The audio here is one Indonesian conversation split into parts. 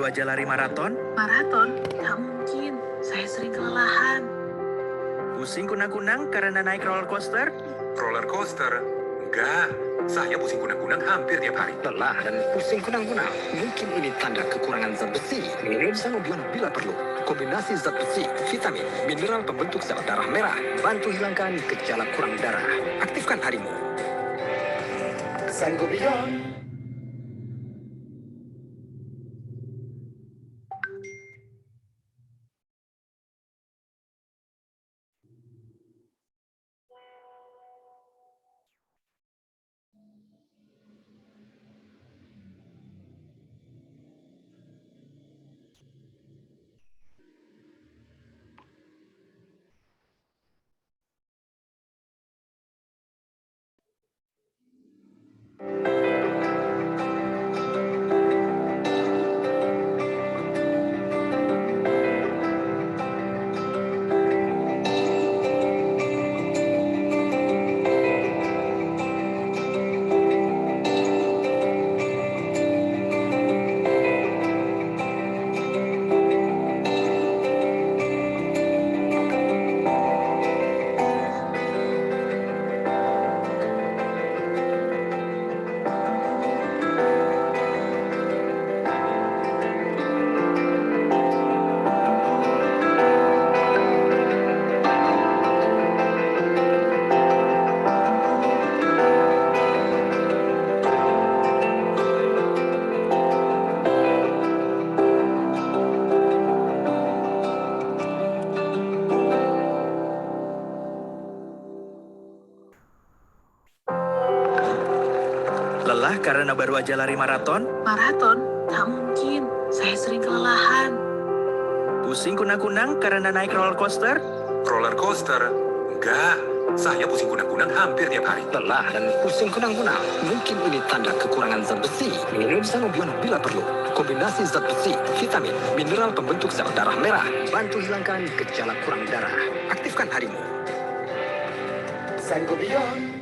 baru aja lari maraton? Maraton? Gak mungkin. Saya sering kelelahan. Pusing kunang-kunang karena naik roller coaster? Roller coaster? Enggak, saya pusing kunang-kunang hampir tiap hari. Lelah dan pusing kunang-kunang. Mungkin ini tanda kekurangan zat besi. Minum Sanobion bila perlu. Kombinasi zat besi, vitamin, mineral pembentuk sel darah merah. Bantu hilangkan gejala kurang darah. Aktifkan harimu. Sangobion. Lelah karena baru aja lari maraton? Maraton? Gak mungkin. Saya sering kelelahan. Pusing kunang-kunang karena naik roller coaster? Roller coaster? Enggak, saya pusing kunang-kunang hampir tiap hari. Lelah dan pusing kunang-kunang. Mungkin ini tanda kekurangan zat besi. Minum Sanobion bila perlu. Kombinasi zat besi, vitamin, mineral pembentuk sel darah merah. Bantu hilangkan gejala kurang darah. Aktifkan harimu. Sangobion.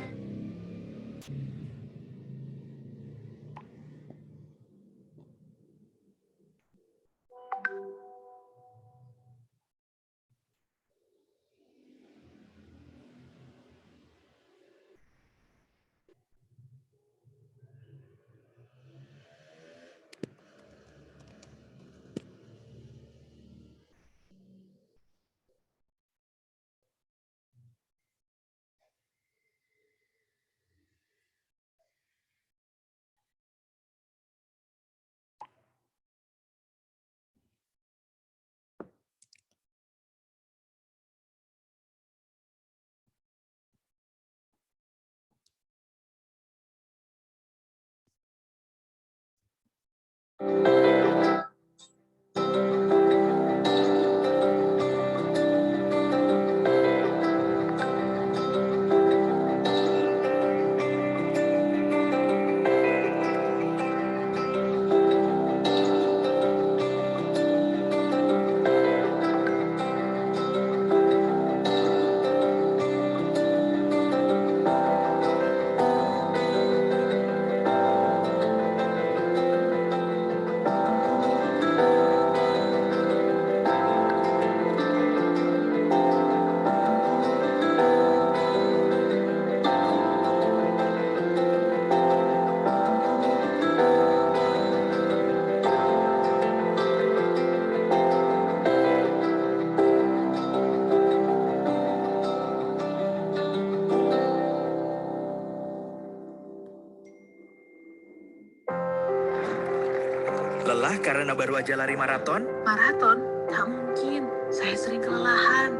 Lelah karena baru aja lari maraton? Maraton? Gak mungkin. Saya sering kelelahan.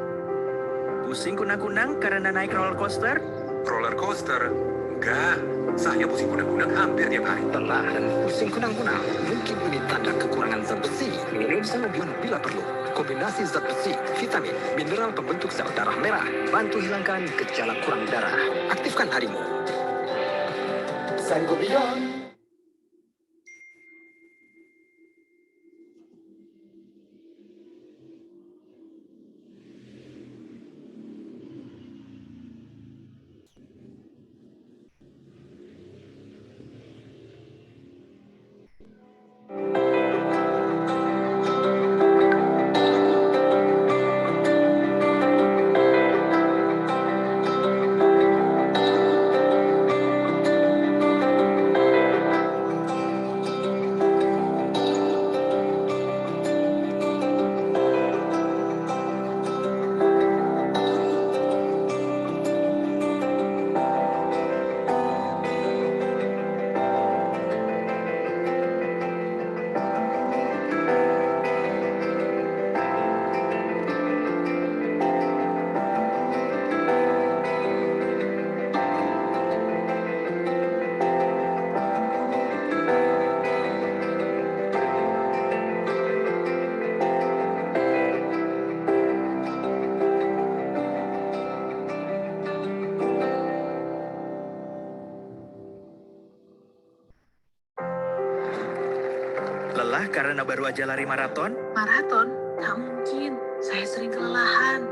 Pusing kunang-kunang karena naik roller coaster? Roller coaster? Enggak, saya pusing kunang-kunang hampir tiap hari. Lelah dan pusing kunang-kunang. Mungkin ini tanda kekurangan zat besi. Minum Sanobion bila perlu. Kombinasi zat besi, vitamin, mineral pembentuk sel darah merah. Bantu hilangkan gejala kurang darah. Aktifkan harimu. Sangobion. Lelah karena baru aja lari maraton? Maraton? Gak mungkin. Saya sering kelelahan.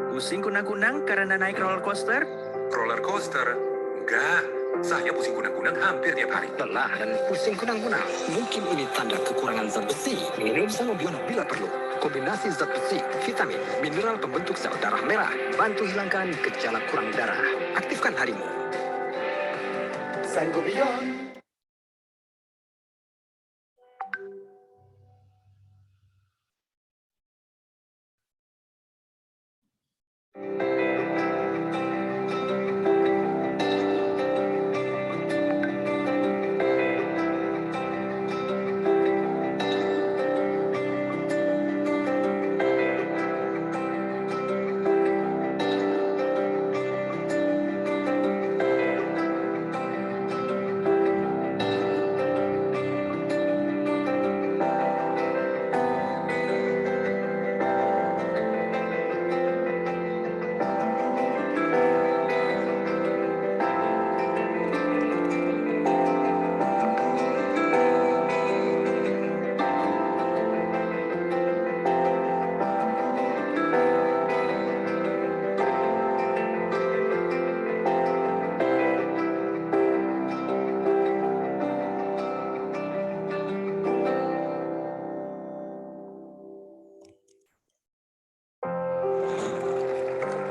Pusing kunang-kunang karena naik roller coaster? Roller coaster? Enggak, saya pusing kunang-kunang hampir tiap hari. Lelah dan pusing kunang-kunang. Mungkin ini tanda kekurangan zat besi. Minum Sanobiono bila perlu. Kombinasi zat besi, vitamin, mineral pembentuk sel darah merah. Bantu hilangkan gejala kurang darah. Aktifkan harimu. Sangobion.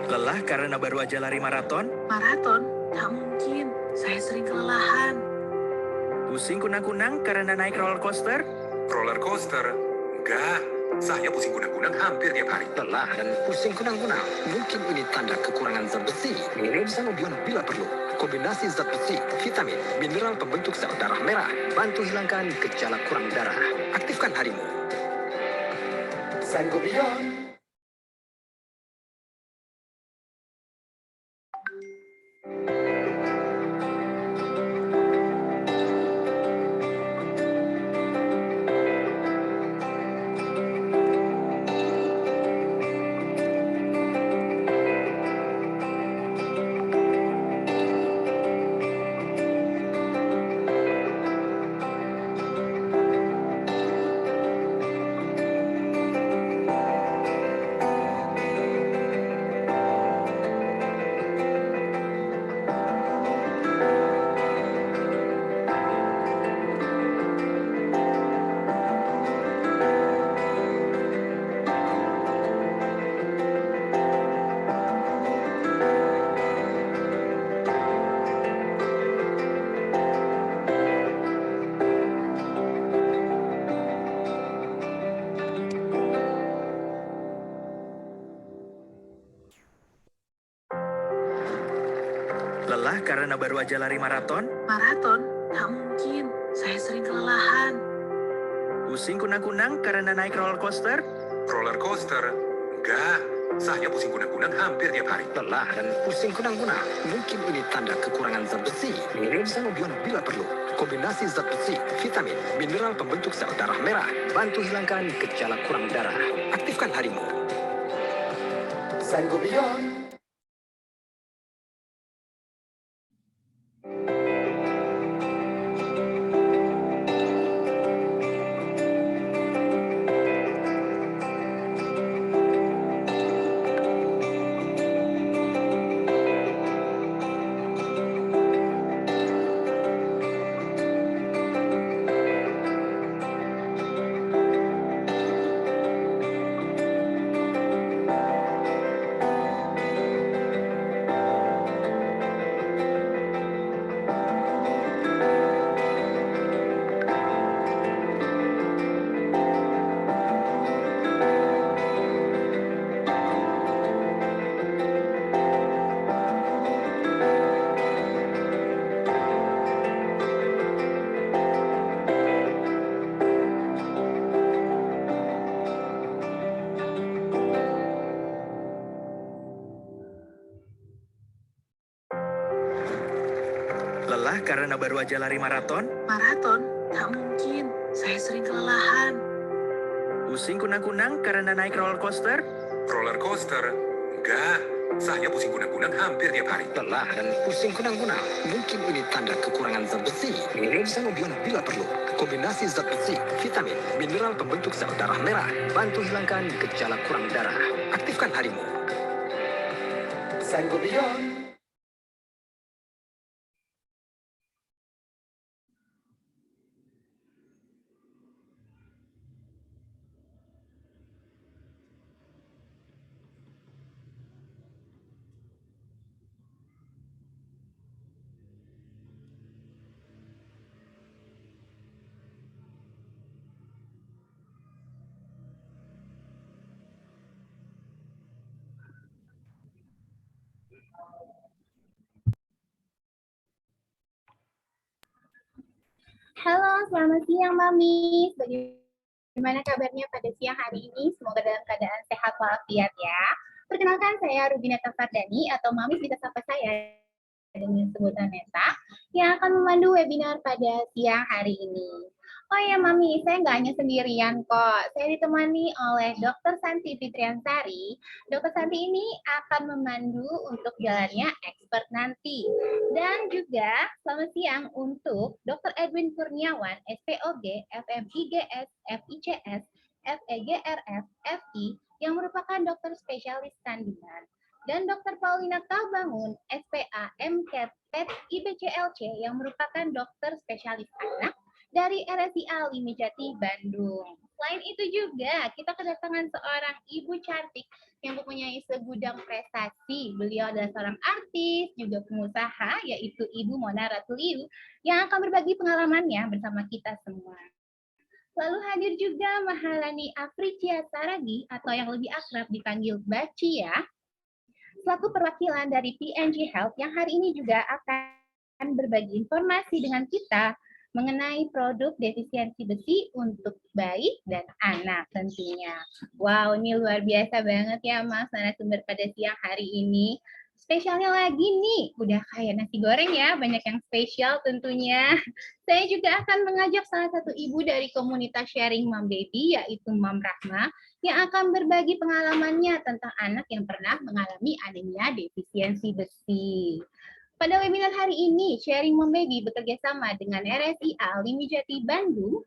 Lelah karena baru aja lari maraton? Maraton? Gak mungkin. Saya sering kelelahan. Pusing kunang-kunang karena naik roller coaster? Roller coaster? Enggak, saya pusing kunang-kunang hampir tiap hari. Lelah dan pusing kunang-kunang. Mungkin ini tanda kekurangan zat besi. Minum Sanobiono bila perlu. Kombinasi zat besi, vitamin, mineral pembentuk sel darah merah. Bantu hilangkan gejala kurang darah. Aktifkan harimu. Sangobion. Lelah karena baru aja lari maraton? Maraton? Gak mungkin. Saya sering kelelahan. Pusing kunang-kunang karena naik roller coaster? Roller coaster? Enggak, saya pusing kunang-kunang hampir tiap hari. Lelah dan pusing kunang-kunang. Mungkin ini tanda kekurangan zat besi. Minum Sanobiono bila perlu. Kombinasi zat besi, vitamin, mineral pembentuk sel darah merah. Bantu hilangkan gejala kurang darah. Aktifkan harimu. Sangobion. Lelah karena baru aja lari maraton? Maraton? Gak mungkin. Saya sering kelelahan. Pusing kunang-kunang karena naik roller coaster? Roller coaster? Enggak, Saya pusing kunang-kunang hampir tiap hari. Lelah dan pusing kunang-kunang. Mungkin ini tanda kekurangan zat besi. Minum Sanobion bila perlu. Kombinasi zat besi, vitamin, mineral pembentuk sel darah merah. Bantu hilangkan gejala kurang darah. Aktifkan harimu. Sangobion. Halo, selamat siang Mami. Bagaimana kabarnya pada siang hari ini? Semoga dalam keadaan sehat walafiat ya. Perkenalkan saya Rubineta Fardani atau Mami bisa sapa saya dengan sebutan Neta yang akan memandu webinar pada siang hari ini. Oh ya Mami, saya nggak hanya sendirian kok. Saya ditemani oleh Dr. Santi Fitriansari. Dr. Santi ini akan memandu untuk jalannya expert nanti. Dan juga selamat siang untuk Dr. Edwin Kurniawan, SPOG, FMIGS, FICS, FEGRF, FI, yang merupakan dokter spesialis kandungan. Dan Dr. Paulina Kalbangun, SPA, MCAT, PET, IBCLC, yang merupakan dokter spesialis anak dari RSIA Limijati, Bandung. Selain itu juga, kita kedatangan seorang ibu cantik yang mempunyai segudang prestasi. Beliau adalah seorang artis, juga pengusaha, yaitu Ibu Mona Ratuliu, yang akan berbagi pengalamannya bersama kita semua. Lalu hadir juga Mahalani Africia Saragi, atau yang lebih akrab dipanggil Baci ya, selaku perwakilan dari PNG Health yang hari ini juga akan berbagi informasi dengan kita mengenai produk defisiensi besi untuk bayi dan anak tentunya. Wow, ini luar biasa banget ya Mas narasumber pada siang hari ini. Spesialnya lagi nih, udah kayak nasi goreng ya, banyak yang spesial tentunya. Saya juga akan mengajak salah satu ibu dari komunitas Sharing Mom Baby, yaitu Mom Rahma, yang akan berbagi pengalamannya tentang anak yang pernah mengalami anemia defisiensi besi. Pada webinar hari ini, Sharing Mom Baby bekerja sama dengan RSIA Limijati Bandung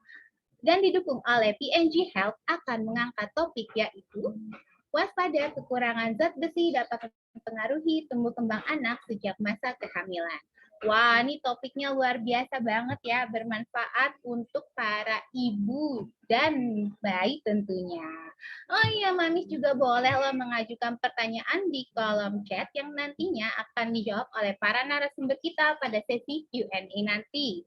dan didukung oleh PNG Health akan mengangkat topik yaitu waspada kekurangan zat besi dapat mempengaruhi tumbuh kembang anak sejak masa kehamilan. Wah, ini topiknya luar biasa banget ya, bermanfaat untuk para ibu dan bayi tentunya. Oh iya, Mamis juga boleh loh mengajukan pertanyaan di kolom chat yang nantinya akan dijawab oleh para narasumber kita pada sesi Q&A nanti.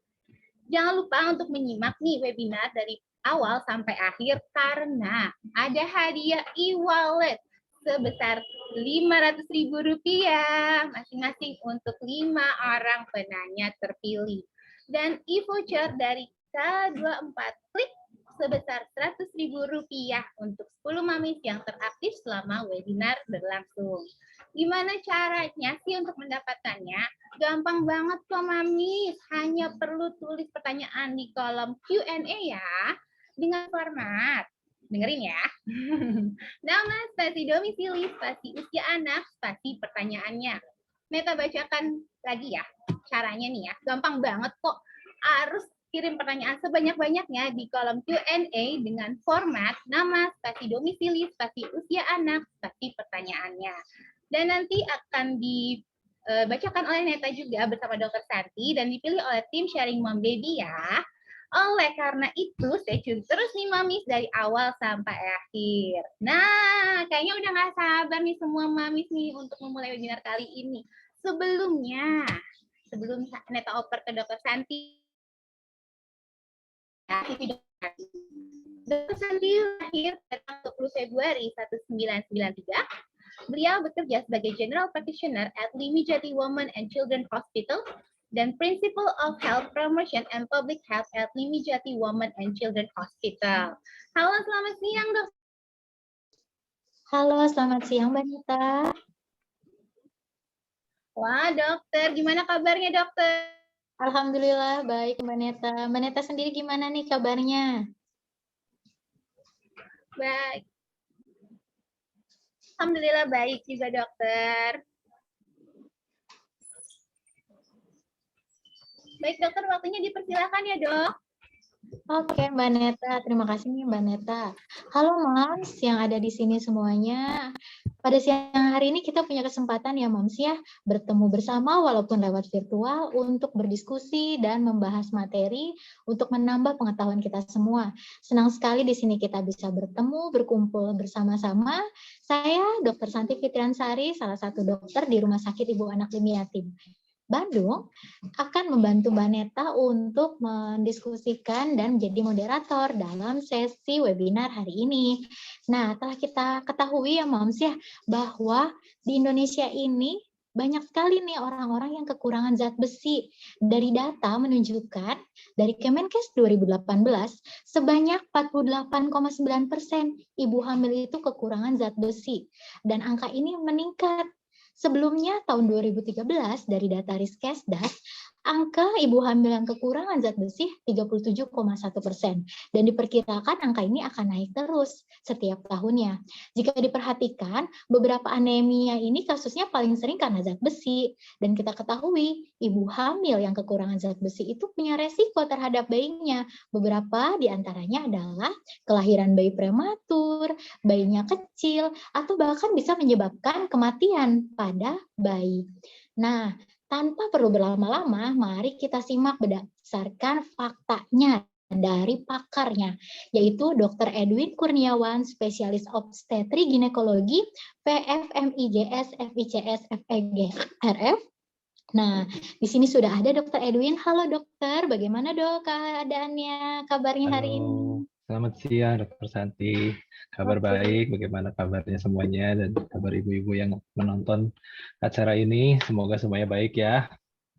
Jangan lupa untuk menyimak nih webinar dari awal sampai akhir karena ada hadiah e-wallet sebesar Rp500.000 masing-masing untuk 5 orang penanya terpilih. Dan e-voucher dari K24 Klik sebesar Rp100.000 untuk 10 mamis yang teraktif selama webinar berlangsung. Gimana caranya sih untuk mendapatkannya? Gampang banget kok mamis, hanya perlu tulis pertanyaan di kolom Q&A ya, dengan format. Dengerin ya. Nama, spasi domisili, spasi usia anak, spasi pertanyaannya. Neta bacakan lagi ya, caranya nih ya, gampang banget kok. Harus kirim pertanyaan sebanyak-banyaknya di kolom Q&A dengan format nama, spasi domisili, spasi usia anak, spasi pertanyaannya. Dan nanti akan dibacakan oleh Neta juga bersama Dr. Santi dan dipilih oleh tim Sharing Mom Baby ya. Oleh karena itu, stay tune terus nih Mamis dari awal sampai akhir. Nah, kayaknya udah nggak sabar nih semua Mamis nih untuk memulai webinar kali ini. Sebelum Neta oper ke Dr. Santi, Dr. Santi lahir pada 20 Februari 1993. Beliau bekerja sebagai General Practitioner at Limijati Women and Children Hospital dan Principal of Health Promotion and Public Health at Limijati Women and Children Hospital. Halo, selamat siang, Dok. Halo, selamat siang, Mbak Nita. Wah, dokter, gimana kabarnya, dokter? Alhamdulillah, baik, Mbak Neta. Mbak Neta sendiri gimana nih kabarnya? Baik. Alhamdulillah baik juga dokter. Baik dokter, waktunya dipersilakan ya dok. Oke, Mbak Neta. Terima kasih nih, Mbak Neta. Halo, Moms yang ada di sini semuanya. Pada siang hari ini kita punya kesempatan ya, Moms ya, bertemu bersama walaupun lewat virtual untuk berdiskusi dan membahas materi untuk menambah pengetahuan kita semua. Senang sekali di sini kita bisa bertemu, berkumpul bersama-sama. Saya Dr. Santi Fitriansari, salah satu dokter di Rumah Sakit Ibu Anak Limiatim Bandung, akan membantu Mbak Neta untuk mendiskusikan dan menjadi moderator dalam sesi webinar hari ini. Nah, telah kita ketahui ya Moms ya, bahwa di Indonesia ini banyak sekali nih orang-orang yang kekurangan zat besi. Dari data menunjukkan dari Kemenkes 2018, sebanyak 48,9% ibu hamil itu kekurangan zat besi. Dan angka ini meningkat. Sebelumnya tahun 2013 dari data Riskesdas, angka ibu hamil yang kekurangan zat besi 37,1% dan diperkirakan angka ini akan naik terus setiap tahunnya. Jika diperhatikan, beberapa anemia ini kasusnya paling sering karena zat besi dan kita ketahui ibu hamil yang kekurangan zat besi itu punya resiko terhadap bayinya. Beberapa diantaranya adalah kelahiran bayi prematur, bayinya kecil, atau bahkan bisa menyebabkan kematian pada bayi. Nah, tanpa perlu berlama-lama, mari kita simak berdasarkan faktanya dari pakarnya, yaitu Dr. Edwin Kurniawan, spesialis obstetri ginekologi, PFMIGS, FICS, FEG, RF. Nah, di sini sudah ada Dr. Edwin. Halo dokter, bagaimana dok keadaannya, kabarnya hari ini? Halo, selamat siang Dr. Santi. Kabar Oke. baik, bagaimana kabarnya semuanya dan kabar ibu-ibu yang menonton acara ini. Semoga semuanya baik ya.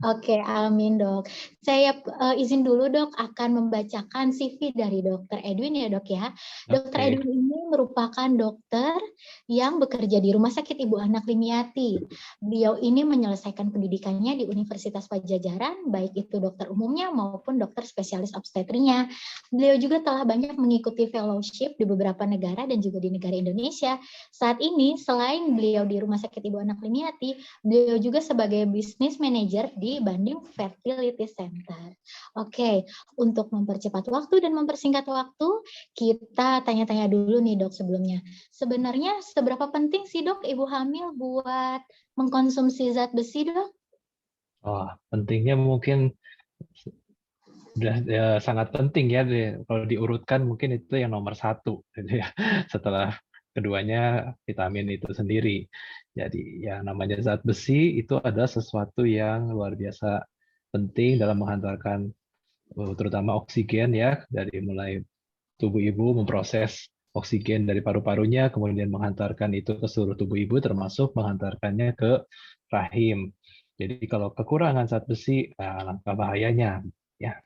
Oke, amin dok. Saya izin dulu dok akan membacakan CV dari Dr. Edwin ya dok ya. Dr. Oke. Edwin ini merupakan dokter yang bekerja di Rumah Sakit Ibu Anak Limiati. Beliau ini menyelesaikan pendidikannya di Universitas Pajajaran, baik itu dokter umumnya maupun dokter spesialis obstetrinya. Beliau juga telah banyak mengikuti fellowship di beberapa negara dan juga di negara Indonesia. Saat ini, selain beliau di Rumah Sakit Ibu Anak Limiati, beliau juga sebagai business manager di Bandung Fertility Center. Oke, untuk mempercepat waktu dan mempersingkat waktu, kita tanya-tanya dulu nih dok sebelumnya. Sebenarnya seberapa penting sih dok ibu hamil buat mengkonsumsi zat besi dok? Oh, pentingnya mungkin ya, sangat penting ya. Kalau diurutkan mungkin itu yang nomor satu. Gitu ya. Setelah keduanya vitamin itu sendiri. Jadi ya namanya zat besi itu adalah sesuatu yang luar biasa penting dalam menghantarkan terutama oksigen ya, dari mulai tubuh ibu memproses oksigen dari paru-parunya, kemudian menghantarkan itu ke seluruh tubuh ibu, termasuk menghantarkannya ke rahim. Jadi kalau kekurangan zat besi, langkah bahayanya ya.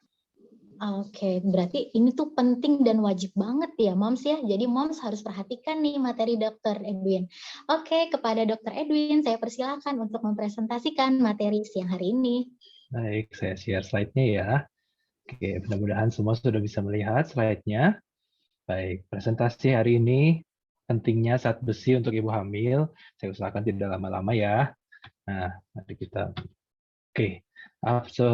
Oke, berarti ini tuh penting dan wajib banget ya Moms ya. Jadi Moms harus perhatikan nih materi Dr. Edwin. Oke, kepada Dr. Edwin saya persilakan untuk mempresentasikan materi siang hari ini. Baik, saya share slide-nya ya. Oke, mudah-mudahan semua sudah bisa melihat slide-nya. Baik, presentasi hari ini pentingnya zat besi untuk ibu hamil. Saya usahakan tidak lama-lama ya. Nah, mari kita. Oke,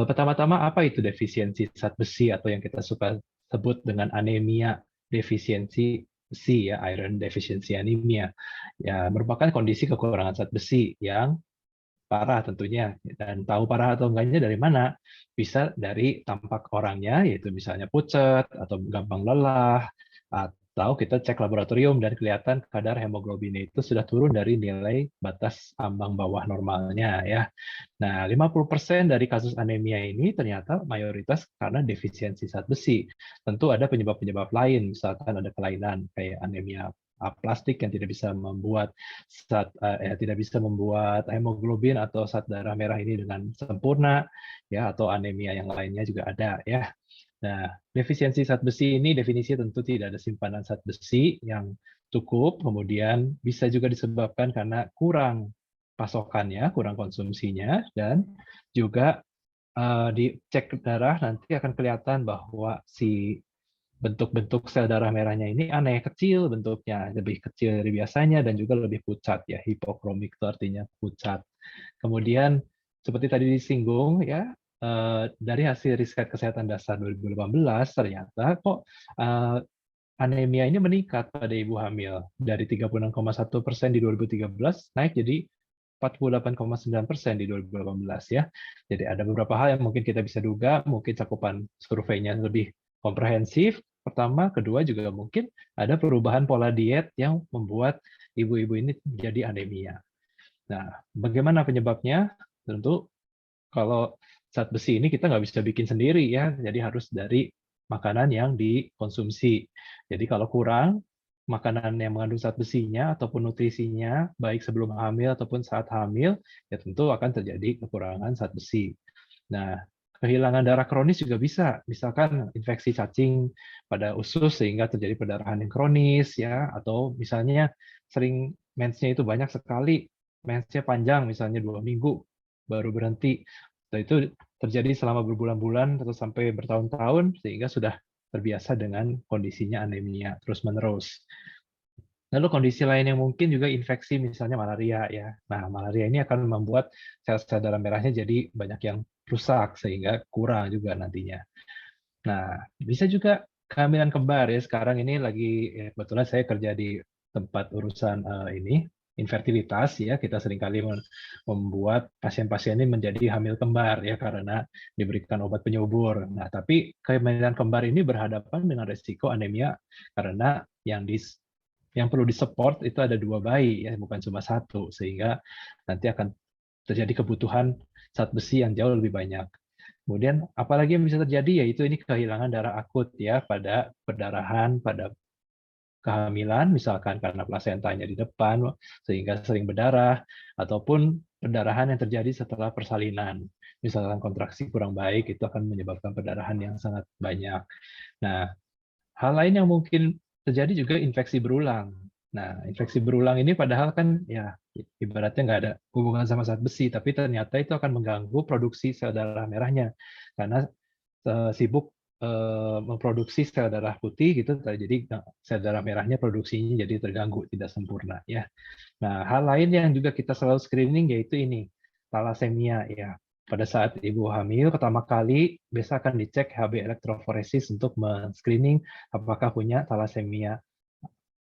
pertama-tama apa itu defisiensi zat besi atau yang kita suka sebut dengan anemia defisiensi besi ya, iron deficiency anemia. Ya, merupakan kondisi kekurangan zat besi yang parah tentunya. Dan tahu parah atau enggaknya dari mana? Bisa dari tampak orangnya, yaitu misalnya pucat atau gampang lelah, atau kita cek laboratorium dan kelihatan kadar hemoglobinnya itu sudah turun dari nilai batas ambang bawah normalnya ya. Nah, 50% dari kasus anemia ini ternyata mayoritas karena defisiensi zat besi. Tentu ada penyebab-penyebab lain, misalkan ada kelainan kayak anemia aplastik yang tidak bisa membuat hemoglobin atau zat darah merah ini dengan sempurna ya, atau anemia yang lainnya juga ada ya. Nah, defisiensi zat besi ini definisi tentu tidak ada simpanan zat besi yang cukup, kemudian bisa juga disebabkan karena kurang pasokannya, kurang konsumsinya, dan juga dicek darah nanti akan kelihatan bahwa si bentuk-bentuk sel darah merahnya ini aneh, kecil bentuknya, lebih kecil dari biasanya dan juga leblebih pucat ya, hipokromik itu artinya pucat. Kemudian seperti tadi disinggung ya, dari hasil riset kesehatan dasar 2018 ternyata kok anemia ini meningkat pada ibu hamil dari 36,1% di 2013 naik jadi 48,9% di 2018 ya. Jadi ada beberapa hal yang mungkin kita bisa duga, mungkin cakupan surveinya lebih komprehensif. Pertama, kedua juga mungkin ada perubahan pola diet yang membuat ibu-ibu ini jadi anemia. Nah, bagaimana penyebabnya? Tentu kalau zat besi ini kita nggak bisa bikin sendiri ya, jadi harus dari makanan yang dikonsumsi. Jadi kalau kurang makanan yang mengandung zat besinya ataupun nutrisinya, baik sebelum hamil ataupun saat hamil, ya tentu akan terjadi kekurangan zat besi. Nah, kehilangan darah kronis juga bisa, misalkan infeksi cacing pada usus sehingga terjadi perdarahan yang kronis ya, atau misalnya sering mensnya itu banyak sekali, mensnya panjang misalnya 2 minggu baru berhenti. Setelah itu terjadi selama berbulan-bulan atau sampai bertahun-tahun sehingga sudah terbiasa dengan kondisinya anemia terus-menerus. Lalu kondisi lain yang mungkin juga infeksi misalnya malaria ya. Nah, malaria ini akan membuat sel-sel darah merahnya jadi banyak yang rusak sehingga kurang juga nantinya. Nah, bisa juga kehamilan kembar ya. Sekarang ini lagi ya, kebetulan saya kerja di tempat urusan ini infertilitas ya. Kita seringkali membuat pasien-pasien ini menjadi hamil kembar ya karena diberikan obat penyubur. Nah, tapi kehamilan kembar ini berhadapan dengan resiko anemia karena yang perlu disupport itu ada 2 bayi ya, bukan cuma 1 sehingga nanti akan terjadi kebutuhan zat besi yang jauh lebih banyak. Kemudian apalagi yang bisa terjadi yaitu ini kehilangan darah akut ya pada perdarahan pada kehamilan misalkan karena plasentanya di depan sehingga sering berdarah ataupun perdarahan yang terjadi setelah persalinan. Misalkan kontraksi kurang baik itu akan menyebabkan perdarahan yang sangat banyak. Nah, hal lain yang mungkin terjadi juga infeksi berulang. Nah, infeksi berulang ini padahal kan ya ibaratnya nggak ada hubungan sama zat besi, tapi ternyata itu akan mengganggu produksi sel darah merahnya karena sibuk memproduksi sel darah putih gitu, jadi sel darah merahnya produksinya jadi terganggu, tidak sempurna ya. Nah, hal lain yang juga kita selalu screening yaitu ini talasemia ya. Pada saat ibu hamil pertama kali biasa akan dicek Hb elektroforesis untuk men-screening apakah punya talasemia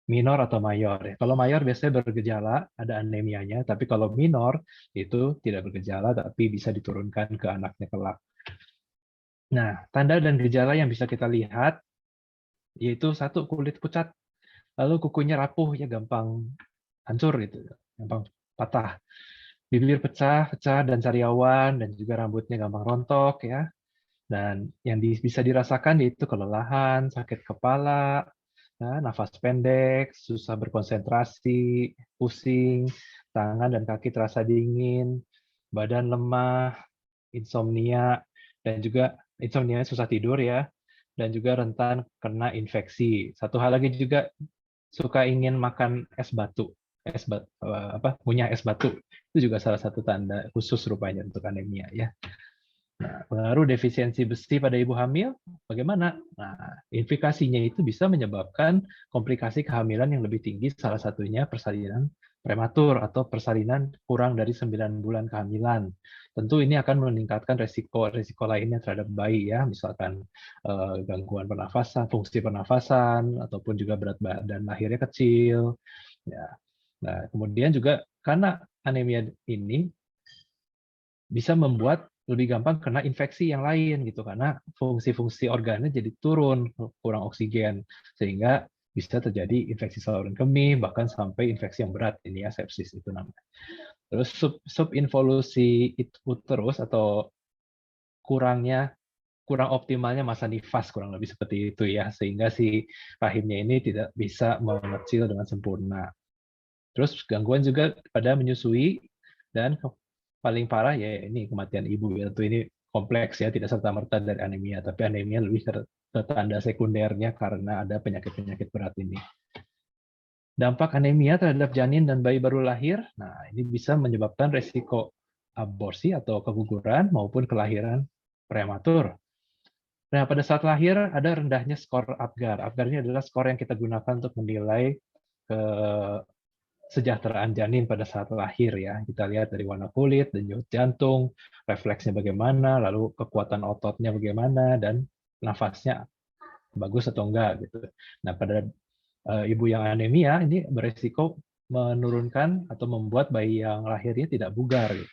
minor atau mayor. Kalau mayor biasanya bergejala, ada anemianya, tapi kalau minor itu tidak bergejala tapi bisa diturunkan ke anaknya kelak. Nah, tanda dan gejala yang bisa kita lihat yaitu 1 kulit pucat, lalu kukunya rapuh ya gampang hancur gitu, gampang patah. Bibir pecah dan sariawan, dan juga rambutnya gampang rontok ya. Dan yang bisa dirasakan yaitu kelelahan, sakit kepala, ya, nafas pendek, susah berkonsentrasi, pusing, tangan dan kaki terasa dingin, badan lemah, insomnia, dan juga insomnia susah tidur ya, dan juga rentan kena infeksi. Satu hal lagi juga suka ingin makan es batu, punya es batu. Itu juga salah satu tanda khusus rupanya untuk anemia ya. Nah, pengaruh defisiensi besi pada ibu hamil bagaimana? Nah, implikasinya itu bisa menyebabkan komplikasi kehamilan yang lebih tinggi, salah satunya persalinan prematur atau persalinan kurang dari 9 bulan kehamilan. Tentu ini akan meningkatkan resiko lainnya terhadap bayi ya, misalkan gangguan pernafasan, fungsi pernafasan, ataupun juga berat badan lahirnya kecil. Ya. Nah, kemudian juga karena anemia ini bisa membuat lebih gampang kena infeksi yang lain gitu karena fungsi-fungsi organnya jadi turun, kurang oksigen sehingga bisa terjadi infeksi saluran kemih bahkan sampai infeksi yang berat ini ya, sepsis itu namanya. Terus subinvolusi uterus atau kurang optimalnya masa nifas kurang lebih seperti itu ya, sehingga si rahimnya ini tidak bisa mengecil dengan sempurna. Terus gangguan juga pada menyusui dan paling parah ya ini kematian ibu ya. Tentu ini kompleks ya, tidak serta-merta dari anemia, tapi anemia lebih ke tanda sekundernya karena ada penyakit-penyakit berat ini. Dampak anemia terhadap janin dan bayi baru lahir, nah ini bisa menyebabkan resiko aborsi atau keguguran maupun kelahiran prematur. Nah, pada saat lahir ada rendahnya skor Apgar. Apgar ini adalah skor yang kita gunakan untuk menilai kesejahteraan janin pada saat lahir ya. Kita lihat dari warna kulit, denyut jantung, refleksnya bagaimana, lalu kekuatan ototnya bagaimana, dan nafasnya bagus atau enggak gitu. Nah, pada ibu yang anemia ini beresiko menurunkan atau membuat bayi yang lahirnya tidak bugar gitu.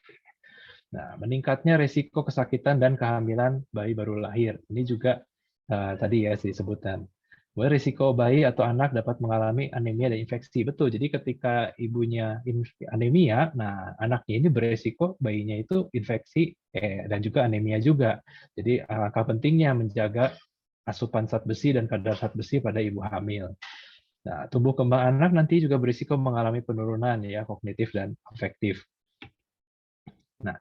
Nah, meningkatnya risiko kesakitan dan kehamilan bayi baru lahir. Ini juga tadi ya disebutkan. Bahwa risiko bayi atau anak dapat mengalami anemia dan infeksi. Betul, jadi ketika ibunya anemia, nah anaknya ini beresiko bayinya itu infeksi dan juga anemia juga. Jadi alangkah pentingnya menjaga asupan zat besi dan kadar zat besi pada ibu hamil. Nah, tumbuh kembang anak nanti juga berisiko mengalami penurunan ya kognitif dan afektif. Nah,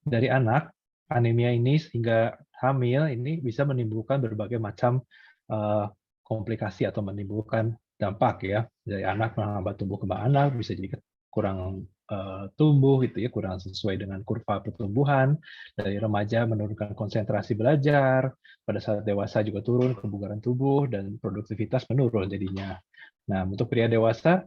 dari anak, anemia ini hingga hamil ini bisa menimbulkan berbagai macam komplikasi atau menimbulkan dampak ya. Dari anak menghambat tumbuh kembang anak, bisa jadi kurang tumbuh gitu ya, kurang sesuai dengan kurva pertumbuhan. Dari remaja menurunkan konsentrasi belajar, pada saat dewasa juga turun kebugaran tubuh dan produktivitas menurun jadinya. Nah, untuk pria dewasa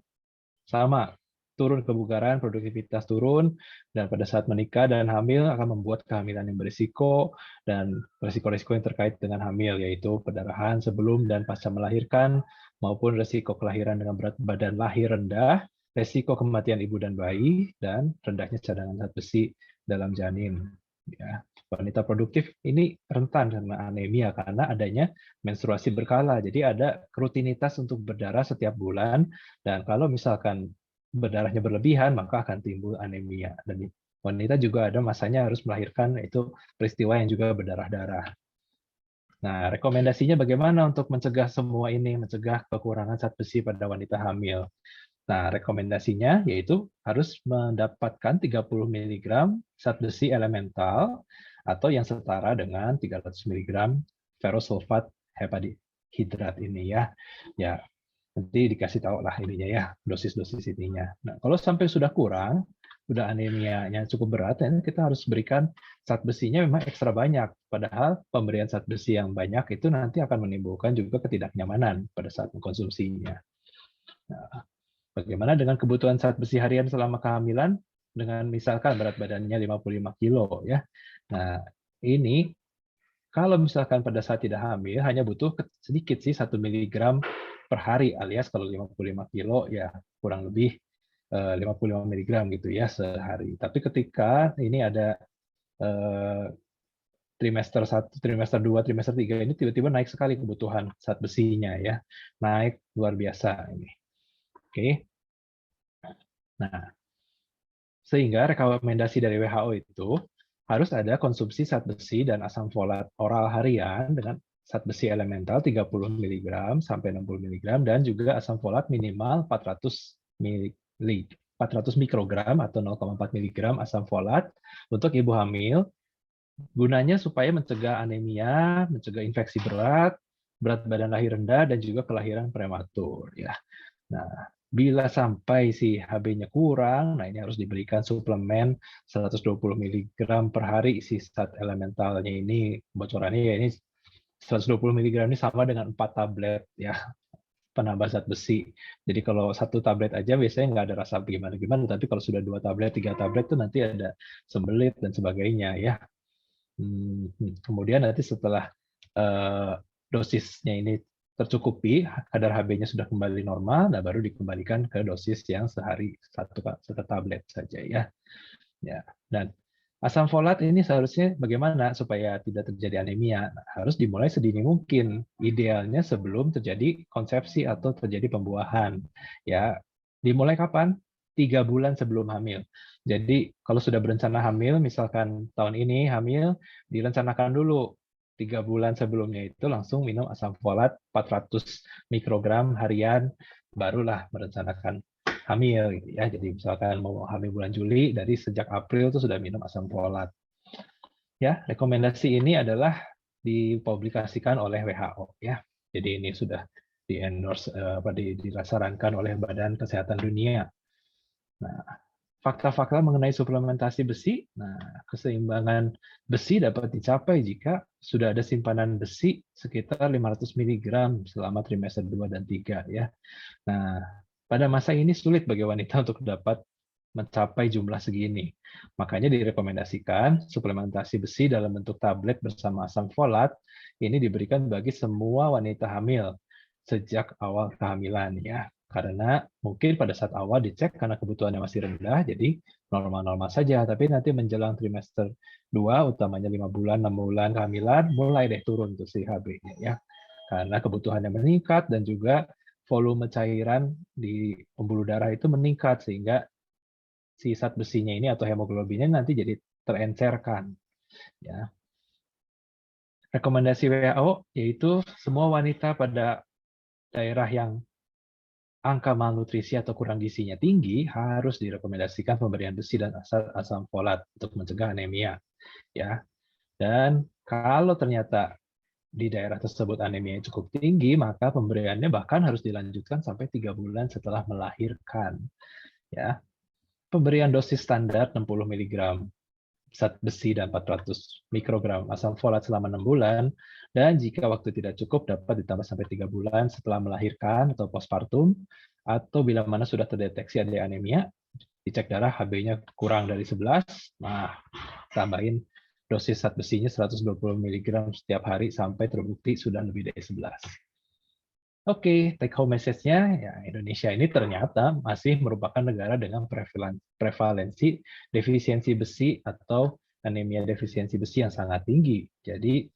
sama, turun kebugaran, produktivitas turun, dan pada saat menikah dan hamil akan membuat kehamilan yang berisiko, dan risiko-risiko yang terkait dengan hamil, yaitu perdarahan sebelum dan pasca melahirkan, maupun risiko kelahiran dengan berat badan lahir rendah, risiko kematian ibu dan bayi, dan rendahnya cadangan zat besi dalam janin. Ya. Wanita produktif ini rentan karena anemia karena adanya menstruasi berkala. Jadi ada rutinitas untuk berdarah setiap bulan, dan kalau misalkan berdarahnya berlebihan, maka akan timbul anemia. Dan wanita juga ada masanya harus melahirkan, itu peristiwa yang juga berdarah-darah. Nah, rekomendasinya bagaimana untuk mencegah semua ini, mencegah kekurangan zat besi pada wanita hamil? Nah, rekomendasinya yaitu harus mendapatkan 30 mg zat besi elemental atau yang setara dengan 300 mg ferrosulfat hepatihidrat ini ya. Ya, nanti dikasih tahu lah ininya ya, dosis-dosis ininya. Nah, kalau sampai sudah kurang, sudah anemianya cukup berat, dan kita harus berikan zat besinya memang ekstra banyak. Padahal pemberian zat besi yang banyak itu nanti akan menimbulkan juga ketidaknyamanan pada saat mengkonsumsinya. Nah, bagaimana dengan kebutuhan zat besi harian selama kehamilan? Dengan misalkan berat badannya 55 kilo ya. Nah, ini kalau misalkan pada saat tidak hamil hanya butuh sedikit sih 1 mg per hari, alias kalau 55 kilo ya kurang lebih 55 mg gitu ya sehari. Tapi ketika ini ada trimester 1, trimester 2, trimester 3 ini tiba-tiba naik sekali kebutuhan zat besinya ya. Naik luar biasa ini. Oke. Nah, sehingga rekomendasi dari WHO itu harus ada konsumsi zat besi dan asam folat oral harian dengan zat besi elemental 30 mg sampai 60 mg dan juga asam folat minimal 400 mikrogram atau 0,4 mg asam folat untuk ibu hamil. Gunanya supaya mencegah anemia, mencegah infeksi berat, berat badan lahir rendah, dan juga kelahiran prematur ya. Nah, bila sampai si HB-nya kurang, nah ini harus diberikan suplemen 120 mg per hari isi zat elementalnya ini. Bocorannya ya ini 120 mg ini sama dengan 4 tablet ya penambah zat besi. Jadi kalau 1 tablet aja biasanya nggak ada rasa gimana-gimana, tapi kalau sudah 2 tablet, 3 tablet tuh nanti ada sembelit dan sebagainya ya. Kemudian nanti setelah dosisnya ini tercukupi, kadar HB-nya sudah kembali normal, nah baru dikembalikan ke dosis yang sehari 1 tablet saja ya. Ya. Dan asam folat ini seharusnya bagaimana supaya tidak terjadi anemia? Nah, harus dimulai sedini mungkin, idealnya sebelum terjadi konsepsi atau terjadi pembuahan. Ya, dimulai kapan? 3 bulan sebelum hamil. Jadi kalau sudah berencana hamil, misalkan tahun ini hamil, direncanakan dulu 3 bulan sebelumnya itu langsung minum asam folat 400 mikrogram harian, barulah merencanakan hamil gitu ya. Jadi misalkan mau hamil bulan Juli, dari sejak April itu sudah minum asam folat. Ya, rekomendasi ini adalah dipublikasikan oleh WHO ya. Jadi ini sudah di-endorse disarankan oleh Badan Kesehatan Dunia. Nah, fakta-fakta mengenai suplementasi besi. Nah, keseimbangan besi dapat dicapai jika sudah ada simpanan besi sekitar 500 mg selama trimester 2 dan 3 ya. Nah, pada masa ini sulit bagi wanita untuk dapat mencapai jumlah segini. Makanya direkomendasikan suplementasi besi dalam bentuk tablet bersama asam folat ini diberikan bagi semua wanita hamil sejak awal kehamilan ya. Karena mungkin pada saat awal dicek karena kebutuhannya masih rendah, jadi normal-normal saja. Tapi nanti menjelang trimester 2, utamanya 5 bulan, 6 bulan kehamilan, mulai deh turun tuh si HB-nya ya. Karena kebutuhannya meningkat dan juga volume cairan di pembuluh darah itu meningkat, sehingga si zat besinya ini atau hemoglobinnya nanti jadi terencerkan. Ya. Rekomendasi WHO yaitu semua wanita pada daerah yang angka malnutrisi atau kurang gizinya tinggi harus direkomendasikan pemberian besi dan asam folat untuk mencegah anemia. Ya. Dan kalau ternyata di daerah tersebut anemia cukup tinggi, maka pemberiannya bahkan harus dilanjutkan sampai 3 bulan setelah melahirkan. Ya. Pemberian dosis standar 60 mg zat besi dan 400 mikrogram asam folat selama 6 bulan, dan jika waktu tidak cukup dapat ditambah sampai 3 bulan setelah melahirkan atau postpartum, atau bila mana sudah terdeteksi ada anemia, dicek darah HB-nya kurang dari 11, nah tambahin dosis zat besinya 120 mg setiap hari sampai terbukti sudah lebih dari 11. Oke, take home message-nya, ya Indonesia ini ternyata masih merupakan negara dengan prevalensi defisiensi besi atau anemia defisiensi besi yang sangat tinggi. Jadi,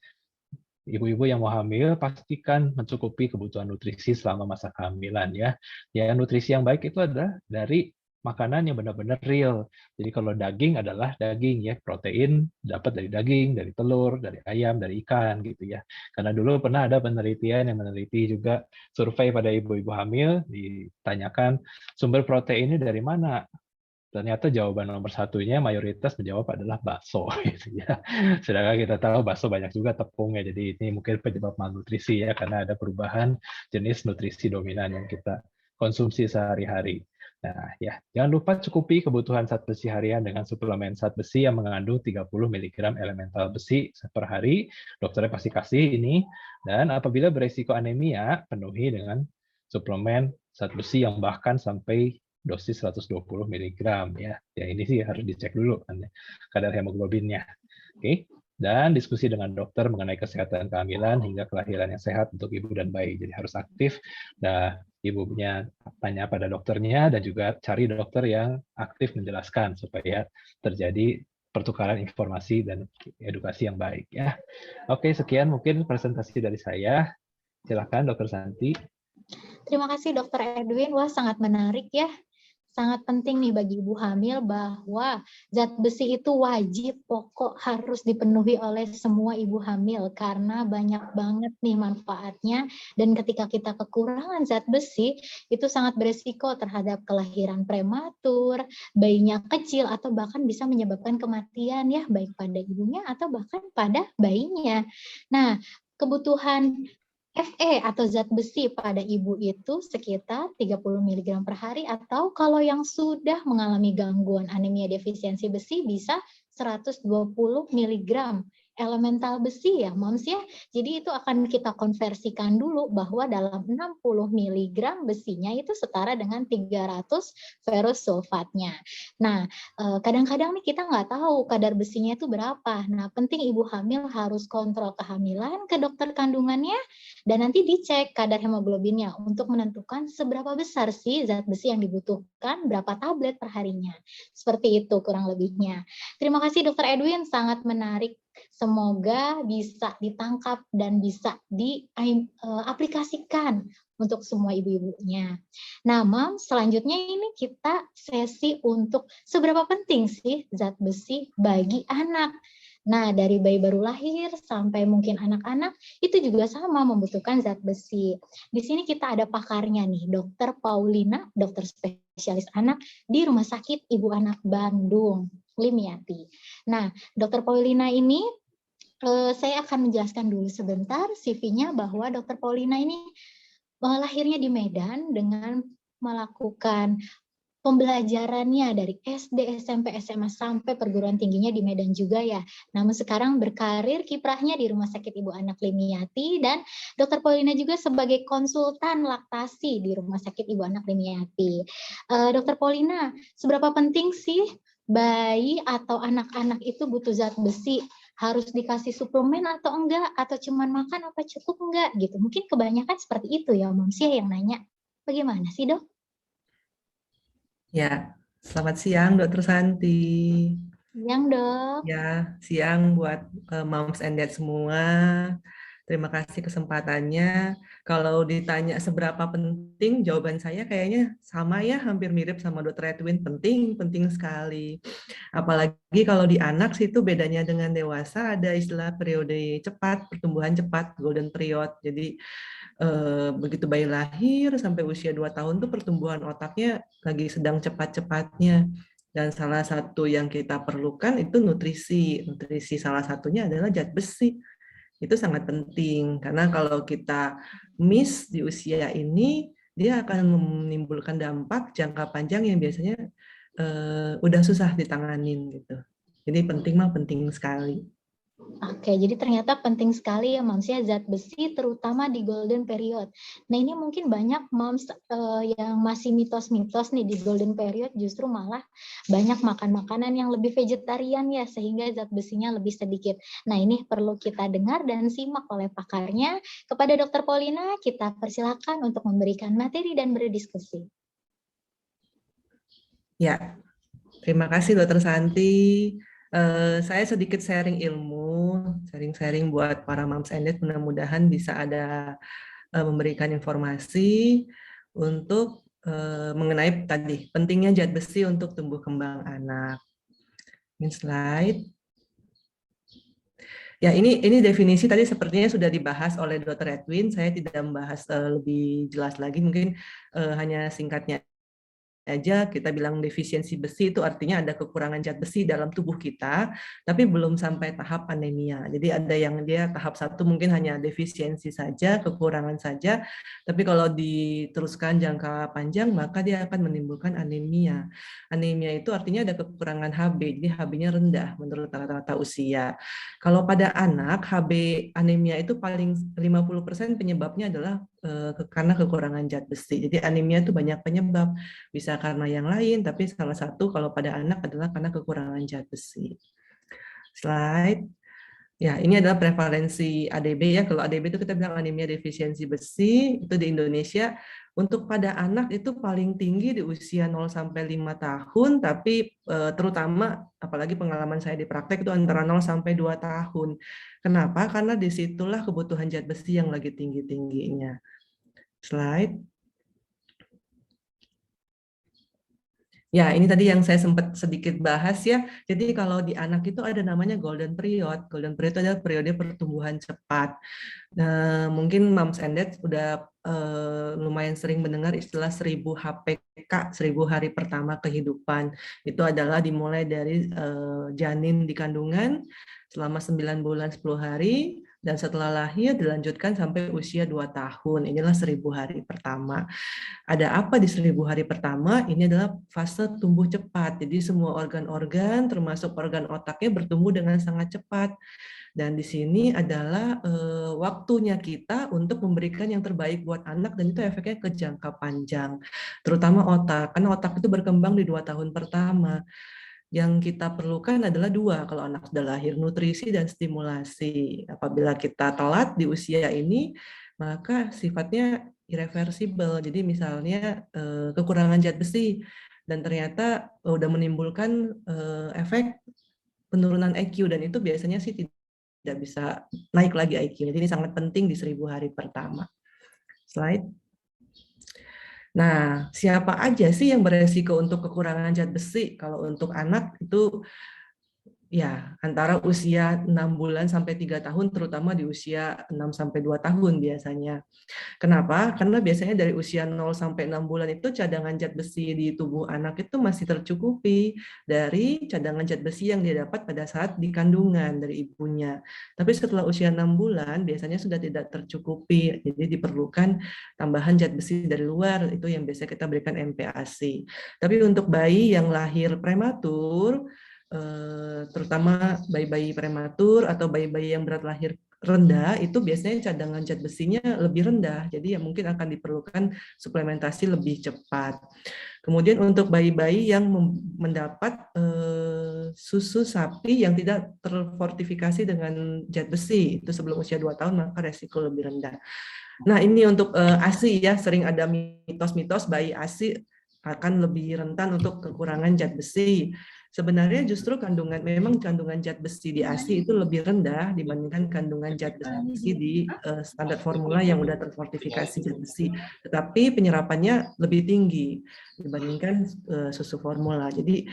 ibu-ibu yang mau hamil pastikan mencukupi kebutuhan nutrisi selama masa kehamilan ya. Ya, nutrisi yang baik itu adalah dari makanan yang benar-benar real. Jadi kalau daging adalah daging ya, protein dapat dari daging, dari telur, dari ayam, dari ikan gitu ya. Karena dulu pernah ada penelitian yang meneliti juga survei pada ibu-ibu hamil, ditanyakan sumber proteinnya dari mana. Ternyata jawaban nomor satunya mayoritas menjawab adalah bakso gitu ya. Sedangkan kita tahu bakso banyak juga tepungnya, jadi ini mungkin penyebab malnutrisi ya, karena ada perubahan jenis nutrisi dominan yang kita konsumsi sehari-hari. Nah, ya, jangan lupa cukupi kebutuhan zat besi harian dengan suplemen zat besi yang mengandung 30 mg elemental besi per hari. Dokternya pasti kasih ini. Dan apabila beresiko anemia, penuhi dengan suplemen zat besi yang bahkan sampai dosis 120 mg ya. Ya ini sih harus dicek dulu kan ya, kadar hemoglobinnya. Oke. Dan diskusi dengan dokter mengenai kesehatan kehamilan hingga kelahiran yang sehat untuk ibu dan bayi. Jadi harus aktif. Nah, ibunya tanya pada dokternya dan juga cari dokter yang aktif menjelaskan supaya terjadi pertukaran informasi dan edukasi yang baik ya. Oke, sekian mungkin presentasi dari saya. Silakan Dokter Santi. Terima kasih Dokter Edwin. Wah, sangat menarik ya. Sangat penting nih bagi ibu hamil bahwa zat besi itu wajib pokok harus dipenuhi oleh semua ibu hamil karena banyak banget nih manfaatnya, dan ketika kita kekurangan zat besi itu sangat beresiko terhadap kelahiran prematur, bayinya kecil, atau bahkan bisa menyebabkan kematian ya, baik pada ibunya atau bahkan pada bayinya. Nah, kebutuhan Fe atau zat besi pada ibu itu sekitar 30 mg per hari, atau kalau yang sudah mengalami gangguan anemia defisiensi besi bisa 120 mg elemental besi ya, Moms ya. Jadi itu akan kita konversikan dulu bahwa dalam 60 mg besinya itu setara dengan 300 ferrous sulfatnya. Nah, kadang-kadang nih kita nggak tahu kadar besinya itu berapa. Nah, penting ibu hamil harus kontrol kehamilan ke dokter kandungannya dan nanti dicek kadar hemoglobinnya untuk menentukan seberapa besar sih zat besi yang dibutuhkan, berapa tablet per harinya. Seperti itu kurang lebihnya. Terima kasih Dokter Edwin, sangat menarik. Semoga bisa ditangkap dan bisa diaplikasikan untuk semua ibu-ibunya. Nah, Mam, selanjutnya ini kita sesi untuk seberapa penting sih zat besi bagi anak. Nah, dari bayi baru lahir sampai mungkin anak-anak itu juga sama membutuhkan zat besi. Di sini kita ada pakarnya nih, Dokter Paulina, dokter spesialis anak di Rumah Sakit Ibu Anak Bandung, Limiati. Nah, Dokter Paulina ini saya akan menjelaskan dulu sebentar CV-nya bahwa Dokter Paulina ini lahirnya di Medan dengan melakukan pembelajarannya dari SD, SMP, SMA sampai perguruan tingginya di Medan juga ya. Namun sekarang berkarir kiprahnya di Rumah Sakit Ibu Anak Limiati dan Dr. Paulina juga sebagai konsultan laktasi di Rumah Sakit Ibu Anak Limiati. Dr. Paulina, seberapa penting sih bayi atau anak-anak itu butuh zat besi? Harus dikasih suplemen atau enggak? Atau cuman makan apa cukup enggak gitu? Mungkin kebanyakan seperti itu ya, Momsia yang nanya. Bagaimana sih, Dok? Ya, selamat siang Dokter Santi. Yang Dok. Ya, siang buat moms and dad semua. Terima kasih kesempatannya. Kalau ditanya seberapa penting, jawaban saya kayaknya sama ya, hampir mirip sama Dokter Edwin. Penting, penting sekali. Apalagi kalau di anak sih itu bedanya dengan dewasa, ada istilah periode cepat, pertumbuhan cepat, golden period. Jadi begitu bayi lahir sampai usia 2 tahun tuh pertumbuhan otaknya lagi sedang cepat-cepatnya. Dan salah satu yang kita perlukan itu nutrisi. Nutrisi salah satunya adalah zat besi. Itu sangat penting karena kalau kita miss di usia ini, dia akan menimbulkan dampak jangka panjang yang biasanya udah susah ditanganin gitu. Jadi penting mah penting sekali. Oke, jadi ternyata penting sekali ya moms ya zat besi terutama di golden period. Nah ini mungkin banyak moms yang masih mitos-mitos nih di golden period justru malah banyak makan makanan yang lebih vegetarian ya sehingga zat besinya lebih sedikit. Nah ini perlu kita dengar dan simak oleh pakarnya. Kepada Dr. Paulina kita persilakan untuk memberikan materi dan berdiskusi. Ya, terima kasih Dokter Santi. Saya sedikit sharing ilmu, sharing buat para moms and dad, mudah-mudahan bisa ada memberikan informasi untuk mengenai tadi pentingnya zat besi untuk tumbuh kembang anak. Ini slide. Ya, ini definisi tadi sepertinya sudah dibahas oleh Dr. Edwin. Saya tidak membahas lebih jelas lagi, mungkin hanya singkatnya aja kita bilang defisiensi besi itu artinya ada kekurangan zat besi dalam tubuh kita, tapi belum sampai tahap anemia. Jadi ada yang dia tahap 1 mungkin hanya defisiensi saja, kekurangan saja, tapi kalau diteruskan jangka panjang maka dia akan menimbulkan anemia. Anemia itu artinya ada kekurangan Hb, jadi Hb-nya rendah menurut rata-rata usia. Kalau pada anak, Hb anemia itu paling 50% penyebabnya adalah karena kekurangan zat besi. Jadi anemia itu banyak penyebab, bisa karena yang lain, tapi salah satu kalau pada anak adalah karena kekurangan zat besi. Slide. Ya, ini adalah prevalensi ADB ya. Kalau ADB itu kita bilang anemia defisiensi besi, itu di Indonesia. Untuk pada anak itu paling tinggi di usia 0 sampai 5 tahun, tapi terutama apalagi pengalaman saya di praktek itu antara 0 sampai 2 tahun. Kenapa? Karena disitulah kebutuhan zat besi yang lagi tinggi-tingginya. Slide. Ya, ini tadi yang saya sempat sedikit bahas ya. Jadi kalau di anak itu ada namanya golden period. Golden period itu adalah periode pertumbuhan cepat. Nah, mungkin moms and dad udah lumayan sering mendengar istilah 1000 HPK, 1000 hari pertama kehidupan. Itu adalah dimulai dari janin di kandungan selama 9 bulan 10 hari, dan setelah lahir dilanjutkan sampai usia 2 tahun. Inilah 1000 hari pertama. Ada apa di 1000 hari pertama? Ini adalah fase tumbuh cepat. Jadi semua organ-organ termasuk organ otaknya bertumbuh dengan sangat cepat. Dan di sini adalah waktunya kita untuk memberikan yang terbaik buat anak, dan itu efeknya ke jangka panjang. Terutama otak, karena otak itu berkembang di 2 tahun pertama. Yang kita perlukan adalah 2 kalau anak sudah lahir, nutrisi dan stimulasi. Apabila kita telat di usia ini, maka sifatnya irreversible. Jadi misalnya kekurangan zat besi dan ternyata udah menimbulkan efek penurunan IQ, dan itu biasanya sih tidak bisa naik lagi IQ. Jadi ini sangat penting di 1000 hari pertama. Slide. Nah, siapa aja sih yang beresiko untuk kekurangan zat besi? Kalau untuk anak itu Ya, antara usia 6 bulan sampai 3 tahun, terutama di usia 6 sampai 2 tahun biasanya. Kenapa? Karena biasanya dari usia 0 sampai 6 bulan itu cadangan zat besi di tubuh anak itu masih tercukupi dari cadangan zat besi yang dia dapat pada saat di kandungan dari ibunya. Tapi setelah usia 6 bulan biasanya sudah tidak tercukupi, jadi diperlukan tambahan zat besi dari luar, itu yang biasa kita berikan MPASI. Tapi untuk bayi yang lahir prematur, terutama bayi-bayi prematur atau bayi-bayi yang berat lahir rendah, itu biasanya cadangan zat besinya lebih rendah, jadi ya mungkin akan diperlukan suplementasi lebih cepat. Kemudian untuk bayi-bayi yang mendapat susu sapi yang tidak terfortifikasi dengan zat besi, itu sebelum usia 2 tahun, maka resiko lebih rendah. Nah, ini untuk ASI ya, sering ada mitos-mitos bayi ASI akan lebih rentan untuk kekurangan zat besi. Sebenarnya justru memang kandungan zat besi di ASI itu lebih rendah dibandingkan kandungan zat besi di standar formula yang udah terfortifikasi zat besi. Tetapi penyerapannya lebih tinggi dibandingkan susu formula. Jadi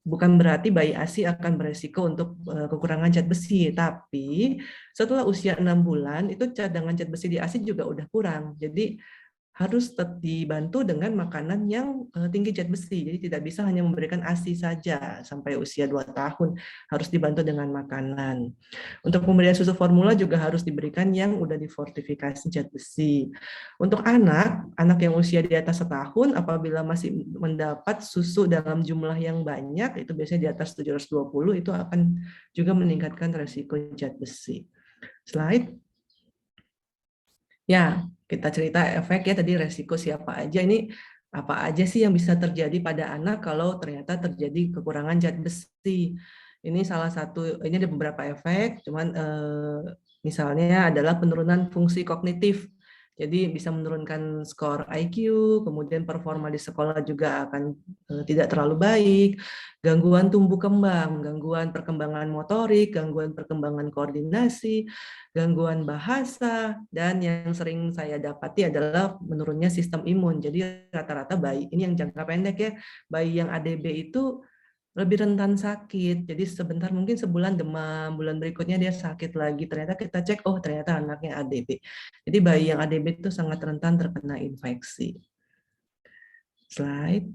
bukan berarti bayi ASI akan beresiko untuk kekurangan zat besi, tapi setelah usia 6 bulan itu cadangan zat besi di ASI juga udah kurang. Jadi harus dibantu dengan makanan yang tinggi zat besi. Jadi tidak bisa hanya memberikan ASI saja sampai usia 2 tahun, harus dibantu dengan makanan. Untuk pemberian susu formula juga harus diberikan yang udah difortifikasi zat besi. Untuk anak yang usia di atas setahun, apabila masih mendapat susu dalam jumlah yang banyak, itu biasanya di atas 720, itu akan juga meningkatkan resiko zat besi. Slide. Ya, kita cerita efek ya tadi, resiko siapa aja. Ini apa aja sih yang bisa terjadi pada anak kalau ternyata terjadi kekurangan zat besi. Ini salah satu, ini ada beberapa efek, cuman misalnya adalah penurunan fungsi kognitif. Jadi bisa menurunkan skor IQ, kemudian performa di sekolah juga akan tidak terlalu baik, gangguan tumbuh kembang, gangguan perkembangan motorik, gangguan perkembangan koordinasi, gangguan bahasa, dan yang sering saya dapati adalah menurunnya sistem imun. Jadi rata-rata bayi, ini yang jangka pendek ya, bayi yang ADB itu lebih rentan sakit. Jadi sebentar, mungkin sebulan demam, bulan berikutnya dia sakit lagi. Ternyata kita cek, oh ternyata anaknya ADB. Jadi bayi yang ADB itu sangat rentan terkena infeksi. Slide.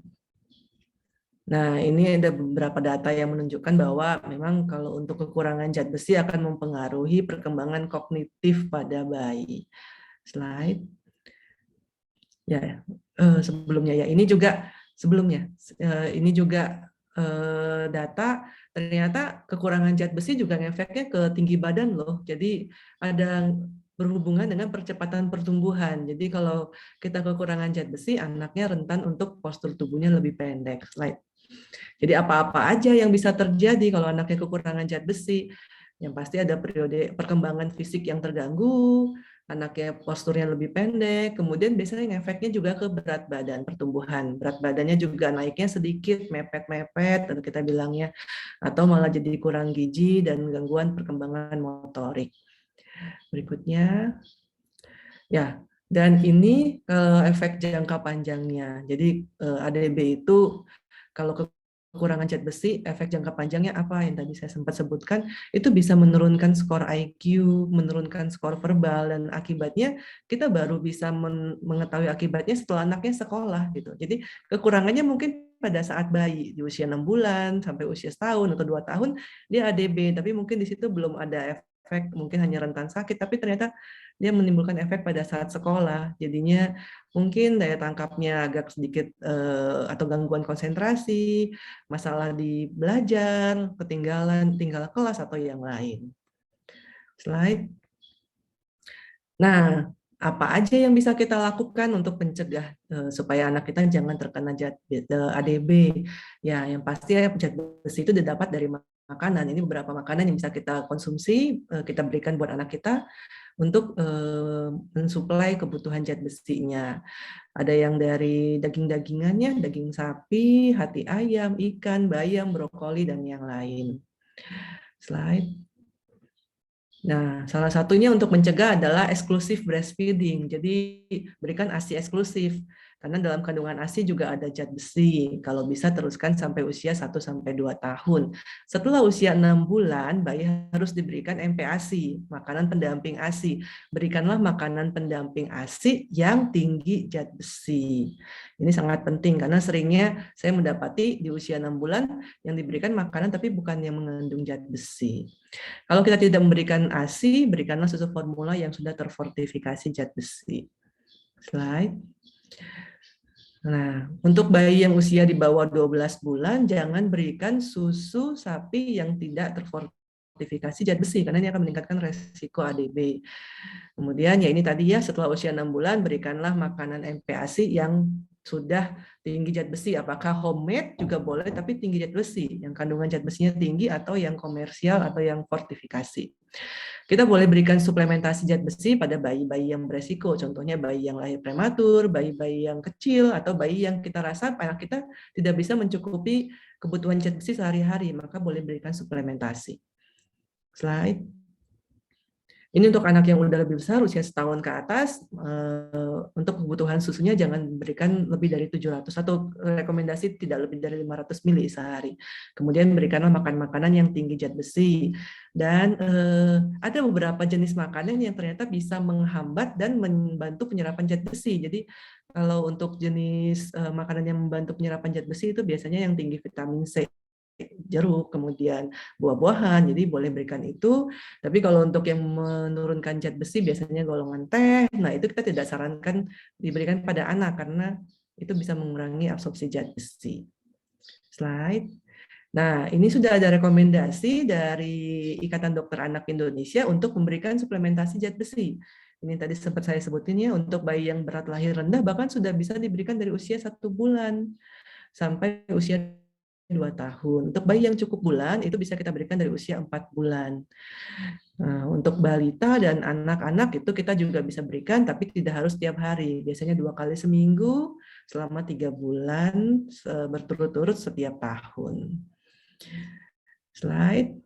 Nah, ini ada beberapa data yang menunjukkan bahwa memang kalau untuk kekurangan zat besi akan mempengaruhi perkembangan kognitif pada bayi. Slide. Ya, sebelumnya ya, ini juga sebelumnya, ini juga data ternyata kekurangan zat besi juga ngefeknya ke tinggi badan loh. Jadi ada berhubungan dengan percepatan pertumbuhan. Jadi kalau kita kekurangan zat besi, anaknya rentan untuk postur tubuhnya lebih pendek. Slide. Jadi apa-apa aja yang bisa terjadi kalau anaknya kekurangan zat besi. Yang pasti ada periode perkembangan fisik yang terganggu, anaknya posturnya lebih pendek, kemudian biasanya efeknya juga ke berat badan, pertumbuhan. Berat badannya juga naiknya sedikit, mepet-mepet, atau kita bilangnya, atau malah jadi kurang gizi dan gangguan perkembangan motorik. Berikutnya, ya, dan ini efek jangka panjangnya. Jadi ADB itu kalau kekurangan zat besi, efek jangka panjangnya apa yang tadi saya sempat sebutkan, itu bisa menurunkan skor IQ, menurunkan skor verbal, dan akibatnya kita baru bisa mengetahui akibatnya setelah anaknya sekolah gitu. Jadi kekurangannya mungkin pada saat bayi di usia 6 bulan sampai usia setahun atau 2 tahun dia ADB, tapi mungkin di situ belum ada efek, mungkin hanya rentan sakit, tapi ternyata dia menimbulkan efek pada saat sekolah. Jadinya mungkin daya tangkapnya agak sedikit atau gangguan konsentrasi, masalah di belajar, tinggal kelas atau yang lain. Slide. Nah, apa aja yang bisa kita lakukan untuk mencegah supaya anak kita jangan terkena ADB? Ya, yang pasti zat besi itu didapat dari makanan. Ini beberapa makanan yang bisa kita konsumsi, kita berikan buat anak kita untuk mensuplai kebutuhan zat besinya. Ada yang dari daging-dagingannya, daging sapi, hati ayam, ikan, bayam, brokoli, dan yang lain. Slide. Nah, salah satunya untuk mencegah adalah eksklusif breastfeeding. Jadi berikan ASI eksklusif. Karena dalam kandungan ASI juga ada zat besi. Kalau bisa teruskan sampai usia 1-2 tahun. Setelah usia 6 bulan, bayi harus diberikan MPASI, makanan pendamping ASI. Berikanlah makanan pendamping ASI yang tinggi zat besi. Ini sangat penting karena seringnya saya mendapati di usia 6 bulan yang diberikan makanan tapi bukan yang mengandung zat besi. Kalau kita tidak memberikan ASI, berikanlah susu formula yang sudah terfortifikasi zat besi. Slide. Nah, untuk bayi yang usia di bawah 12 bulan, jangan berikan susu sapi yang tidak terfortifikasi zat besi, karena ini akan meningkatkan resiko ADB. Kemudian ya ini tadi ya, setelah usia 6 bulan, berikanlah makanan MPASI yang sudah tinggi zat besi, apakah homemade juga boleh, tapi tinggi zat besi, yang kandungan zat besinya tinggi, atau yang komersial, atau yang fortifikasi. Kita boleh berikan suplementasi zat besi pada bayi-bayi yang beresiko, contohnya bayi yang lahir prematur, bayi-bayi yang kecil, atau bayi yang kita rasa anak kita tidak bisa mencukupi kebutuhan zat besi sehari-hari, maka boleh berikan suplementasi. Slide. Ini untuk anak yang udah lebih besar, usia setahun ke atas, untuk kebutuhan susunya jangan berikan lebih dari 700, atau rekomendasi tidak lebih dari 500 ml sehari. Kemudian berikanlah makan makanan yang tinggi zat besi. Dan ada beberapa jenis makanan yang ternyata bisa menghambat dan membantu penyerapan zat besi. Jadi kalau untuk jenis makanan yang membantu penyerapan zat besi itu biasanya yang tinggi vitamin C, jeruk, kemudian buah-buahan, jadi boleh berikan itu. Tapi kalau untuk yang menurunkan zat besi biasanya golongan teh, nah itu kita tidak sarankan diberikan pada anak karena itu bisa mengurangi absorpsi zat besi. Slide. Nah, ini sudah ada rekomendasi dari Ikatan Dokter Anak Indonesia untuk memberikan suplementasi zat besi. Ini tadi sempat saya sebutin ya, untuk bayi yang berat lahir rendah bahkan sudah bisa diberikan dari usia 1 bulan sampai usia 2 tahun. Untuk bayi yang cukup bulan, itu bisa kita berikan dari usia 4 bulan. Nah, untuk balita dan anak-anak itu kita juga bisa berikan, tapi tidak harus tiap hari. Biasanya 2 kali seminggu, selama 3 bulan, berturut-turut setiap tahun. Slide.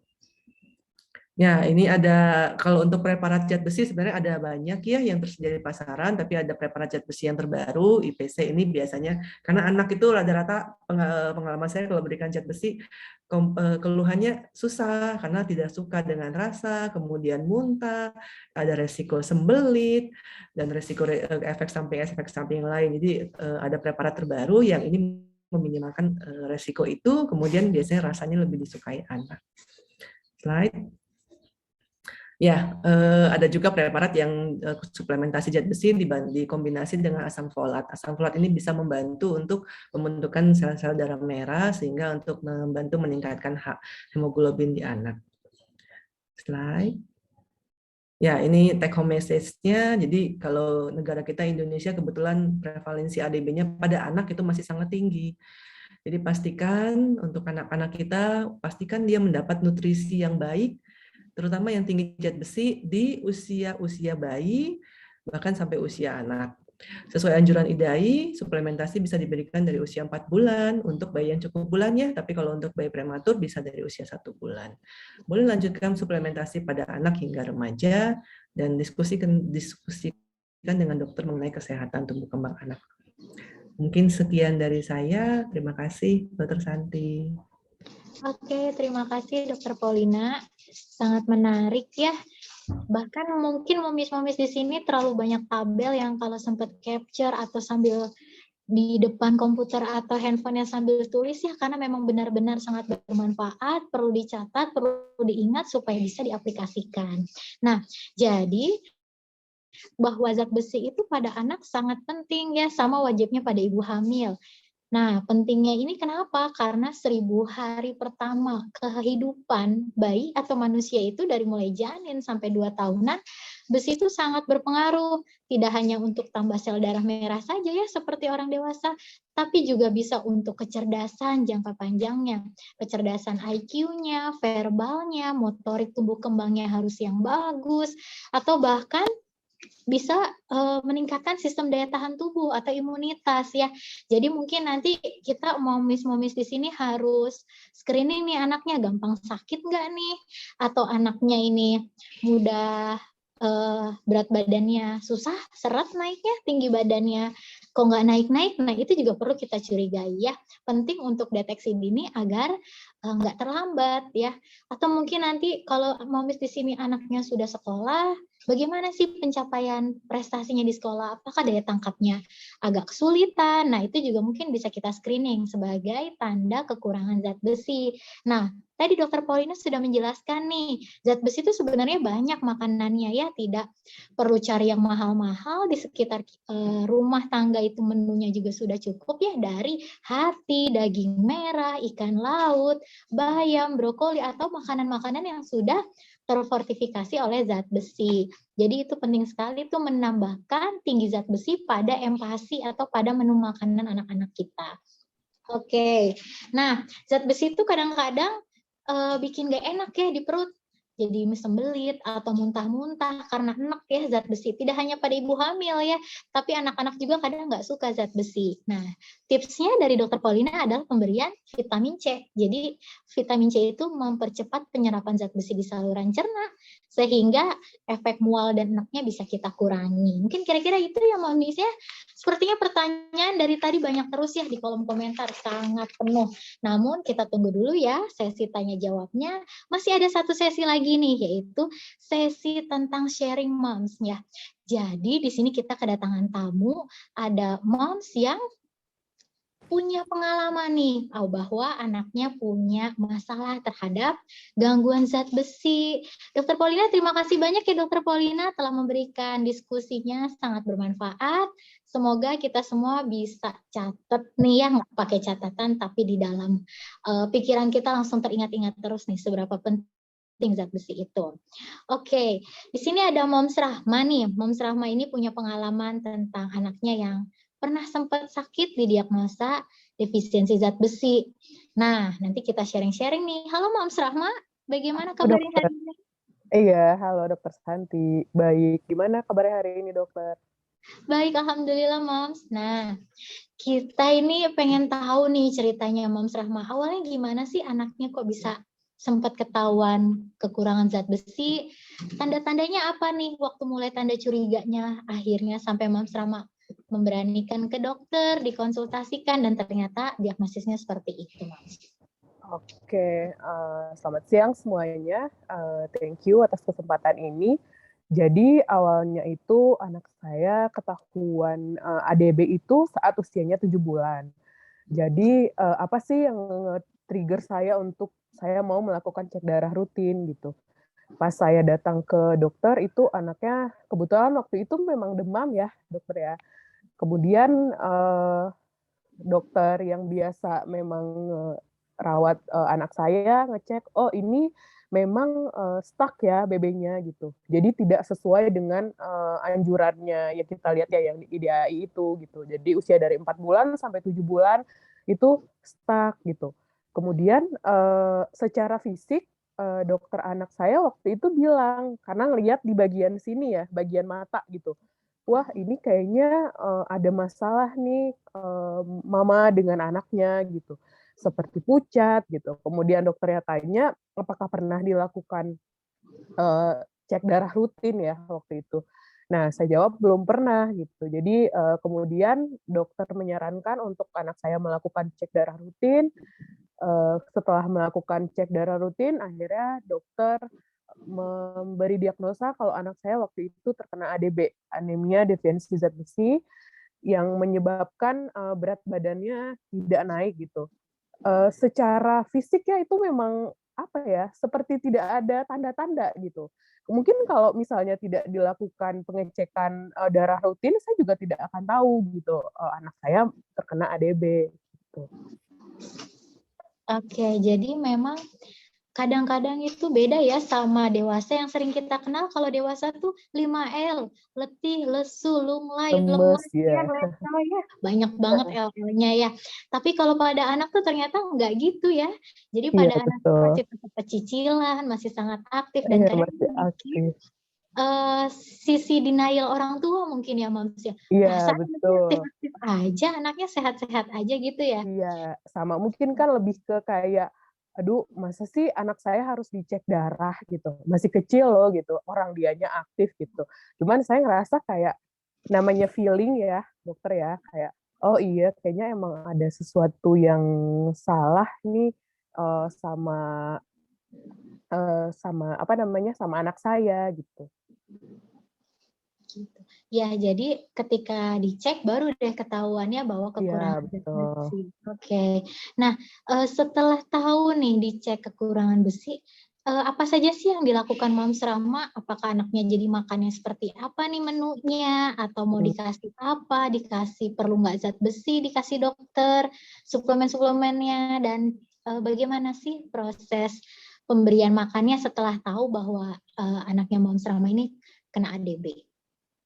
Ya, ini ada, kalau untuk preparat zat besi sebenarnya ada banyak ya yang tersedia di pasaran, tapi ada preparat zat besi yang terbaru, IPC ini biasanya, karena anak itu rata-rata pengalaman saya kalau berikan zat besi, keluhannya susah karena tidak suka dengan rasa, kemudian muntah, ada resiko sembelit, dan resiko efek samping lain. Jadi ada preparat terbaru yang ini meminimalkan resiko itu, kemudian biasanya rasanya lebih disukai anak. Slide. Ya, ada juga preparat yang suplementasi zat besi dikombinasi dengan asam folat. Asam folat ini bisa membantu untuk pembentukan sel-sel darah merah sehingga untuk membantu meningkatkan hemoglobin di anak. Slide. Ya, ini take home message-nya. Jadi kalau negara kita Indonesia kebetulan prevalensi ADB-nya pada anak itu masih sangat tinggi. Jadi pastikan untuk anak-anak kita, pastikan dia mendapat nutrisi yang baik, terutama yang tinggi zat besi di usia bayi, bahkan sampai usia anak. Sesuai anjuran IDAI, suplementasi bisa diberikan dari usia 4 bulan untuk bayi yang cukup bulannya, tapi kalau untuk bayi prematur bisa dari usia 1 bulan. Boleh lanjutkan suplementasi pada anak hingga remaja, dan diskusikan dengan dokter mengenai kesehatan tumbuh kembang anak. Mungkin sekian dari saya. Terima kasih, Dr. Santi. Oke, terima kasih Dr. Paulina. Sangat menarik ya. Bahkan mungkin momis-momis di sini terlalu banyak tabel yang kalau sempat capture atau sambil di depan komputer atau handphonenya sambil tulis ya, karena memang benar-benar sangat bermanfaat, perlu dicatat, perlu diingat supaya bisa diaplikasikan. Nah, jadi bahwa zat besi itu pada anak sangat penting ya, sama wajibnya pada ibu hamil. Nah, pentingnya ini kenapa? Karena 1000 hari pertama kehidupan bayi atau manusia itu dari mulai janin sampai 2 tahunan, besi itu sangat berpengaruh. Tidak hanya untuk tambah sel darah merah saja ya, seperti orang dewasa, tapi juga bisa untuk kecerdasan jangka panjangnya. Kecerdasan IQ-nya, verbalnya, motorik tumbuh kembangnya harus yang bagus, atau bahkan bisa meningkatkan sistem daya tahan tubuh atau imunitas ya. Jadi mungkin nanti kita momis-momis di sini harus screening nih, anaknya gampang sakit nggak nih, atau anaknya ini mudah berat badannya susah, seret naiknya, tinggi badannya kok nggak naik-naik, nah itu juga perlu kita curigai ya. Penting untuk deteksi dini agar nggak terlambat ya. Atau mungkin nanti kalau Mamis di sini anaknya sudah sekolah, bagaimana sih pencapaian prestasinya di sekolah? Apakah daya tangkapnya agak kesulitan? Nah itu juga mungkin bisa kita screening sebagai tanda kekurangan zat besi. Nah tadi Dokter Paulina sudah menjelaskan nih, zat besi itu sebenarnya banyak makanannya ya, tidak perlu cari yang mahal-mahal, di sekitar rumah tangga itu menunya juga sudah cukup ya, dari hati, daging merah, ikan laut, bayam, brokoli, atau makanan-makanan yang sudah terfortifikasi oleh zat besi. Jadi itu penting sekali tuh menambahkan tinggi zat besi pada empasi atau pada menu makanan anak-anak kita. Oke, nah zat besi itu kadang-kadang bikin gak enak ya di perut. Jadi sembelit atau muntah-muntah karena enak ya zat besi. Tidak hanya pada ibu hamil ya, tapi anak-anak juga kadang nggak suka zat besi. Nah, tipsnya dari Dokter Paulina adalah pemberian vitamin C. Jadi vitamin C itu mempercepat penyerapan zat besi di saluran cerna, sehingga efek mual dan enaknya bisa kita kurangi. Mungkin kira-kira itu ya Mamis ya. Sepertinya pertanyaan dari tadi banyak terus ya di kolom komentar, sangat penuh. Namun kita tunggu dulu ya sesi tanya jawabnya. Masih ada satu sesi lagi nih, yaitu sesi tentang sharing moms ya. Jadi di sini kita kedatangan tamu, ada moms yang punya pengalaman nih bahwa anaknya punya masalah terhadap gangguan zat besi. Dokter Paulina, terima kasih banyak ya Dokter Paulina telah memberikan diskusinya, sangat bermanfaat. Semoga kita semua bisa catat nih ya, nggak pakai catatan tapi di dalam pikiran kita langsung teringat-ingat terus nih seberapa penting zat besi itu. Oke, di sini ada Moms Rahma nih. Moms Rahma ini punya pengalaman tentang anaknya yang pernah sempat sakit didiagnosa defisiensi zat besi. Nah, nanti kita sharing-sharing nih. Halo Moms Rahma, bagaimana kabarnya hari ini? Iya, halo Dokter Santi. Baik, gimana kabarnya hari ini Dokter? Baik, Alhamdulillah Moms. Nah, kita ini pengen tahu nih ceritanya Moms Rahma. Awalnya gimana sih anaknya kok bisa sempat ketahuan kekurangan zat besi? Tanda-tandanya apa nih waktu mulai tanda curiganya akhirnya sampai Moms Rahma memberanikan ke dokter, dikonsultasikan, dan ternyata diagnosisnya seperti itu, Moms. Oke, selamat siang semuanya. Thank you atas kesempatan ini. Jadi awalnya itu anak saya ketahuan ADB itu saat usianya 7 bulan. Jadi apa sih yang trigger saya untuk saya mau melakukan cek darah rutin gitu. Pas saya datang ke dokter itu anaknya kebetulan waktu itu memang demam ya dokter ya. Kemudian dokter yang biasa memang rawat anak saya ngecek, oh ini memang stuck ya BB-nya gitu. Jadi tidak sesuai dengan anjurannya ya kita lihat ya yang di IDAI itu gitu. Jadi usia dari 4 bulan sampai 7 bulan itu stuck gitu. Kemudian secara fisik dokter anak saya waktu itu bilang karena ngelihat di bagian sini ya, bagian mata gitu. Wah ini kayaknya ada masalah nih mama dengan anaknya gitu. Seperti pucat gitu. Kemudian dokternya tanya apakah pernah dilakukan cek darah rutin ya waktu itu. Nah, saya jawab belum pernah gitu. Jadi kemudian dokter menyarankan untuk anak saya melakukan cek darah rutin. Setelah melakukan cek darah rutin, akhirnya dokter memberi diagnosa kalau anak saya waktu itu terkena ADB, anemia defisiensi zat besi, yang menyebabkan berat badannya tidak naik gitu. Secara fisik ya itu memang apa ya, seperti tidak ada tanda-tanda gitu. Mungkin kalau misalnya tidak dilakukan pengecekan darah rutin, saya juga tidak akan tahu gitu anak saya terkena ADB gitu. Oke, jadi memang kadang-kadang itu beda ya sama dewasa yang sering kita kenal. Kalau dewasa tuh 5L, letih, lesu, lunglai, lemas, ya. Banyak banget L-nya ya. Tapi kalau pada anak tuh ternyata enggak gitu ya. Jadi pada anak masih tetap pecicilan, masih sangat aktif, dan kadang aktif. Sisi denial orang tua mungkin ya Moms ya. Iya, betul. Aktif aja, anaknya sehat-sehat aja gitu ya. Iya, sama mungkin kan lebih ke kayak aduh masa sih anak saya harus dicek darah gitu, masih kecil loh gitu, orang dianya aktif gitu. Cuman saya ngerasa kayak namanya feeling ya dokter ya, kayak oh iya kayaknya emang ada sesuatu yang salah nih sama sama apa namanya, sama anak saya gitu. Gitu. Ya, jadi ketika dicek baru deh ketahuannya bahwa Iya kekurangan zat betul. besi. Oke. Nah, setelah tahu nih dicek kekurangan besi, apa saja sih yang dilakukan Moms Rahma? Apakah anaknya jadi makannya seperti apa nih menunya? Atau mau dikasih apa? Dikasih perlu nggak zat besi? Dikasih dokter? Suplemen-suplemennya? Dan bagaimana sih proses pemberian makannya setelah tahu bahwa anaknya Moms Rahma ini kena ADB?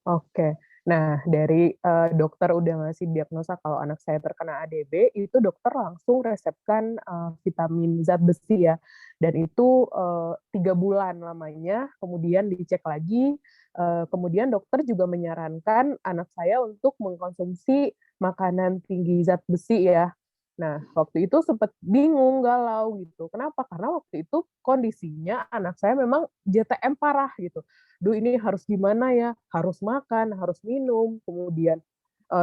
Oke. Nah, dari dokter udah ngasih diagnosa kalau anak saya terkena ADB, itu dokter langsung resepkan vitamin zat besi ya. Dan itu 3 bulan lamanya, kemudian dicek lagi. Kemudian dokter juga menyarankan anak saya untuk mengkonsumsi makanan tinggi zat besi ya. Nah, waktu itu sempat bingung, galau gitu. Kenapa? Karena waktu itu kondisinya anak saya memang JTM parah gitu. Duh ini harus gimana ya? Harus makan, harus minum, kemudian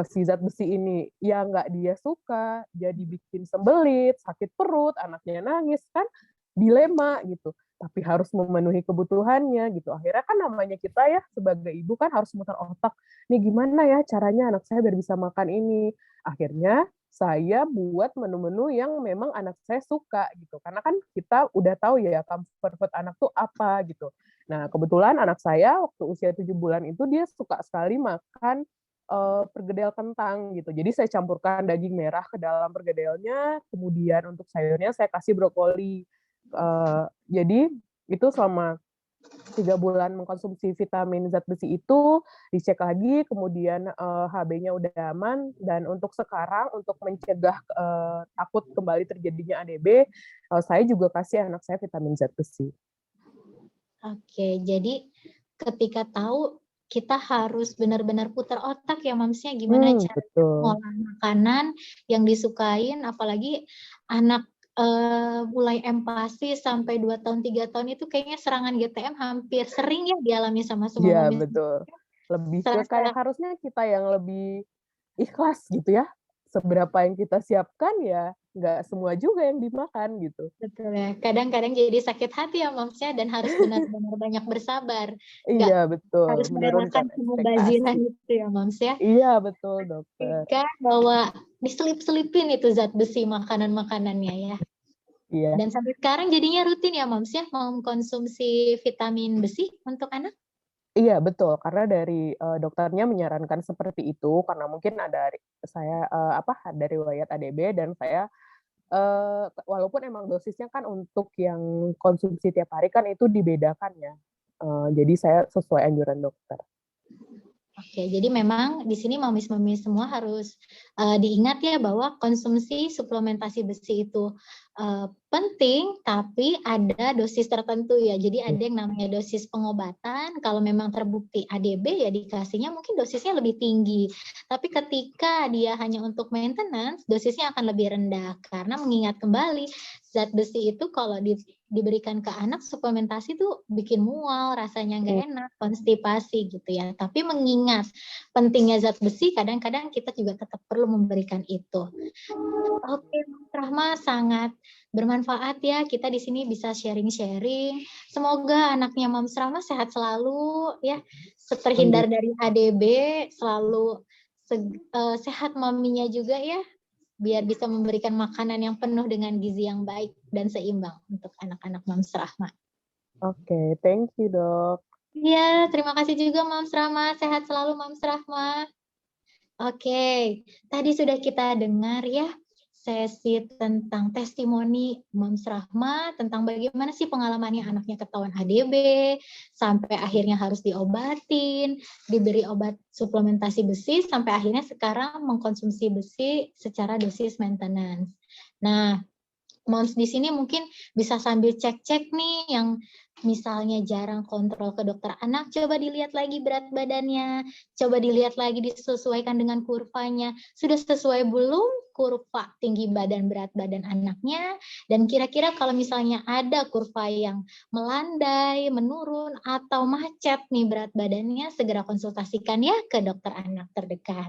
si zat besi ini ya nggak dia suka, jadi bikin sembelit, sakit perut, anaknya nangis, kan dilema gitu. Tapi harus memenuhi kebutuhannya gitu. Akhirnya kan namanya kita ya sebagai ibu kan harus muter otak, nih gimana ya caranya anak saya biar bisa makan ini. Akhirnya saya buat menu-menu yang memang anak saya suka gitu. Karena kan kita udah tahu ya comfort food anak tuh apa gitu. Nah, kebetulan anak saya waktu usia 7 bulan itu dia suka sekali makan perkedel kentang gitu. Jadi saya campurkan daging merah ke dalam perkedelnya, kemudian untuk sayurnya saya kasih brokoli. Jadi itu selama 3 bulan mengkonsumsi vitamin zat besi itu, dicek lagi, kemudian HB-nya udah aman, dan untuk sekarang, untuk mencegah takut kembali terjadinya ADB, saya juga kasih anak saya vitamin zat besi. Oke, jadi ketika tahu kita harus benar-benar putar otak ya Mamsnya gimana cara Betul. mengolah makanan yang disukain, apalagi anak mulai empati sampai 2 tahun, 3 tahun itu kayaknya serangan GTM hampir sering ya dialami sama semua Iya, mami. betul. Lebih ke Serasa kayak harusnya kita yang lebih ikhlas gitu ya. Seberapa yang kita siapkan ya nggak semua juga yang dimakan gitu. betul ya, kadang-kadang jadi sakit hati ya Mamsnya dan harus benar-benar banyak bersabar. Nggak Iya, betul. harus merelakan Menurunkan kemubaziran ekspektasi. itu ya Mams ya. Iya, betul dokter. Kan bahwa diselip-selipin itu zat besi makanan-makanannya ya. Iya. Dan sampai sekarang jadinya rutin ya Moms ya mengkonsumsi vitamin besi untuk anak? Iya, betul. Karena dari dokternya menyarankan seperti itu karena mungkin ada saya ada riwayat ADB dan saya walaupun emang dosisnya kan untuk yang konsumsi tiap hari kan itu dibedakan ya. Jadi saya sesuai anjuran dokter. Oke, jadi memang di sini mamis-mamis semua harus diingat ya bahwa konsumsi suplementasi besi itu penting, tapi ada dosis tertentu ya. Jadi ada yang namanya dosis pengobatan. Kalau memang terbukti ADB ya dikasihnya mungkin dosisnya lebih tinggi. Tapi ketika dia hanya untuk maintenance, dosisnya akan lebih rendah karena mengingat kembali zat besi itu kalau diberikan ke anak suplementasi tuh bikin mual, rasanya nggak enak, konstipasi gitu ya. Tapi mengingat pentingnya zat besi, kadang-kadang kita juga tetap perlu memberikan itu. Oke, Mas Rahma sangat bermanfaat ya. Kita di sini bisa sharing-sharing. Semoga anaknya Moms Rahma sehat selalu ya, terhindar dari ADB, selalu sehat maminya juga ya, biar bisa memberikan makanan yang penuh dengan gizi yang baik dan seimbang untuk anak-anak Moms Rahma. Oke, thank you dok. Iya, terima kasih juga Moms Rahma. Sehat selalu Moms Rahma. Oke, tadi sudah kita dengar ya sesi tentang testimoni Moms Rahma tentang bagaimana sih pengalamannya anaknya ketahuan ADB sampai akhirnya harus diobatin, diberi obat suplementasi besi sampai akhirnya sekarang mengkonsumsi besi secara dosis maintenance. Nah, Moms di sini mungkin bisa sambil cek-cek nih yang misalnya jarang kontrol ke dokter anak, coba dilihat lagi berat badannya, coba dilihat lagi disesuaikan dengan kurvanya. Sudah sesuai belum kurva tinggi badan berat badan anaknya? Dan kira-kira kalau misalnya ada kurva yang melandai, menurun, atau macet nih berat badannya, segera konsultasikan ya ke dokter anak terdekat.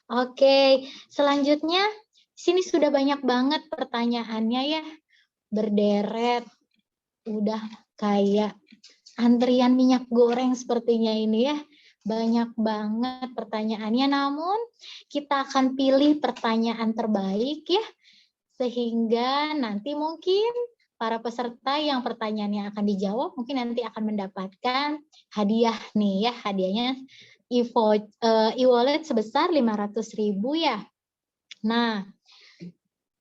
Oke, selanjutnya sini sudah banyak banget pertanyaannya ya, berderet, udah kayak antrian minyak goreng sepertinya ini ya. Banyak banget pertanyaannya, namun kita akan pilih pertanyaan terbaik ya, sehingga nanti mungkin para peserta yang pertanyaannya akan dijawab mungkin nanti akan mendapatkan hadiah nih ya, hadiahnya e-wallet sebesar 500.000 ya. Nah,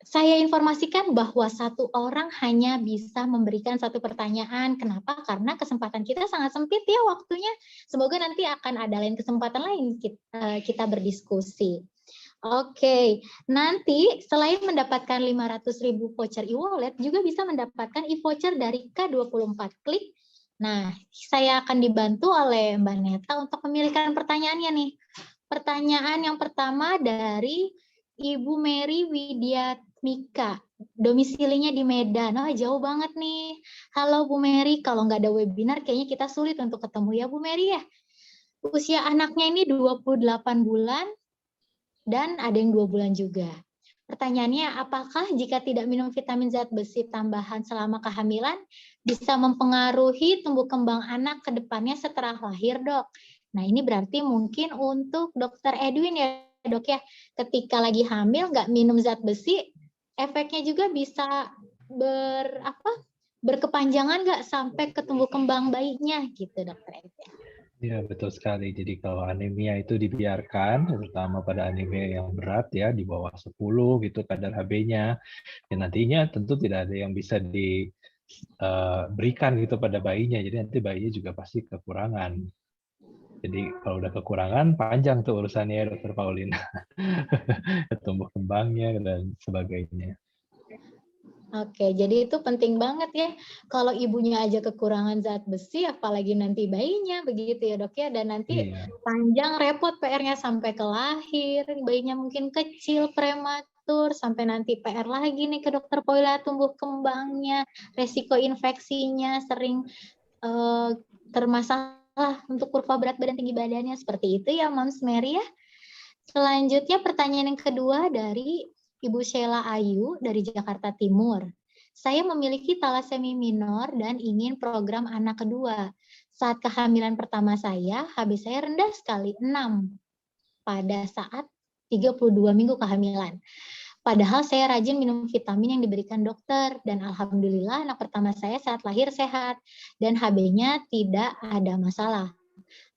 saya informasikan bahwa satu orang hanya bisa memberikan satu pertanyaan. Kenapa? Karena kesempatan kita sangat sempit ya waktunya. Semoga nanti akan ada lain kesempatan lain kita berdiskusi. Oke, nanti selain mendapatkan 500.000 voucher e-wallet, juga bisa mendapatkan e-voucher dari K24 Klik. Nah, saya akan dibantu oleh Mbak Neta untuk memilihkan pertanyaannya nih. Pertanyaan yang pertama dari Ibu Mary Widiatmika, domisilinya di Medan. Oh, jauh banget nih. Halo Bu Mary, kalau nggak ada webinar kayaknya kita sulit untuk ketemu ya Bu Mary ya. Usia anaknya ini 28 bulan dan ada yang 2 bulan juga. Pertanyaannya, apakah jika tidak minum vitamin zat besi tambahan selama kehamilan bisa mempengaruhi tumbuh kembang anak ke depannya setelah lahir, Dok? Nah, ini berarti mungkin untuk Dokter Edwin ya, Dok ya, ketika lagi hamil nggak minum zat besi, efeknya juga bisa berkepanjangan nggak sampai ke tumbuh kembang bayinya gitu, Dokter Edwin. Ya, betul sekali. Jadi kalau anemia itu dibiarkan, terutama pada anemia yang berat ya, di bawah 10 gitu kadar Hb-nya, ya nantinya tentu tidak ada yang bisa diberikan gitu pada bayinya. Jadi nanti bayinya juga pasti kekurangan. Jadi kalau udah kekurangan, panjang tuh urusannya ya, Dr. Pauline. Tumbuh kembangnya dan sebagainya. Oke, jadi itu penting banget ya. Kalau ibunya aja kekurangan zat besi, apalagi nanti bayinya, begitu ya Dok ya. Dan nanti panjang repot PR-nya sampai ke lahir, bayinya mungkin kecil, prematur, sampai nanti PR lagi nih ke dokter Paula tumbuh kembangnya, resiko infeksinya sering termasalah untuk kurva berat badan tinggi badannya. Seperti itu ya Moms Mary ya. Selanjutnya pertanyaan yang kedua dari Ibu Sheila Ayu dari Jakarta Timur. Saya memiliki talasemia minor dan ingin program anak kedua. Saat kehamilan pertama saya, HB saya rendah sekali, 6 pada saat 32 minggu kehamilan. Padahal saya rajin minum vitamin yang diberikan dokter dan alhamdulillah anak pertama saya saat lahir sehat dan HB-nya tidak ada masalah.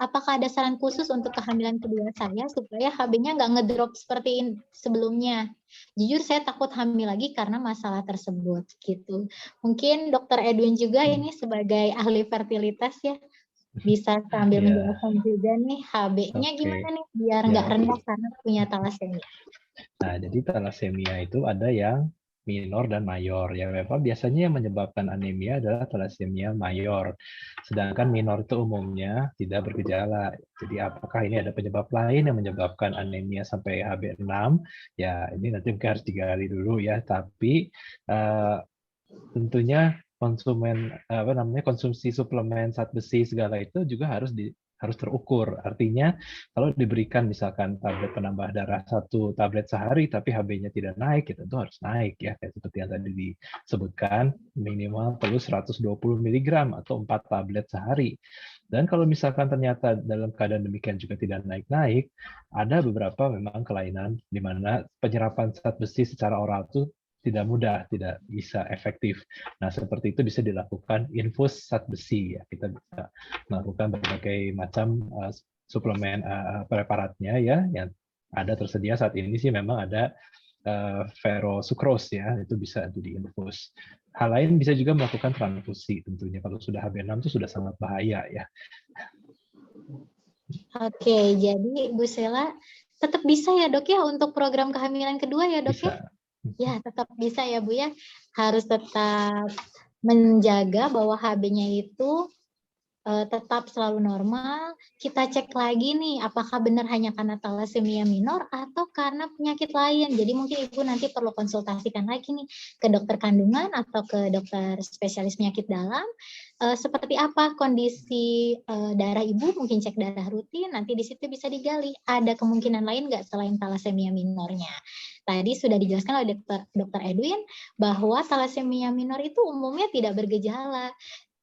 Apakah ada saran khusus untuk kehamilan kedua saya supaya HB-nya nggak ngedrop seperti sebelumnya? Jujur saya takut hamil lagi karena masalah tersebut gitu. Mungkin Dokter Edwin juga ini sebagai ahli fertilitas ya bisa sambil menjelaskan juga nih HB-nya gimana nih biar nggak rendah karena punya talasemia. Nah, jadi talasemia itu ada yang minor dan mayor. Ya, memang biasanya yang menyebabkan anemia adalah talasemia mayor. Sedangkan minor itu umumnya tidak bergejala. Jadi apakah ini ada penyebab lain yang menyebabkan anemia sampai HB6? Ya, ini nanti mungkin harus digali dulu ya. Tapi tentunya konsumsi suplemen zat besi segala itu juga harus terukur. Artinya kalau diberikan misalkan tablet penambah darah 1 tablet sehari tapi HB-nya tidak naik, itu harus naik ya. Kayak seperti yang tadi disebutkan, minimal perlu 120 mg atau 4 tablet sehari. Dan kalau misalkan ternyata dalam keadaan demikian juga tidak naik-naik, ada beberapa memang kelainan di mana penyerapan zat besi secara oral itu tidak mudah, tidak bisa efektif. Nah, seperti itu bisa dilakukan infus zat besi. Ya. Kita bisa melakukan berbagai macam suplemen preparatnya ya, yang ada tersedia saat ini sih memang ada ferrosukros ya, itu bisa diinfus. Hal lain bisa juga melakukan transfusi tentunya. Kalau sudah HB6 itu sudah sangat bahaya ya. Oke, jadi Bu Sheila tetap bisa ya Dok ya untuk program kehamilan kedua ya Dok bisa. ya? Ya, tetap bisa ya Bu ya. harus tetap menjaga bahwa HB-nya itu tetap selalu normal. Kita cek lagi nih, apakah benar hanya karena thalassemia minor atau karena penyakit lain. Jadi mungkin ibu nanti perlu konsultasikan lagi nih ke dokter kandungan atau ke dokter spesialis penyakit dalam. Seperti apa kondisi darah ibu, mungkin cek darah rutin, nanti di situ bisa digali. Ada kemungkinan lain nggak selain thalassemia minornya? Tadi sudah dijelaskan oleh dokter Edwin bahwa thalassemia minor itu umumnya tidak bergejala.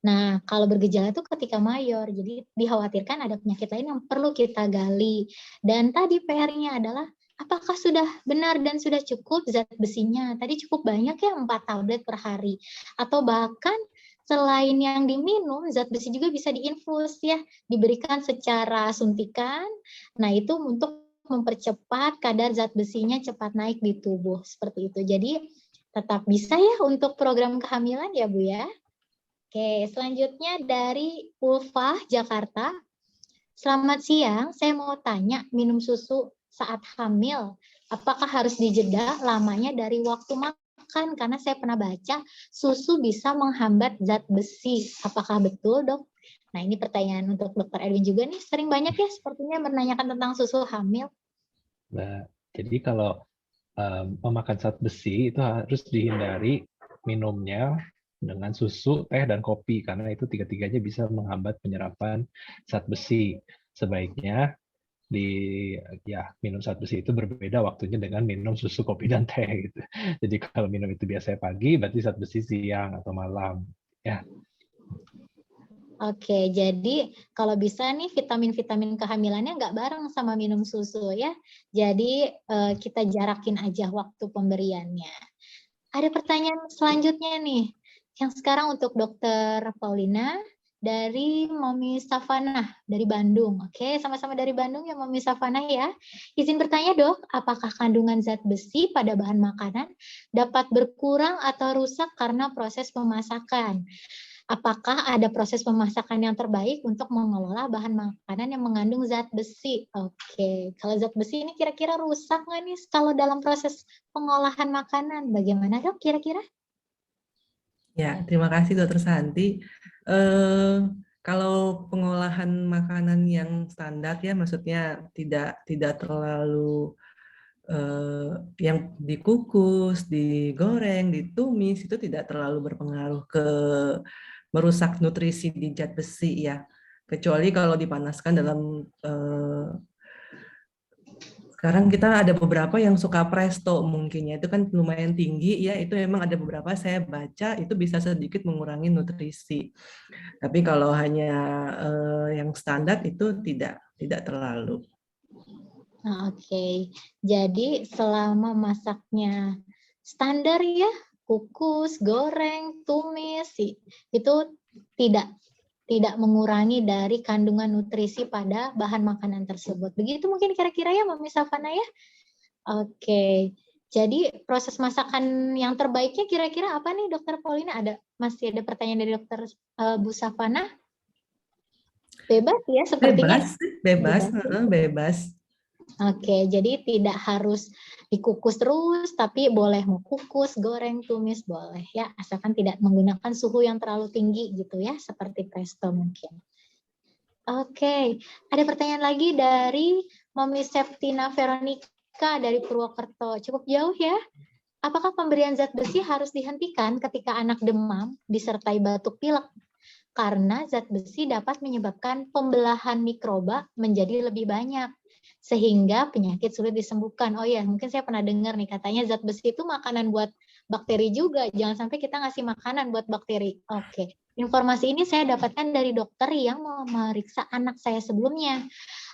Nah, kalau bergejala itu ketika mayor, jadi dikhawatirkan ada penyakit lain yang perlu kita gali. Dan tadi PR-nya adalah, apakah sudah benar dan sudah cukup zat besinya? Tadi cukup banyak ya, 4 tablet per hari. Atau bahkan selain yang diminum, zat besi juga bisa diinfus ya, diberikan secara suntikan. Nah, itu untuk mempercepat kadar zat besinya cepat naik di tubuh, seperti itu. Jadi, tetap bisa ya untuk program kehamilan ya Bu ya. Oke, selanjutnya dari Ulfa, Jakarta. Selamat siang, saya mau tanya minum susu saat hamil, apakah harus dijeda lamanya dari waktu makan? Karena saya pernah baca susu bisa menghambat zat besi. Apakah betul, Dok? Nah, ini pertanyaan untuk Dr. Edwin juga nih. Sering banyak ya sepertinya menanyakan tentang susu hamil. Nah, jadi kalau memakan zat besi itu harus dihindari minumnya dengan susu, teh, dan kopi, karena itu tiga-tiganya bisa menghambat penyerapan zat besi. Sebaiknya minum zat besi itu berbeda waktunya dengan minum susu, kopi, dan teh. Gitu. Jadi kalau minum itu biasanya pagi, berarti zat besi siang atau malam. Ya. Oke, jadi kalau bisa nih vitamin-vitamin kehamilannya nggak bareng sama minum susu ya. Jadi kita jarakin aja waktu pemberiannya. Ada pertanyaan selanjutnya nih. Yang sekarang untuk Dokter Paulina dari Mami Savana dari Bandung. Oke, sama-sama dari Bandung ya Mami Savana ya. Izin bertanya Dok, apakah kandungan zat besi pada bahan makanan dapat berkurang atau rusak karena proses pemasakan? Apakah ada proses pemasakan yang terbaik untuk mengelola bahan makanan yang mengandung zat besi? Oke, kalau zat besi ini kira-kira rusak nggak nih kalau dalam proses pengolahan makanan? Bagaimana Dok kira-kira? Ya, terima kasih Dokter Santi. Kalau pengolahan makanan yang standar ya, maksudnya tidak terlalu yang dikukus, digoreng, ditumis itu tidak terlalu berpengaruh ke merusak nutrisi di zat besi ya. Kecuali kalau dipanaskan dalam sekarang kita ada beberapa yang suka presto mungkin ya, itu kan lumayan tinggi ya, itu memang ada beberapa saya baca itu bisa sedikit mengurangi nutrisi. Tapi kalau hanya yang standar itu tidak terlalu. Oke, jadi selama masaknya standar ya, kukus, goreng, tumis, itu tidak mengurangi dari kandungan nutrisi pada bahan makanan tersebut. Begitu mungkin kira-kira ya Mami Savana ya? Oke, jadi proses masakan yang terbaiknya kira-kira apa nih Dokter Paulina? Masih ada pertanyaan dari Dokter Bu Savana? Bebas ya sepertinya? Bebas. Oke, jadi tidak harus dikukus terus, tapi boleh mau kukus, goreng, tumis, boleh ya, asalkan tidak menggunakan suhu yang terlalu tinggi gitu ya, seperti presto mungkin. Oke, ada pertanyaan lagi dari Mami Septina Veronica dari Purwokerto. Cukup jauh ya. Apakah pemberian zat besi harus dihentikan ketika anak demam disertai batuk pilek? Karena zat besi dapat menyebabkan pembelahan mikroba menjadi lebih banyak, sehingga penyakit sulit disembuhkan. Oh ya, mungkin saya pernah dengar nih, katanya zat besi itu makanan buat bakteri juga. Jangan sampai kita ngasih makanan buat bakteri. Oke, informasi ini saya dapatkan dari dokter yang memeriksa anak saya sebelumnya.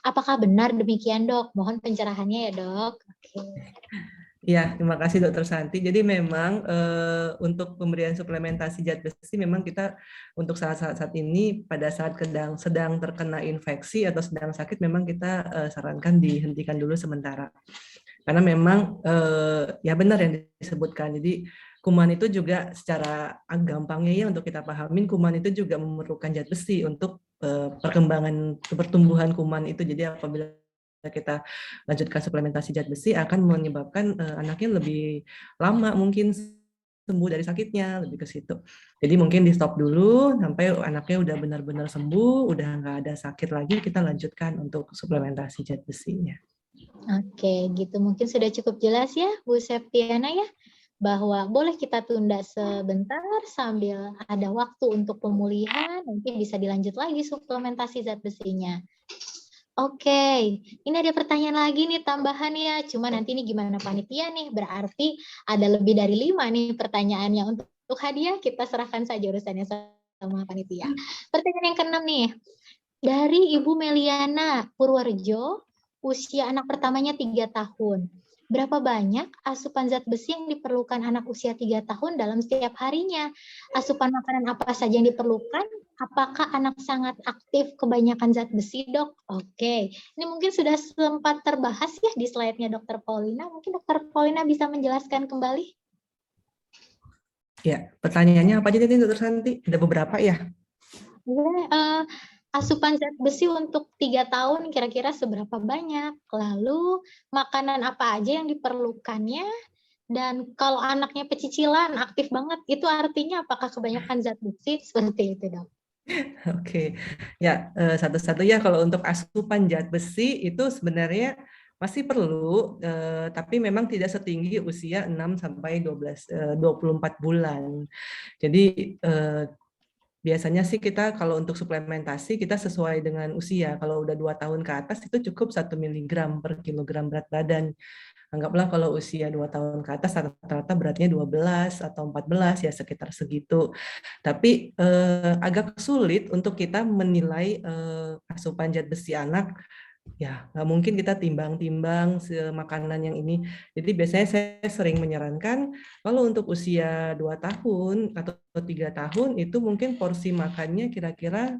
Apakah benar demikian Dok? Mohon pencerahannya ya Dok. Oke. Ya, terima kasih Dokter Santi. Jadi memang untuk pemberian suplementasi zat besi memang kita untuk saat ini pada saat sedang terkena infeksi atau sedang sakit memang kita sarankan dihentikan dulu sementara. Karena memang ya benar yang disebutkan. Jadi kuman itu juga secara gampangnya ya untuk kita pahamin, kuman itu juga memerlukan zat besi untuk pertumbuhan kuman itu. Jadi apabila kita lanjutkan suplementasi zat besi akan menyebabkan anaknya lebih lama mungkin sembuh dari sakitnya, lebih ke situ. Jadi mungkin di stop dulu sampai anaknya udah benar-benar sembuh, udah nggak ada sakit lagi, kita lanjutkan untuk suplementasi zat besinya. Oke, gitu mungkin sudah cukup jelas ya Bu Septiana ya, bahwa boleh kita tunda sebentar sambil ada waktu untuk pemulihan, nanti bisa dilanjut lagi suplementasi zat besinya. Oke, ini ada pertanyaan lagi nih tambahan ya, cuma nanti ini gimana panitia nih, berarti ada lebih dari 5 nih pertanyaannya. Untuk hadiah kita serahkan saja urusannya sama panitia. Pertanyaan yang ke-6 nih, dari Ibu Meliana Purworejo, usia anak pertamanya 3 tahun. Berapa banyak asupan zat besi yang diperlukan anak usia 3 tahun dalam setiap harinya? Asupan makanan apa saja yang diperlukan? Apakah anak sangat aktif kebanyakan zat besi, Dok? Oke, ini mungkin sudah sempat terbahas ya di slide-nya Dr. Paulina. Mungkin Dr. Paulina bisa menjelaskan kembali? Ya, pertanyaannya apa aja tadi Dr. Santi? Ada beberapa ya? Asupan zat besi untuk 3 tahun kira-kira seberapa banyak? Lalu makanan apa aja yang diperlukannya? Dan kalau anaknya pecicilan, aktif banget, itu artinya apakah kebanyakan zat besi? Seperti itu, Dok. Oke, ya satu-satu ya kalau untuk asupan zat besi itu sebenarnya masih perlu, tapi memang tidak setinggi usia 6 sampai 24 bulan. Jadi biasanya sih kita kalau untuk suplementasi kita sesuai dengan usia. Kalau udah 2 tahun ke atas itu cukup 1 mg per kilogram berat badan. Anggaplah kalau usia 2 tahun ke atas rata-rata beratnya 12 atau 14 ya sekitar segitu. Tapi agak sulit untuk kita menilai asupan zat besi anak. Ya, nggak mungkin kita timbang-timbang makanan yang ini. Jadi biasanya saya sering menyarankan kalau untuk usia 2 tahun atau 3 tahun itu mungkin porsi makannya kira-kira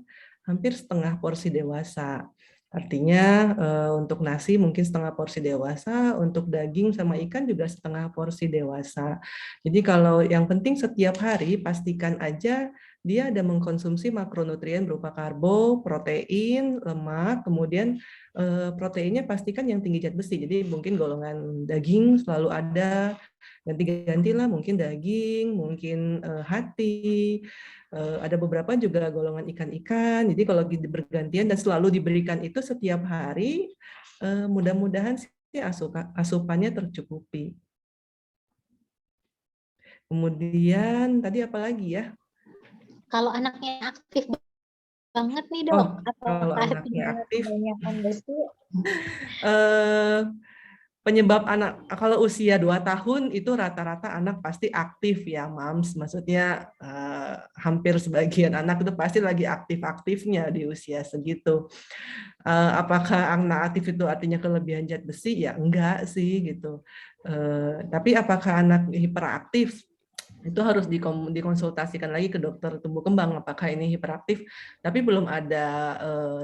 hampir setengah porsi dewasa. Artinya untuk nasi mungkin setengah porsi dewasa, untuk daging sama ikan juga setengah porsi dewasa. Jadi kalau yang penting setiap hari pastikan aja dia ada mengkonsumsi makronutrien berupa karbo, protein, lemak, kemudian proteinnya pastikan yang tinggi zat besi. Jadi mungkin golongan daging selalu ada, ganti-gantilah mungkin daging, mungkin hati, ada beberapa juga golongan ikan-ikan. Jadi kalau bergantian dan selalu diberikan itu setiap hari, mudah-mudahan sih asupannya tercukupi. Kemudian tadi apa lagi ya? Kalau anaknya aktif banget nih, Dok, kalau anaknya aktif, kebanyakan besi? Penyebab anak kalau usia 2 tahun itu rata-rata anak pasti aktif ya, Mams. Maksudnya hampir sebagian anak itu pasti lagi aktif-aktifnya di usia segitu. Apakah anak aktif itu artinya kelebihan zat besi? Ya enggak sih gitu. Tapi apakah anak hiperaktif? Itu harus dikonsultasikan lagi ke dokter tumbuh kembang apakah ini hiperaktif. Tapi belum ada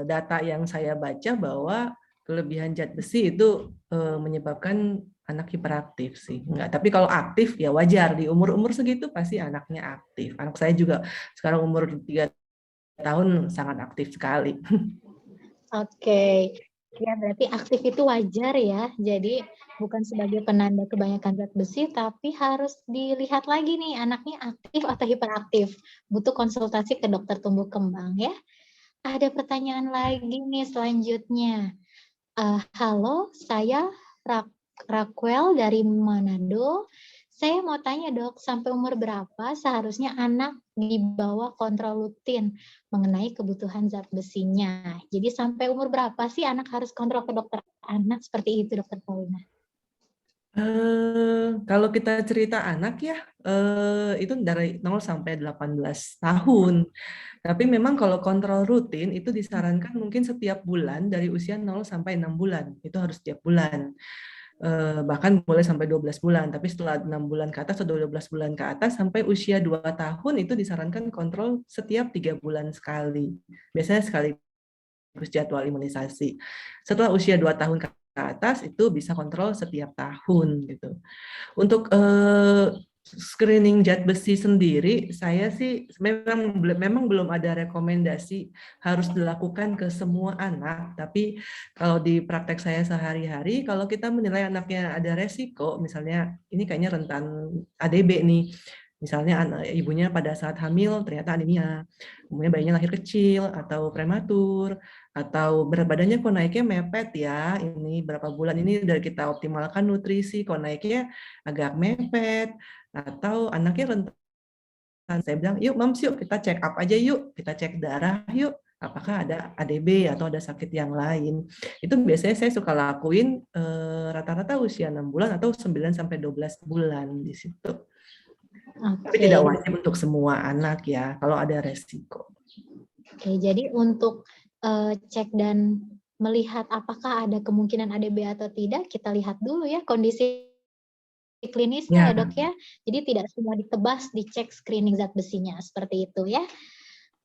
data yang saya baca bahwa kelebihan zat besi itu menyebabkan anak hiperaktif sih. Enggak, tapi kalau aktif ya wajar, di umur-umur segitu pasti anaknya aktif. Anak saya juga sekarang umur 3 tahun sangat aktif sekali. Oke. Ya, berarti aktif itu wajar ya. Jadi bukan sebagai penanda kebanyakan zat besi, tapi harus dilihat lagi nih anaknya aktif atau hiperaktif. Butuh konsultasi ke dokter tumbuh kembang ya. Ada pertanyaan lagi nih selanjutnya. Halo, saya Raquel dari Manado. Saya mau tanya, Dok, sampai umur berapa seharusnya anak dibawa kontrol rutin mengenai kebutuhan zat besinya? Jadi sampai umur berapa sih anak harus kontrol ke dokter anak seperti itu, Dokter Paulina? Kalau kita cerita anak ya, itu dari 0 sampai 18 tahun. Tapi memang kalau kontrol rutin itu disarankan mungkin setiap bulan dari usia 0 sampai 6 bulan. Itu harus setiap bulan. Bahkan boleh sampai 12 bulan. Tapi setelah 6 bulan ke atas atau 12 bulan ke atas sampai usia 2 tahun itu disarankan kontrol setiap 3 bulan sekali. Biasanya sekaligus jadwal imunisasi. Setelah usia 2 tahun ke atas itu bisa kontrol setiap tahun gitu. Untuk screening zat besi sendiri, saya sih memang belum ada rekomendasi harus dilakukan ke semua anak. Tapi kalau di praktek saya sehari-hari, kalau kita menilai anaknya ada resiko, misalnya ini kayaknya rentan ADB nih, Misalnya ibunya pada saat hamil ternyata anemia, kemudian bayinya lahir kecil atau prematur, atau berat badannya kok naiknya mepet ya, ini berapa bulan ini udah kita optimalkan nutrisi, kok naiknya agak mepet, atau anaknya rentan. Saya bilang, yuk Mams, yuk kita check up aja yuk, kita cek darah yuk, apakah ada ADB atau ada sakit yang lain. Itu biasanya saya suka lakuin rata-rata usia 6 bulan atau 9 sampai 12 bulan di situ. Tapi Oke. tidak wajib untuk semua anak ya, kalau ada resiko. Oke, jadi untuk cek dan melihat apakah ada kemungkinan ADB atau tidak, kita lihat dulu ya kondisi klinisnya ya dok ya. Jadi tidak semua ditebas, dicek screening zat besinya seperti itu ya.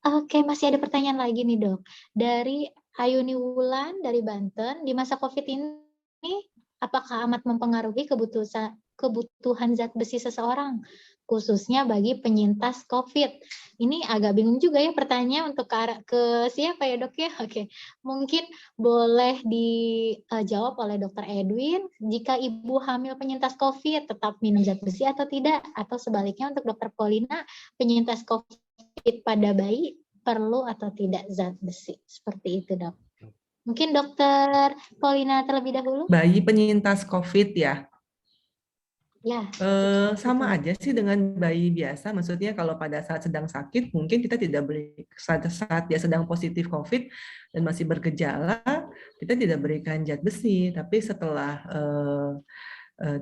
Oke, masih ada pertanyaan lagi nih dok. Dari Ayuni Wulan dari Banten, di masa COVID ini apakah amat mempengaruhi kebutuhan zat besi seseorang, khususnya bagi penyintas COVID? Ini agak bingung juga ya pertanyaannya untuk ke siapa ya dok ya? Oke, mungkin boleh dijawab oleh Dr. Edwin. Jika ibu hamil penyintas COVID tetap minum zat besi atau tidak? Atau sebaliknya untuk Dr. Paulina, penyintas COVID pada bayi perlu atau tidak zat besi? Seperti itu dok. Mungkin Dr. Paulina terlebih dahulu. Bayi penyintas COVID ya? Ya. Sama aja sih dengan bayi biasa, maksudnya kalau pada saat sedang sakit mungkin kita tidak beri, saat dia sedang positif COVID dan masih bergejala, kita tidak berikan zat besi, tapi setelah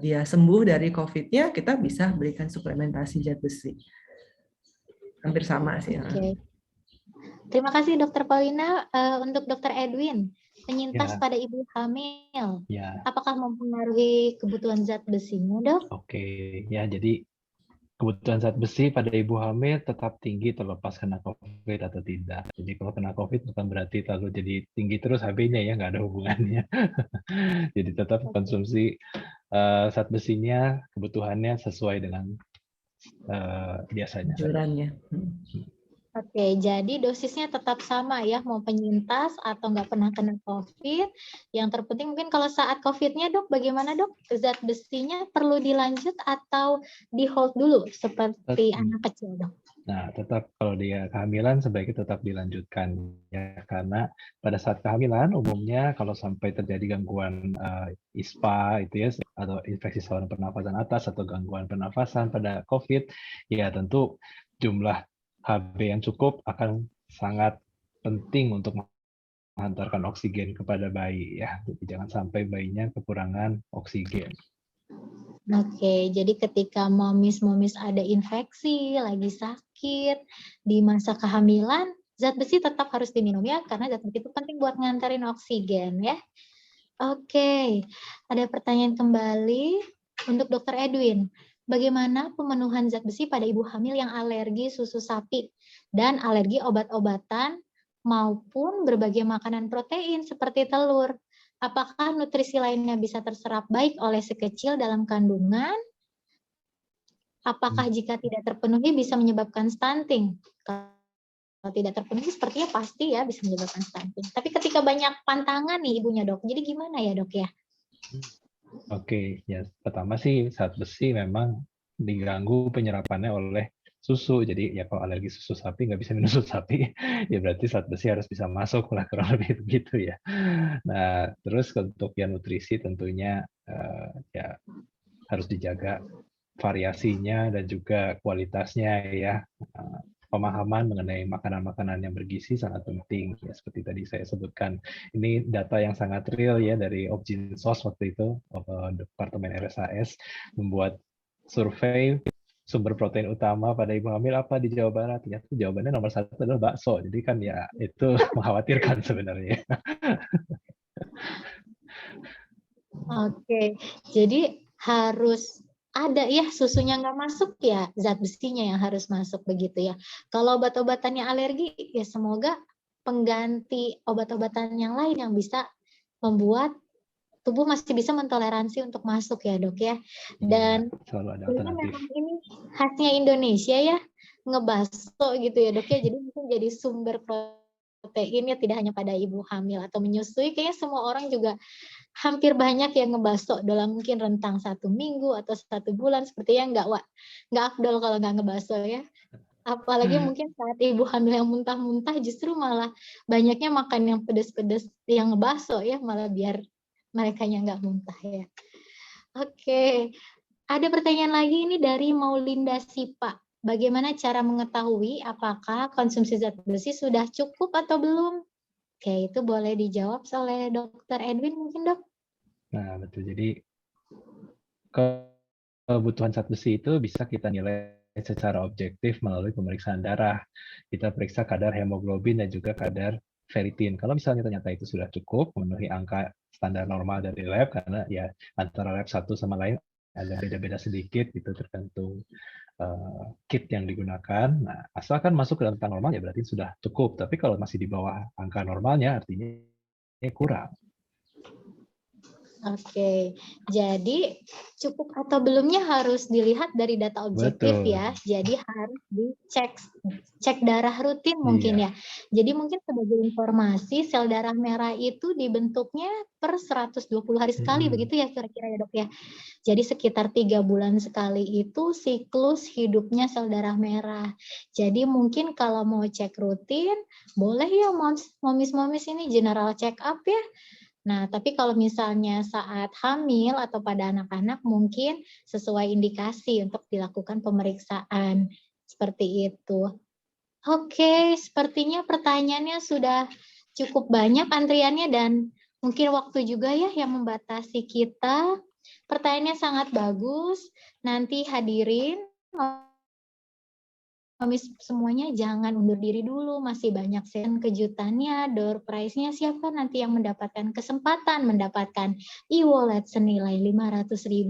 dia sembuh dari COVID-nya, kita bisa berikan suplementasi zat besi. Hampir sama sih. Oke. Terima kasih Dr. Paulina. Untuk Dr. Edwin, penyintas pada ibu hamil, apakah mempengaruhi kebutuhan zat besinya dok? Oke, ya jadi kebutuhan zat besi pada ibu hamil tetap tinggi terlepas kena COVID atau tidak. Jadi kalau kena COVID bukan berarti lalu jadi tinggi terus HB-nya ya, nggak ada hubungannya. Jadi tetap konsumsi zat besinya, kebutuhannya sesuai dengan biasanya. Anjurannya. Oke, jadi dosisnya tetap sama ya, mau penyintas atau nggak pernah kena COVID. Yang terpenting mungkin kalau saat COVID-nya dok, bagaimana dok? Zat besinya perlu dilanjut atau di hold dulu seperti anak kecil dok? Nah, tetap kalau dia kehamilan sebaiknya tetap dilanjutkan ya, karena pada saat kehamilan umumnya kalau sampai terjadi gangguan ISPA itu ya, atau infeksi saluran pernafasan atas atau gangguan pernafasan pada COVID, ya tentu jumlah HB yang cukup akan sangat penting untuk menghantarkan oksigen kepada bayi ya. Jadi jangan sampai bayinya kekurangan oksigen. Oke, jadi ketika momis ada infeksi, lagi sakit, di masa kehamilan, zat besi tetap harus diminum ya, karena zat besi itu penting buat nganterin oksigen ya. Oke, ada pertanyaan kembali untuk Dr. Edwin. Bagaimana pemenuhan zat besi pada ibu hamil yang alergi susu sapi dan alergi obat-obatan maupun berbagai makanan protein seperti telur? Apakah nutrisi lainnya bisa terserap baik oleh si kecil dalam kandungan? Apakah jika tidak terpenuhi bisa menyebabkan stunting? Kalau tidak terpenuhi sepertinya pasti ya bisa menyebabkan stunting. Tapi ketika banyak pantangan nih ibunya dok, jadi gimana ya dok ya? Oke, ya pertama sih zat besi memang diganggu penyerapannya oleh susu. Jadi ya kalau alergi susu sapi nggak bisa minum susu sapi, ya berarti zat besi harus bisa masuk lah kurang lebih begitu ya. Nah, terus untuk yang nutrisi tentunya ya harus dijaga variasinya dan juga kualitasnya ya. Pemahaman mengenai makanan-makanan yang bergizi sangat penting ya, seperti tadi saya sebutkan. Ini data yang sangat real ya dari Opjinsos waktu itu, Departemen RSAS membuat survei sumber protein utama pada ibu hamil apa di Jawa Barat. Ternyata jawabannya nomor 1 adalah bakso. Jadi kan ya itu mengkhawatirkan sebenarnya. Oke, jadi harus ada ya susunya nggak masuk ya zat besinya yang harus masuk begitu ya. Kalau obat-obatannya alergi ya semoga pengganti obat-obatan yang lain yang bisa membuat tubuh masih bisa mentoleransi untuk masuk ya dok ya. Dan memang ini khasnya Indonesia ya, ngebaso gitu ya dok ya, jadi mungkin jadi sumber protein proteinnya tidak hanya pada ibu hamil atau menyusui, kayaknya semua orang juga hampir banyak yang ngebahas dalam mungkin rentang 1 minggu atau 1 bulan, sepertinya nggak afdol kalau nggak ngebahas ya. Apalagi mungkin saat ibu hamil yang muntah-muntah, justru malah banyaknya makan yang pedas-pedas yang ngebahas ya, malah biar merekanya nggak muntah ya. Oke, ada pertanyaan lagi ini dari Maulinda Sipa. Bagaimana cara mengetahui apakah konsumsi zat besi sudah cukup atau belum? Oke, itu boleh dijawab oleh Dr. Edwin mungkin, Dok? Nah, betul. Jadi kebutuhan zat besi itu bisa kita nilai secara objektif melalui pemeriksaan darah. Kita periksa kadar hemoglobin dan juga kadar ferritin. Kalau misalnya ternyata itu sudah cukup memenuhi angka standar normal dari lab, karena ya antara lab satu sama lain ada beda-beda sedikit gitu tergantung kit yang digunakan. Nah, asalkan masuk ke dalam angka normal ya berarti sudah cukup. Tapi kalau masih di bawah angka normalnya artinya kurang. Oke, jadi cukup atau belumnya harus dilihat dari data objektif ya. Jadi harus cek darah rutin mungkin ya. Jadi mungkin sebagai informasi, sel darah merah itu dibentuknya per 120 hari sekali, begitu ya kira-kira ya Dok ya. Jadi sekitar 3 bulan sekali itu siklus hidupnya sel darah merah. Jadi mungkin kalau mau cek rutin, boleh ya momis-momis ini general check up ya. Nah, tapi kalau misalnya saat hamil atau pada anak-anak mungkin sesuai indikasi untuk dilakukan pemeriksaan seperti itu. Oke, sepertinya pertanyaannya sudah cukup banyak antriannya dan mungkin waktu juga ya yang membatasi kita. Pertanyaannya sangat bagus. Nanti hadirin semuanya jangan undur diri dulu, masih banyak kejutannya, door prize-nya siapa nanti yang mendapatkan kesempatan mendapatkan e-wallet senilai 500.000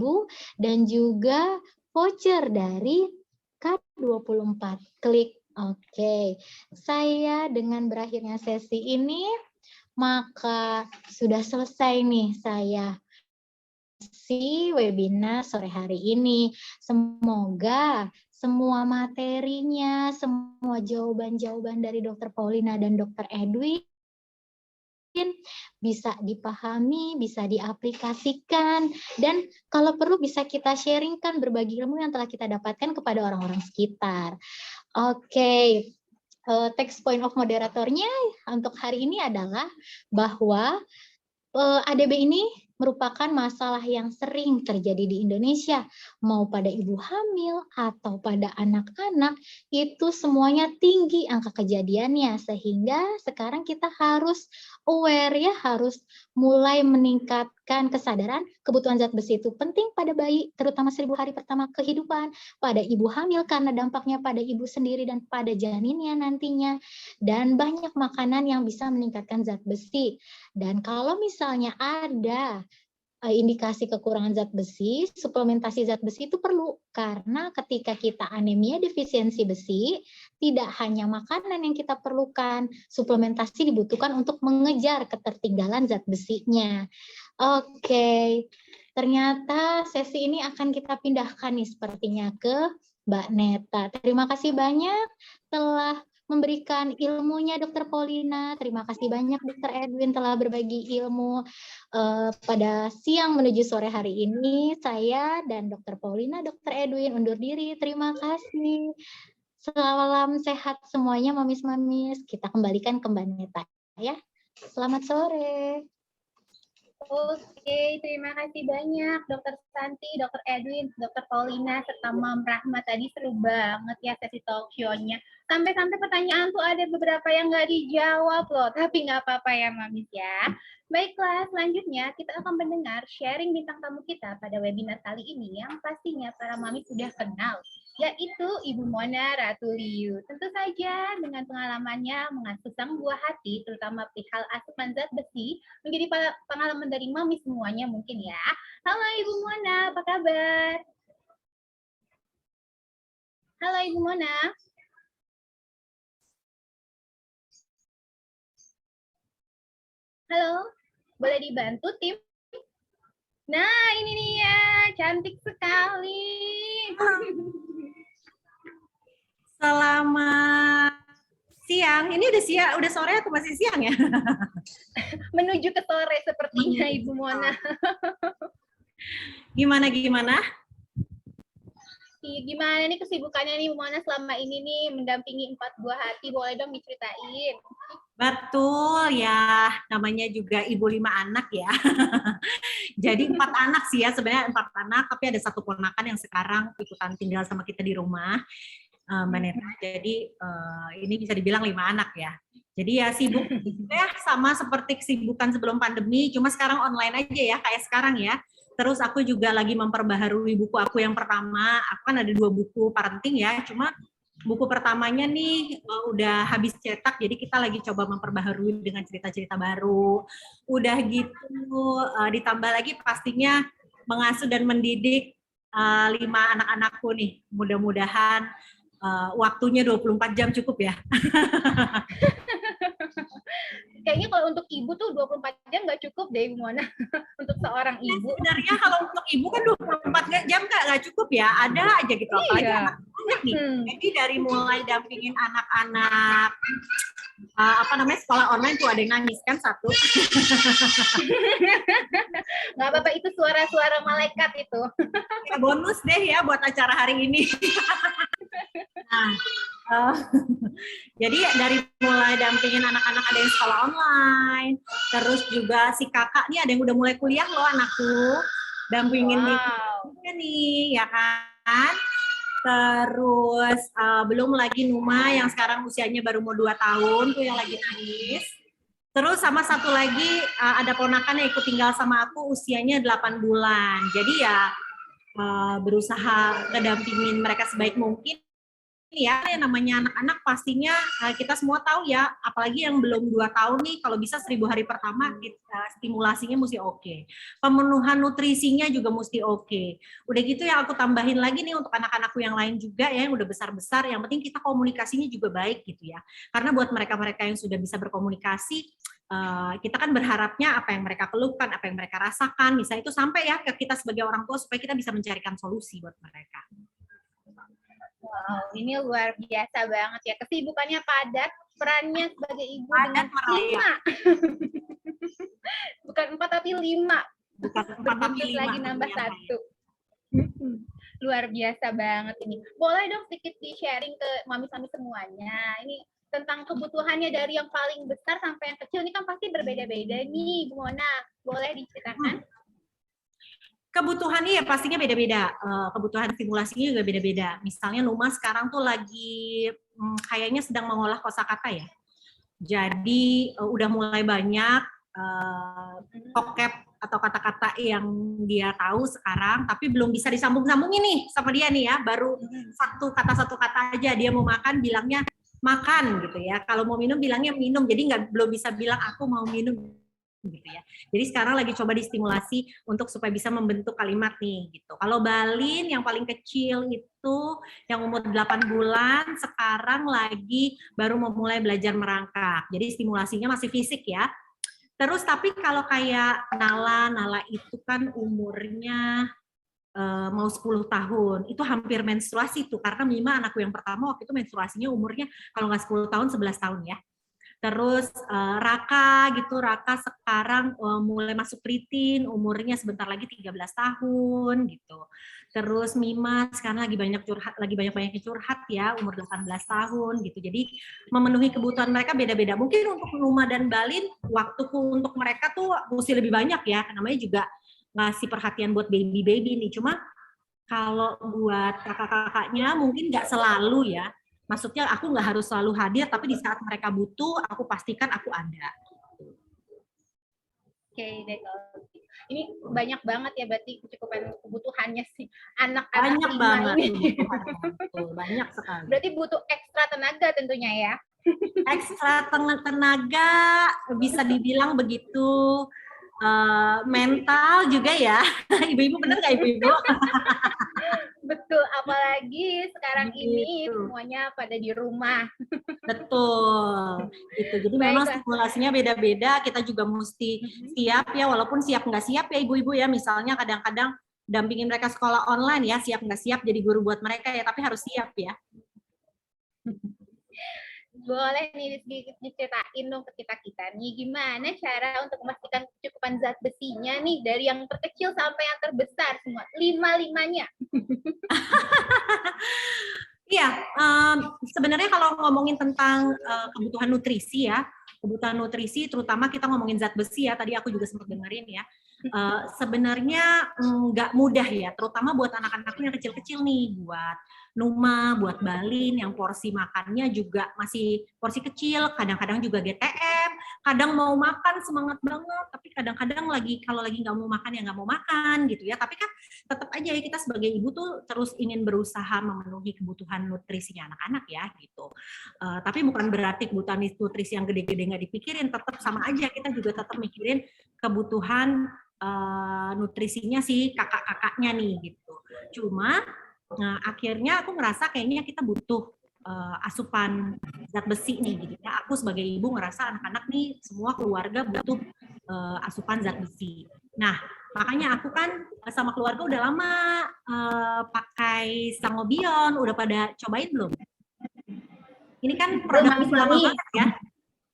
dan juga voucher dari K24. Klik oke. Saya dengan berakhirnya sesi ini maka sudah selesai nih saya webinar sore hari ini. Semoga semua materinya, semua jawaban-jawaban dari Dr. Paulina dan Dr. Edwin bisa dipahami, bisa diaplikasikan, dan kalau perlu bisa kita sharingkan berbagi ilmu yang telah kita dapatkan kepada orang-orang sekitar. Oke, text point of moderatornya untuk hari ini adalah bahwa ADB ini merupakan masalah yang sering terjadi di Indonesia, mau pada ibu hamil atau pada anak-anak, itu semuanya tinggi angka kejadiannya, sehingga sekarang kita harus aware ya, harus mulai meningkatkan kesadaran kebutuhan zat besi itu penting pada bayi, terutama 1000 hari pertama kehidupan, pada ibu hamil karena dampaknya pada ibu sendiri dan pada janinnya nantinya, dan banyak makanan yang bisa meningkatkan zat besi. Dan kalau misalnya ada indikasi kekurangan zat besi, suplementasi zat besi itu perlu, karena ketika kita anemia defisiensi besi, tidak hanya makanan yang kita perlukan, suplementasi dibutuhkan untuk mengejar ketertinggalan zat besinya. Oke, ternyata sesi ini akan kita pindahkan nih sepertinya ke Mbak Neta. Terima kasih banyak telah memberikan ilmunya Dr. Paulina. Terima kasih banyak Dr. Edwin telah berbagi ilmu pada siang menuju sore hari ini. Saya dan Dr. Paulina, Dr. Edwin undur diri. Terima kasih. Salam sehat semuanya mamis-mamis. Kita kembalikan ke Mbak Neta ya. Selamat sore. Oke, terima kasih banyak Dr. Santi, Dr. Edwin, Dr. Paulina, serta Mam Rahma. Tadi seru banget ya sesi talk show-nya. Sampai-sampai pertanyaan tuh ada beberapa yang nggak dijawab loh, tapi nggak apa-apa ya Mamis ya. Baiklah, selanjutnya kita akan mendengar sharing bintang tamu kita pada webinar kali ini yang pastinya para Mamis sudah kenal, yaitu Ibu Mona Ratuliu. Tentu saja dengan pengalamannya mengasuh sang buah hati, terutama perihal asupan zat besi, menjadi pengalaman dari Mami semuanya mungkin ya. Halo Ibu Mona, apa kabar? Halo Ibu Mona. Halo, boleh dibantu tim? Nah, ini dia, cantik sekali. Selamat Siang. Ini udah sore atau masih siang ya? Menuju ke sore sepertinya Ibu Mona. Gimana? Gimana nih kesibukannya nih Bu Mona selama ini nih mendampingi 4 buah hati, boleh dong diceritain? Betul ya, namanya juga ibu 5 anak ya. Jadi 4 anak sih ya, sebenarnya 4 anak, tapi ada 1 ponakan yang sekarang ikutan tinggal sama kita di rumah, Mbak Neta. Jadi ini bisa dibilang 5 anak ya. Jadi ya sibuk ya sama seperti kesibukan sebelum pandemi, cuma sekarang online aja ya, kayak sekarang ya. Terus aku juga lagi memperbaharui buku aku yang pertama. Aku kan ada 2 buku parenting ya, cuma buku pertamanya nih udah habis cetak, jadi kita lagi coba memperbaharui dengan cerita-cerita baru. Udah gitu ditambah lagi pastinya mengasuh dan mendidik 5 anak-anakku nih. Mudah-mudahan waktunya 24 jam cukup ya. Kayaknya kalau untuk ibu tuh 24 jam nggak cukup deh, Bu Mona. Untuk seorang ibu. Sebenarnya kalau untuk ibu kan 24 jam nggak cukup ya. Ada aja gitu. Apalagi anak-anak nih. Jadi dari mulai dampingin anak-anak sekolah online tuh ada yang nangis kan 1. Nggak apa-apa, itu suara-suara malaikat itu. Ya, bonus deh ya buat acara hari ini. Jadi dari mulai dampingin anak-anak ada yang sekolah online, terus juga si kakak nih ada yang udah mulai kuliah loh anakku, dampingin dia nih ya kan. Terus belum lagi Numa yang sekarang usianya baru mau 2 tahun tuh yang lagi nangis. Terus sama satu lagi ada ponakan yang ikut tinggal sama aku usianya 8 bulan. Jadi ya berusaha ngedampingin mereka sebaik mungkin. Ya, yang namanya anak-anak pastinya kita semua tahu ya, apalagi yang belum 2 tahun nih, kalau bisa 1000 hari pertama stimulasinya mesti oke. Pemenuhan nutrisinya juga mesti oke. Udah gitu yang aku tambahin lagi nih untuk anak-anakku yang lain juga ya, yang udah besar-besar, yang penting kita komunikasinya juga baik gitu ya. Karena buat mereka-mereka yang sudah bisa berkomunikasi, kita kan berharapnya apa yang mereka keluhkan, apa yang mereka rasakan, misalnya itu sampai ya ke kita sebagai orang tua supaya kita bisa mencarikan solusi buat mereka. Wow, ini luar biasa banget ya. Kesibukannya padat, perannya sebagai ibu padat dengan 5. Bukan 4 tapi 5. Bukan 4 tapi 5. Lagi nambah 1. Luar biasa banget ini. Boleh dong sedikit di-sharing ke mami-mami semuanya. Ini tentang kebutuhannya dari yang paling besar sampai yang kecil. Ini kan pasti berbeda-beda nih, Bu Mona. Boleh diceritakan? Kebutuhannya ya pastinya beda-beda, kebutuhan stimulasinya juga beda-beda. Misalnya Numa sekarang tuh lagi kayaknya sedang mengolah kosakata ya. Jadi udah mulai banyak vocab atau kata-kata yang dia tahu sekarang, tapi belum bisa disambung-sambungin nih sama dia nih ya. Baru satu kata aja, dia mau makan bilangnya makan gitu ya. Kalau mau minum bilangnya minum, jadi belum bisa bilang aku mau minum. Gitu ya. Jadi sekarang lagi coba distimulasi untuk supaya bisa membentuk kalimat nih gitu. Kalau Balin yang paling kecil itu yang umur 8 bulan sekarang lagi baru mau mulai belajar merangkak. Jadi stimulasinya masih fisik ya. Terus tapi kalau kayak Nala itu kan umurnya mau 10 tahun. Itu hampir menstruasi tuh karena Mima anakku yang pertama waktu itu menstruasinya umurnya kalau nggak 10 tahun 11 tahun ya. Terus Raka sekarang mulai masuk preteen, umurnya sebentar lagi 13 tahun gitu. Terus Mima sekarang lagi banyak curhat ya, umur 18 tahun gitu. Jadi memenuhi kebutuhan mereka beda-beda. Mungkin untuk Numa dan Balin waktuku untuk mereka tuh mesti lebih banyak ya. Namanya juga ngasih perhatian buat baby-baby nih. Cuma kalau buat kakak-kakaknya mungkin nggak selalu ya. Maksudnya aku nggak harus selalu hadir, tapi di saat mereka butuh, aku pastikan aku ada. Oke, deh. Ini banyak banget ya berarti kecukupan kebutuhannya sih anak-anak banyak banget ini. Banyak sekali. Berarti butuh ekstra tenaga tentunya ya. Ekstra tenaga bisa dibilang begitu. Mental juga ya. Ibu-ibu bener nggak ibu-ibu? Betul, apalagi sekarang ini semuanya pada di rumah. Betul. Gitu. Jadi memang stimulasinya beda-beda, kita juga mesti siap ya, walaupun siap nggak siap ya ibu-ibu ya, misalnya kadang-kadang dampingin mereka sekolah online ya, siap nggak siap jadi guru buat mereka ya, tapi harus siap ya. Boleh nih sedikit diceritain dong ke kita nih, gimana cara untuk memastikan kecukupan zat besinya nih dari yang terkecil sampai yang terbesar semua, 5-5-nya. Iya, sebenarnya kalau ngomongin tentang kebutuhan nutrisi ya, kebutuhan nutrisi terutama kita ngomongin zat besi ya, tadi aku juga sempat dengerin ya, sebenarnya nggak mudah ya, terutama buat anak-anak yang kecil-kecil nih, buat Numa, buat Balin yang porsi makannya juga masih porsi kecil, kadang-kadang juga GTM, kadang mau makan semangat banget, tapi kadang-kadang kalau lagi nggak mau makan ya nggak mau makan gitu ya, tapi kan tetap aja ya kita sebagai ibu tuh terus ingin berusaha memenuhi kebutuhan nutrisinya anak-anak ya gitu. Tapi bukan berarti kebutuhan nutrisi yang gede-gede nggak dipikirin, tetap sama aja kita juga tetap mikirin kebutuhan nutrisinya si kakak-kakaknya nih gitu. Cuma akhirnya aku ngerasa kayaknya kita butuh asupan zat besi nih gitu ya. Aku sebagai ibu ngerasa anak-anak nih semua keluarga butuh asupan zat besi. Nah, makanya aku kan sama keluarga udah lama pakai Sangobion, udah pada cobain belum? Ini kan produk lama banget ya.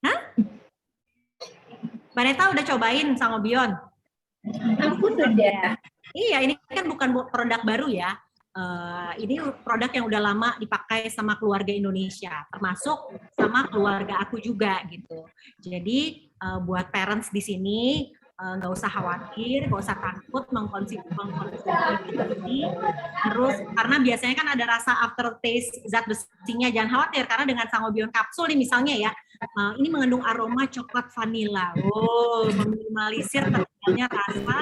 Hah? Mbak Neta udah cobain Sangobion? Aku sudah. Iya, ini kan bukan produk baru ya. Ini produk yang udah lama dipakai sama keluarga Indonesia, termasuk sama keluarga aku juga gitu. Jadi buat parents di sini nggak usah khawatir, nggak usah takut mengkonsumsi ini. Terus karena biasanya kan ada rasa aftertaste zat besinya, jangan khawatir karena dengan Sangobion kapsul nih misalnya ya, ini mengandung aroma coklat vanila. Meminimalisir terjadinya rasa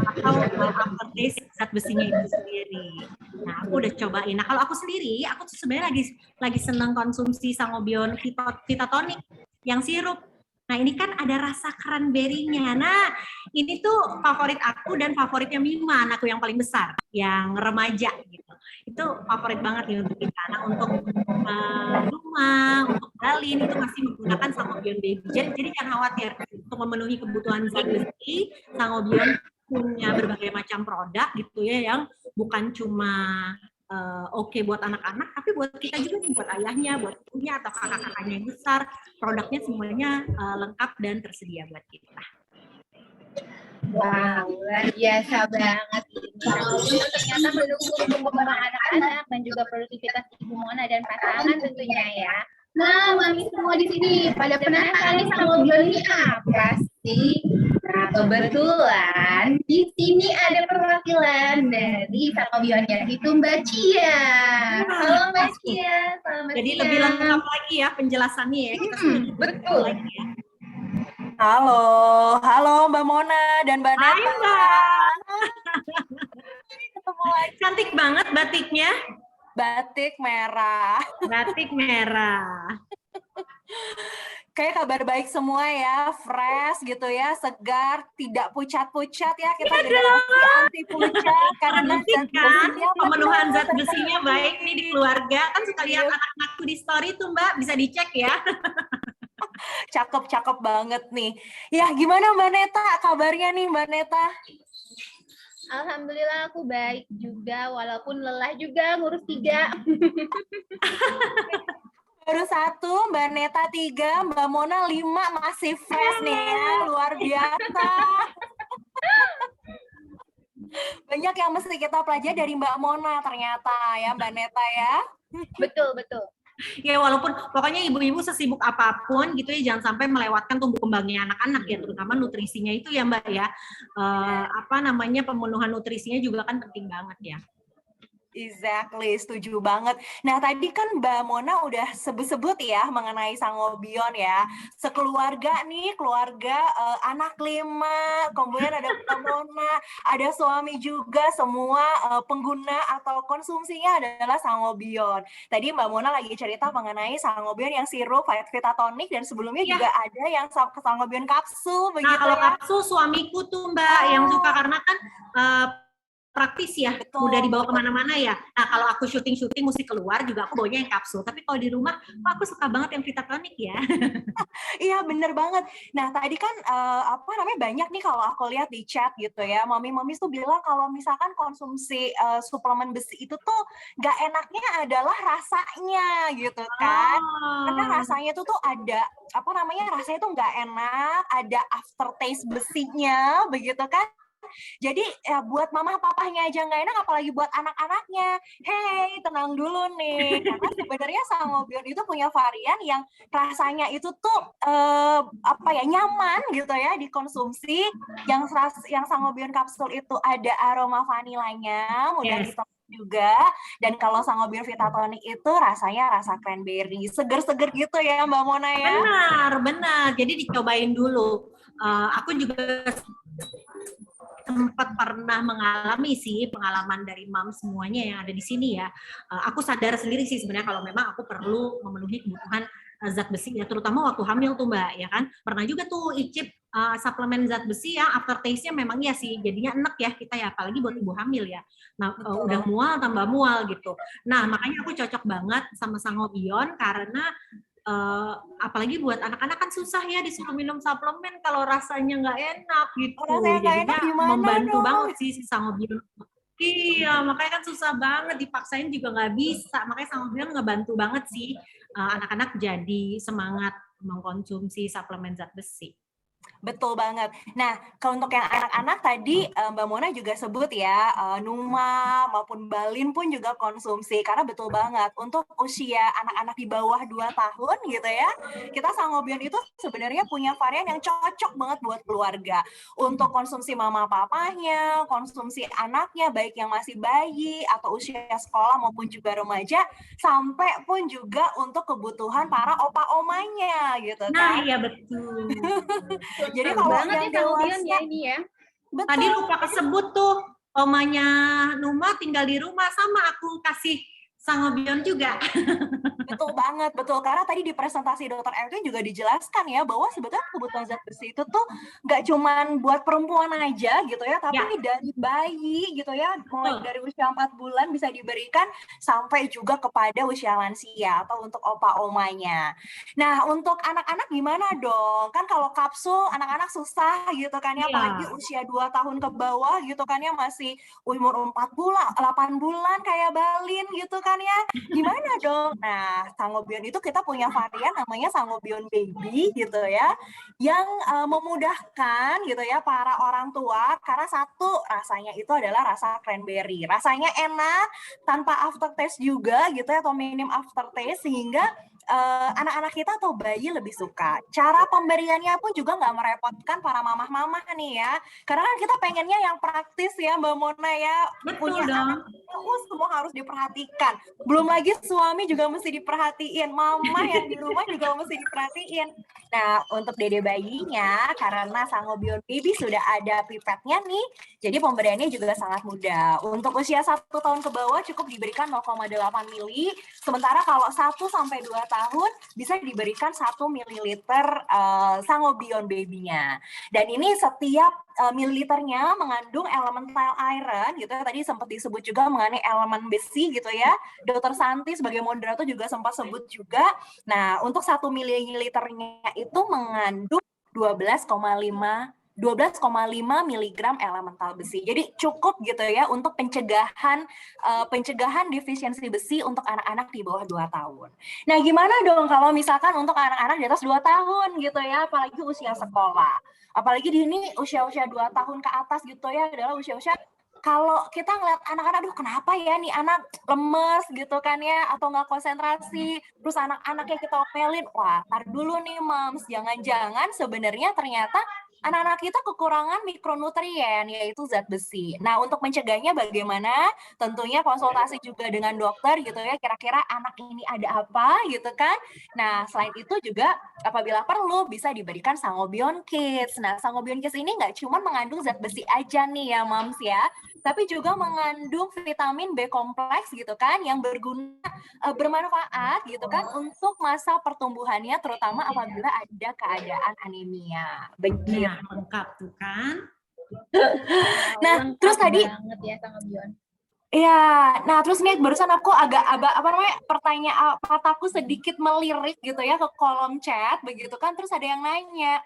atau aftertaste zat besinya itu sendiri. Nah, aku udah cobain. Nah, kalau aku sendiri, aku tuh sebenarnya lagi senang konsumsi Sangobion Vitatonic yang sirup. Nah, ini kan ada rasa cranberry-nya. Nah, ini tuh favorit aku dan favoritnya Mima, anakku yang paling besar, yang remaja gitu. Itu favorit banget nih untuk kita. Nah, untuk rumah, untuk Balin itu masih menggunakan Sangobion Baby. Jadi jangan khawatir untuk memenuhi kebutuhan zat besi, Sangobion punya berbagai macam produk gitu ya, yang bukan cuma oke buat anak-anak, tapi buat kita juga nih, buat ayahnya, buat ibunya atau kakak-kakaknya yang besar, produknya semuanya lengkap dan tersedia buat kita. Wow, luar biasa banget ini. Sangobion ternyata mendukung perkembangan anak-anak dan juga produktivitas Ibu Mona dan pasangan tentunya ya. Nah, mami semua di sini pada penasaran nih Sangobion ini apa sih? Nah, kebetulan di sini ada perwakilan dari Sangobionnya, itu Mbak Cia. Halo Mbak Cia, selamat Jadi siang. lebih lengkap lagi ya penjelasannya ya. Kita betul. Lagi ya. Halo Mbak Mona dan Mbak Neta. Hai Mbak. Ketemu lagi. Cantik banget batiknya. Batik merah. Batik merah. Kayak kabar baik semua ya, fresh gitu ya, segar, tidak pucat-pucat ya, kita generasi anti pucat karena zat kan besinya pemenuhan zat besinya baik nih di keluarga. Kan suka lihat anak-anakku di story tuh Mbak, bisa dicek ya. Cakep banget nih. Ya gimana Mbak Neta, kabarnya nih Mbak Neta? Alhamdulillah aku baik juga, walaupun lelah juga ngurus 3. Baru 1, Mbak Neta 3, Mbak Mona 5, masih fresh nih ya, luar biasa. Banyak yang mesti kita pelajari dari Mbak Mona ternyata ya Mbak Neta ya. Betul, betul. Ya walaupun pokoknya ibu-ibu sesibuk apapun gitu ya, jangan sampai melewatkan tumbuh kembangnya anak-anak ya, terutama nutrisinya itu ya Mbak ya. Pemenuhan nutrisinya juga kan penting banget ya. Exactly, setuju banget. Nah, tadi kan Mbak Mona udah sebut-sebut ya mengenai Sangobion ya. Sekeluarga nih, keluarga anak 5, kemudian ada Mbak Mona, ada suami juga, semua pengguna atau konsumsinya adalah Sangobion. Tadi Mbak Mona lagi cerita mengenai Sangobion yang sirup, Vitatonic, dan sebelumnya juga ada yang Sangobion kapsul. Nah, kalau kapsul suamiku tuh Mbak yang suka, karena kan praktis ya, Betul. mudah dibawa kemana-mana ya. Nah kalau aku syuting mesti keluar juga aku bawanya yang kapsul. Tapi kalau di rumah, aku suka banget yang Vitatronic ya. Iya bener banget. Nah tadi kan apa namanya banyak nih kalau aku lihat di chat gitu ya, mami-mami tuh bilang kalau misalkan konsumsi suplemen besi itu tuh nggak enaknya adalah rasanya gitu kan. Karena rasanya tuh ada apa namanya rasanya tuh nggak enak, ada aftertaste besinya begitu kan. Jadi ya buat mama papahnya aja nggak enak, apalagi buat anak-anaknya. Hey, tenang dulu nih, karena sebenarnya Sangobion itu punya varian yang rasanya itu tuh apa ya nyaman gitu ya dikonsumsi. Yang Sangobion kapsul itu ada aroma vanilanya, mudah ditolak juga. Dan kalau Sangobion Vitatonic itu rasanya rasa cranberry, seger-seger gitu ya Mbak Mona ya. Benar. Jadi dicobain dulu. Aku juga sempat pernah mengalami sih pengalaman dari mam semuanya yang ada di sini ya. Aku sadar sendiri sih sebenarnya kalau memang aku perlu memenuhi kebutuhan zat besi ya, terutama waktu hamil tuh Mbak ya kan. Pernah juga tuh icip suplemen zat besi yang aftertaste-nya memang ya sih jadinya enak ya kita ya, apalagi buat ibu hamil ya. Nah udah mual tambah mual gitu. Nah makanya aku cocok banget sama Sangobion karena apalagi buat anak-anak kan susah ya disuruh minum suplemen kalau rasanya nggak enak gitu. Jadinya membantu banget sih si Sangobion. Iya, makanya kan susah banget dipaksain juga nggak bisa. Makanya Sangobion ngebantu banget sih anak-anak jadi semangat mengkonsumsi suplemen zat besi. Betul banget. Nah, kalau untuk yang anak-anak tadi Mbak Mona juga sebut ya, Numa maupun Balin pun juga konsumsi. Karena betul banget, untuk usia anak-anak di bawah 2 tahun gitu ya, kita Sangobion itu sebenarnya punya varian yang cocok banget buat keluarga. Untuk konsumsi mama papanya, konsumsi anaknya, baik yang masih bayi atau usia sekolah maupun juga remaja, sampai pun juga untuk kebutuhan para opa-omanya gitu kan. Nah, iya betul. Jadi kalau banget yang ya Sangobion dewasa, ya ini ya. betul. Tadi lupa kesebut tuh, omanya Numa tinggal di rumah sama aku kasih Sangobion juga. Betul banget, betul. Karena tadi di presentasi Dr. Erwin juga dijelaskan ya bahwa sebetulnya kebutuhan zat besi itu tuh nggak cuman buat perempuan aja gitu ya, tapi dari bayi gitu ya, mulai dari usia 4 bulan bisa diberikan sampai juga kepada usia lansia atau untuk opa-omanya. Nah, untuk anak-anak gimana dong? Kan kalau kapsul anak-anak susah gitu kan ya, apalagi usia 2 tahun ke bawah gitu kan ya, masih umur 4 bulan, 8 bulan kayak Balin gitu kan ya. Gimana dong? Nah, Sangobion itu kita punya varian namanya Sangobion Baby gitu ya, yang memudahkan gitu ya para orang tua karena satu rasanya itu adalah rasa cranberry, rasanya enak tanpa aftertaste juga gitu ya atau minim aftertaste sehingga anak-anak kita atau bayi lebih suka. Cara pemberiannya pun juga nggak merepotkan para mamah-mamah nih ya, karena kan kita pengennya yang praktis ya Mbak Mona ya. Betul punya dong. anak semua harus diperhatikan. Belum lagi suami juga mesti diperhatiin, mama yang di rumah juga mesti diperhatiin. Nah, untuk dede bayinya, karena Sangobion Baby sudah ada pipetnya nih, jadi pemberiannya juga sangat mudah. Untuk usia 1 tahun ke bawah cukup diberikan 0,8 mili, sementara kalau 1 sampai 2 tahun bisa diberikan 1 mililiter Sangobion Baby-nya. Dan ini setiap mililiternya mengandung elemental iron gitu ya, tadi sempat disebut juga mengenai elemen besi gitu ya. Dr. Santi sebagai moderator juga sempat sebut juga. Nah, untuk 1 mililiternya itu mengandung 12,5 mg elemental besi. Jadi cukup gitu ya untuk pencegahan defisiensi besi untuk anak-anak di bawah 2 tahun. Nah, gimana dong kalau misalkan untuk anak-anak di atas 2 tahun gitu ya, apalagi usia sekolah. Apalagi di ini usia-usia 2 tahun ke atas gitu ya, adalah usia-usia kalau kita ngeliat anak-anak, aduh kenapa ya nih anak lemes gitu kan ya, atau nggak konsentrasi, terus anak-anaknya kita omelin, wah tar dulu nih moms, jangan-jangan sebenarnya ternyata anak-anak kita kekurangan mikronutrien, yaitu zat besi. Nah, untuk mencegahnya bagaimana? Tentunya konsultasi juga dengan dokter gitu ya, kira-kira anak ini ada apa gitu kan. Nah, selain itu juga apabila perlu bisa diberikan Sangobion Kids. Nah, Sangobion Kids ini nggak cuma mengandung zat besi aja nih ya, moms ya, tapi juga mengandung vitamin B kompleks gitu kan, yang bermanfaat gitu kan untuk masa pertumbuhannya, terutama apabila ada keadaan anemia. Begitu. Lengkap tuh kan. Nah, lengkap terus tadi banget ya Sangobion. Iya, nah terus nih barusan aku agak apa namanya pertanyaan mataku sedikit melirik gitu ya ke kolom chat begitu kan, terus ada yang nanya,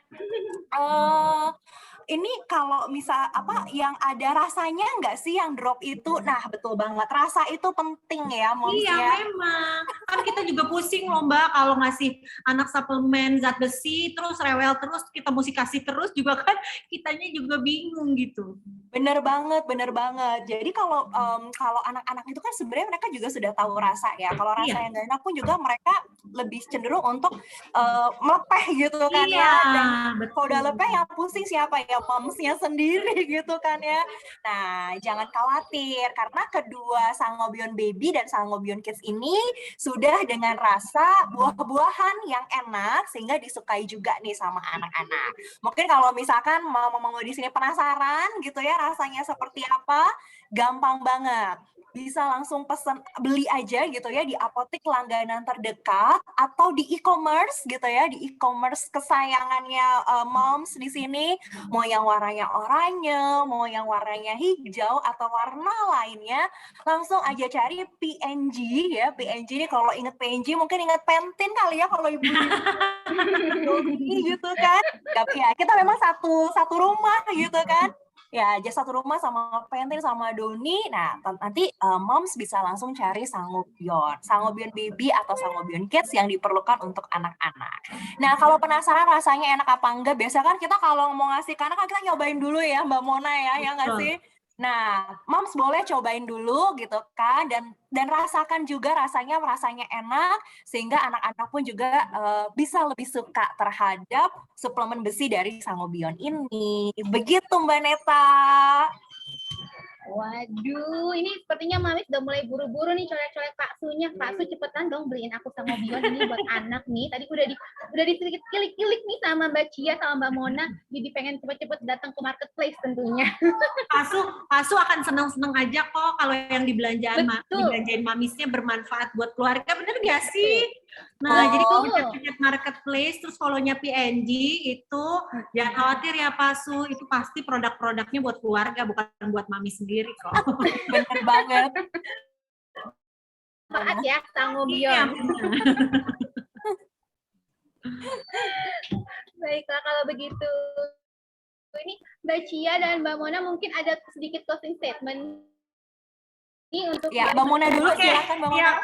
ini kalau misal apa yang ada rasanya nggak sih yang drop itu? Nah betul banget, rasa itu penting ya moms Iya ya. memang, kan kita juga pusing loh Mbak kalau ngasih anak suplemen zat besi terus rewel terus kita mesti kasih terus juga kan kitanya juga bingung gitu. Bener banget, bener banget. Jadi kalau kalau anak-anak itu kan sebenarnya mereka juga sudah tahu rasa ya. Kalau rasa Iya. yang gak enak pun juga mereka lebih cenderung untuk melepeh gitu kan Iya, ya. Dan betul. kalau udah lepeh yang pusing siapa ya? Momsnya sendiri gitu kan ya. Nah, jangan khawatir karena kedua Sangobion Baby dan Sangobion Kids ini sudah dengan rasa buah-buahan yang enak sehingga disukai juga nih sama anak-anak. Mungkin kalau misalkan mau di sini penasaran gitu ya rasanya seperti apa, gampang banget. Bisa langsung pesen beli aja gitu ya di apotek langganan terdekat atau di e-commerce gitu ya, di e-commerce kesayangannya moms di sini, mau yang warnanya oranye, mau yang warnanya hijau atau warna lainnya, langsung aja cari PNG ya. PNG ini kalau inget PNG mungkin inget Pantene kali ya kalau ibu gitu kan. Tapi ya kita memang satu rumah gitu kan. Ya, aja satu rumah sama Pantene sama Doni. Nah, nanti moms bisa langsung cari Sangobion. Sangobion Baby atau Sangobion Kids yang diperlukan untuk anak-anak. Nah, kalau penasaran rasanya enak apa enggak, biasa kan kita kalau mau ngasih ke anak kan kita nyobain dulu ya Mbak Mona ya nggak sih? Nah, moms boleh cobain dulu gitu kan dan rasakan juga rasanya enak sehingga anak-anak pun juga bisa lebih suka terhadap suplemen besi dari Sangobion ini. Begitu Mbak Neta. Waduh, ini sepertinya Mami sudah mulai buru-buru nih colek-colek Pak Sunya. Pak Su cepetan dong beliin aku Sangobion ini buat anak nih. Tadi udah sedikit kilik-kilik nih sama Mbak Cia sama Mbak Mona. Jadi pengen cepet-cepet datang ke marketplace tentunya. Pak Su akan senang-senang aja kok kalau yang dibelanjain mamisnya bermanfaat buat keluarga, bener gak sih? Nah, jadi kalau kita marketplace, terus follownya PNG itu, jangan khawatir ya Pak Su, itu pasti produk-produknya buat keluarga, bukan buat mami sendiri kok. Bener banget. Maaf ya, Sangobion. Iya, Baiklah kalau begitu. Ini Mbak Cia dan Mbak Mona mungkin ada sedikit closing statement. Ini untuk ya, Mbak Mona dulu, silakan Mbak Mona.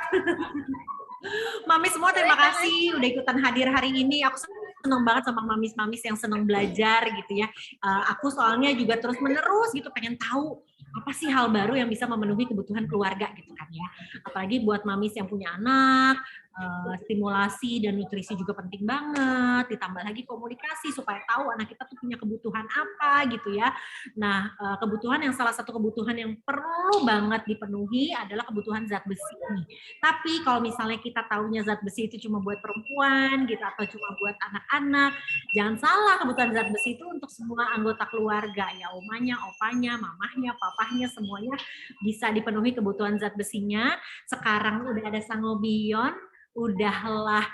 Mami semua terima kasih udah ikutan hadir hari ini. Aku seneng banget sama mamis-mamis yang seneng belajar gitu ya. Aku soalnya juga terus-menerus gitu pengen tahu apa sih hal baru yang bisa memenuhi kebutuhan keluarga gitu kan ya. Apalagi buat mamis yang punya anak, stimulasi dan nutrisi juga penting banget. Ditambah lagi komunikasi supaya tahu anak kita tuh punya kebutuhan apa gitu ya. Nah, salah satu kebutuhan yang perlu banget dipenuhi adalah kebutuhan zat besi ini. Tapi kalau misalnya kita taunya zat besi itu cuma buat perempuan gitu atau cuma buat anak-anak, jangan salah, kebutuhan zat besi itu untuk semua anggota keluarga ya, omanya, opanya, mamahnya, papahnya, semuanya bisa dipenuhi kebutuhan zat besinya. Sekarang udah ada Sangobion, udahlah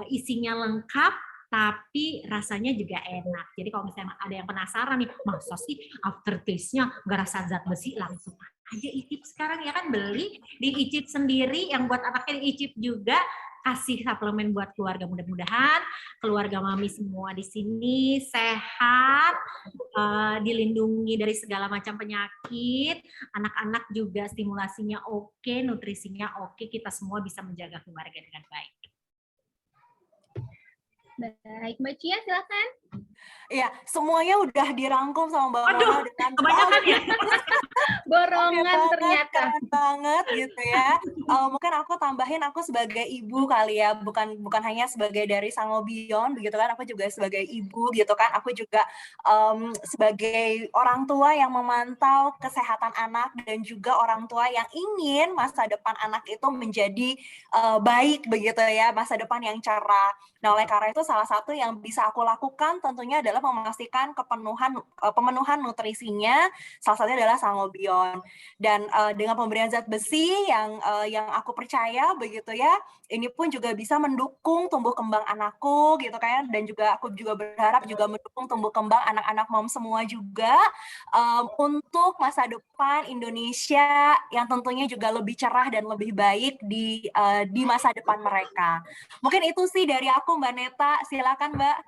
isinya lengkap, tapi rasanya juga enak. Jadi kalau misalnya ada yang penasaran nih, masa sih aftertaste-nya nggak rasa zat besi, langsung aja icip sekarang ya kan, beli, diicip sendiri, yang buat anaknya diicip juga, kasih suplemen buat keluarga. Mudah-mudahan keluarga mami semua di sini sehat, dilindungi dari segala macam penyakit, anak-anak juga stimulasinya oke, nutrisinya oke, kita semua bisa menjaga keluarga dengan baik. Baik, Mbak Cia silakan. Iya, semuanya udah dirangkum sama Mbak Mona dengan kebanyakan ya. Borongan ternyata. Keren banget gitu ya. Mungkin aku tambahin, aku sebagai ibu kali ya, bukan hanya sebagai dari Sangobion begitu kan, aku juga sebagai ibu gitu kan, aku juga sebagai orang tua yang memantau kesehatan anak dan juga orang tua yang ingin masa depan anak itu menjadi baik begitu ya, masa depan yang cerah. Nah, oleh karena itu salah satu yang bisa aku lakukan tentunya adalah memastikan pemenuhan nutrisinya. Salah satunya adalah Sangobion. Dan dengan pemberian zat besi yang aku percaya begitu ya, ini pun juga bisa mendukung tumbuh kembang anakku gitu kan, dan juga aku juga berharap juga mendukung tumbuh kembang anak-anak mom semua juga untuk masa depan Indonesia yang tentunya juga lebih cerah dan lebih baik di masa depan mereka. Mungkin itu sih dari aku, Mbak Neta. Silakan, Mbak.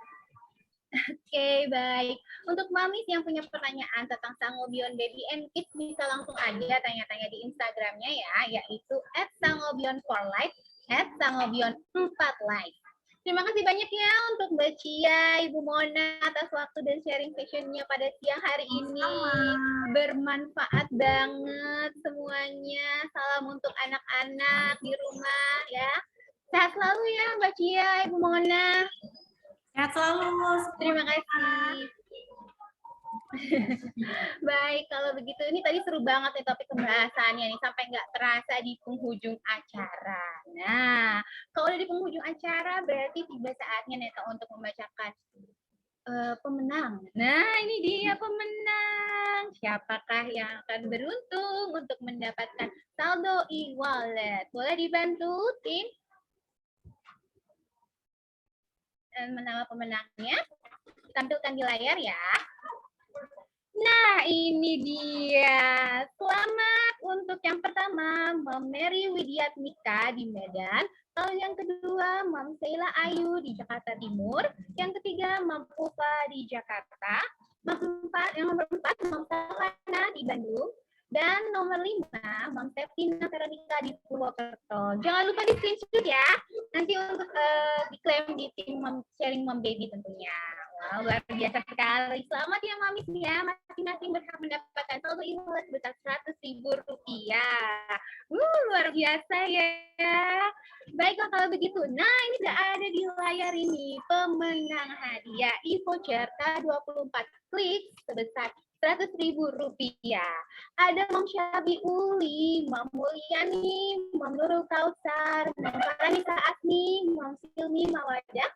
Oke, baik. Untuk mamis yang punya pertanyaan tentang Sangobion Baby and Kids bisa langsung aja tanya-tanya di Instagramnya ya, yaitu @sangobion4life, @sangobion4life. Terima kasih banyak ya untuk Mbak Cia, Ibu Mona atas waktu dan sharing sessionnya pada siang hari ini. Bermanfaat banget semuanya. Salam untuk anak-anak di rumah ya. Sehat selalu ya Mbak Cia, Ibu Mona. Sehat selalu. Terima kasih. Baik, kalau begitu ini tadi seru banget nih topik pembahasannya nih sampai nggak terasa di penghujung acara. Nah, kalau udah di penghujung acara berarti tiba saatnya Neta untuk membacakan pemenang. Nah, ini dia pemenang. Siapakah yang akan beruntung untuk mendapatkan saldo e-wallet? Boleh dibantu tim? Dan nama pemenangnya ditampilkan di layar ya. Nah, ini dia. Selamat untuk yang pertama, Mom Mary Widiatmika di Medan. Lalu yang kedua, Mom Sheila Ayu di Jakarta Timur. Yang ketiga, Mom Upa di Jakarta. Yang nomor 4, Mom Salana di Bandung. Dan nomor 5, Mom Septina Veronica di Purwokerto. Jangan lupa di screenshot ya. Nanti untuk diklaim di tim sharing Mom Baby tentunya. Wow, luar biasa sekali. Selamat ya Mamis ya. Masing-masing berhak mendapatkan saldo e-wallet sebesar Rp100.000. Luar biasa ya. Baiklah kalau begitu. Nah, ini sudah ada di layar ini. Pemenang hadiah e-voucher K24 klik sebesar Rp100.000. Ada Mam Syabi Uli, Mam Mulyani, Mam Nurul Kausar, Mam Farhanisa Asmi, Mam Silmi Mawadah.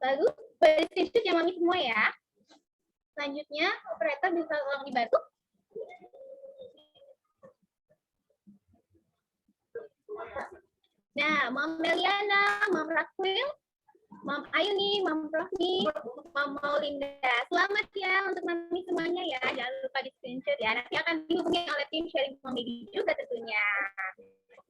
Lalu screenshot yang Mami semua ya. Selanjutnya operator bisa tolong dibantu. Nah, Mam Meliana, Mam Rakwil, Mam Ayuni, Mam Rohmi, Mam Maulinda. Selamat ya untuk Mami semuanya ya. Jangan lupa di screenshot ya. Nanti akan dihubungi oleh tim sharing Mom Baby juga tentunya.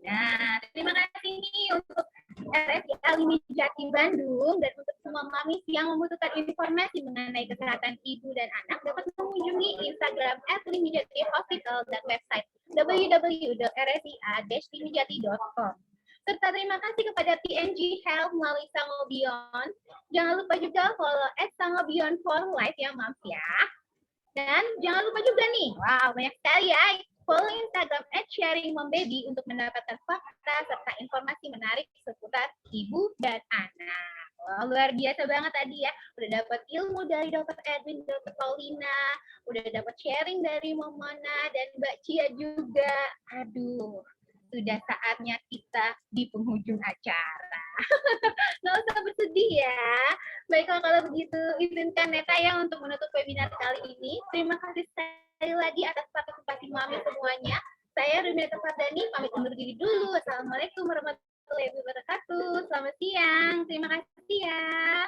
Nah, terima kasih nih untuk RSI Alimi Jati Bandung dan untuk semua mamis yang membutuhkan informasi mengenai kesehatan ibu dan anak dapat mengunjungi Instagram @limijatihospital dan website www.rsia-limijati.com. Serta terima kasih kepada PNG Health melalui Sangobion. Jangan lupa juga follow @sangobion4life ya Mams ya. Dan jangan lupa juga nih, wow banyak sekali ya. Follow Instagram @sharingmombaby untuk mendapatkan fakta serta informasi menarik seputar ibu dan anak. Wah, luar biasa banget tadi ya. Udah dapat ilmu dari Dr. Edwin, Dr. Paulina, udah dapat sharing dari Momona dan Mbak Cia juga. Aduh, sudah saatnya kita di penghujung acara. Nggak usah bersedih ya. Baiklah kalau begitu, izinkan Neta ya untuk menutup webinar kali ini. Terima kasih sekali lagi atas partisipasi Mami semuanya. Saya Rubiana Fardani, pamit undur diri dulu. Assalamualaikum warahmatullahi wabarakatuh. Selamat siang. Terima kasih ya.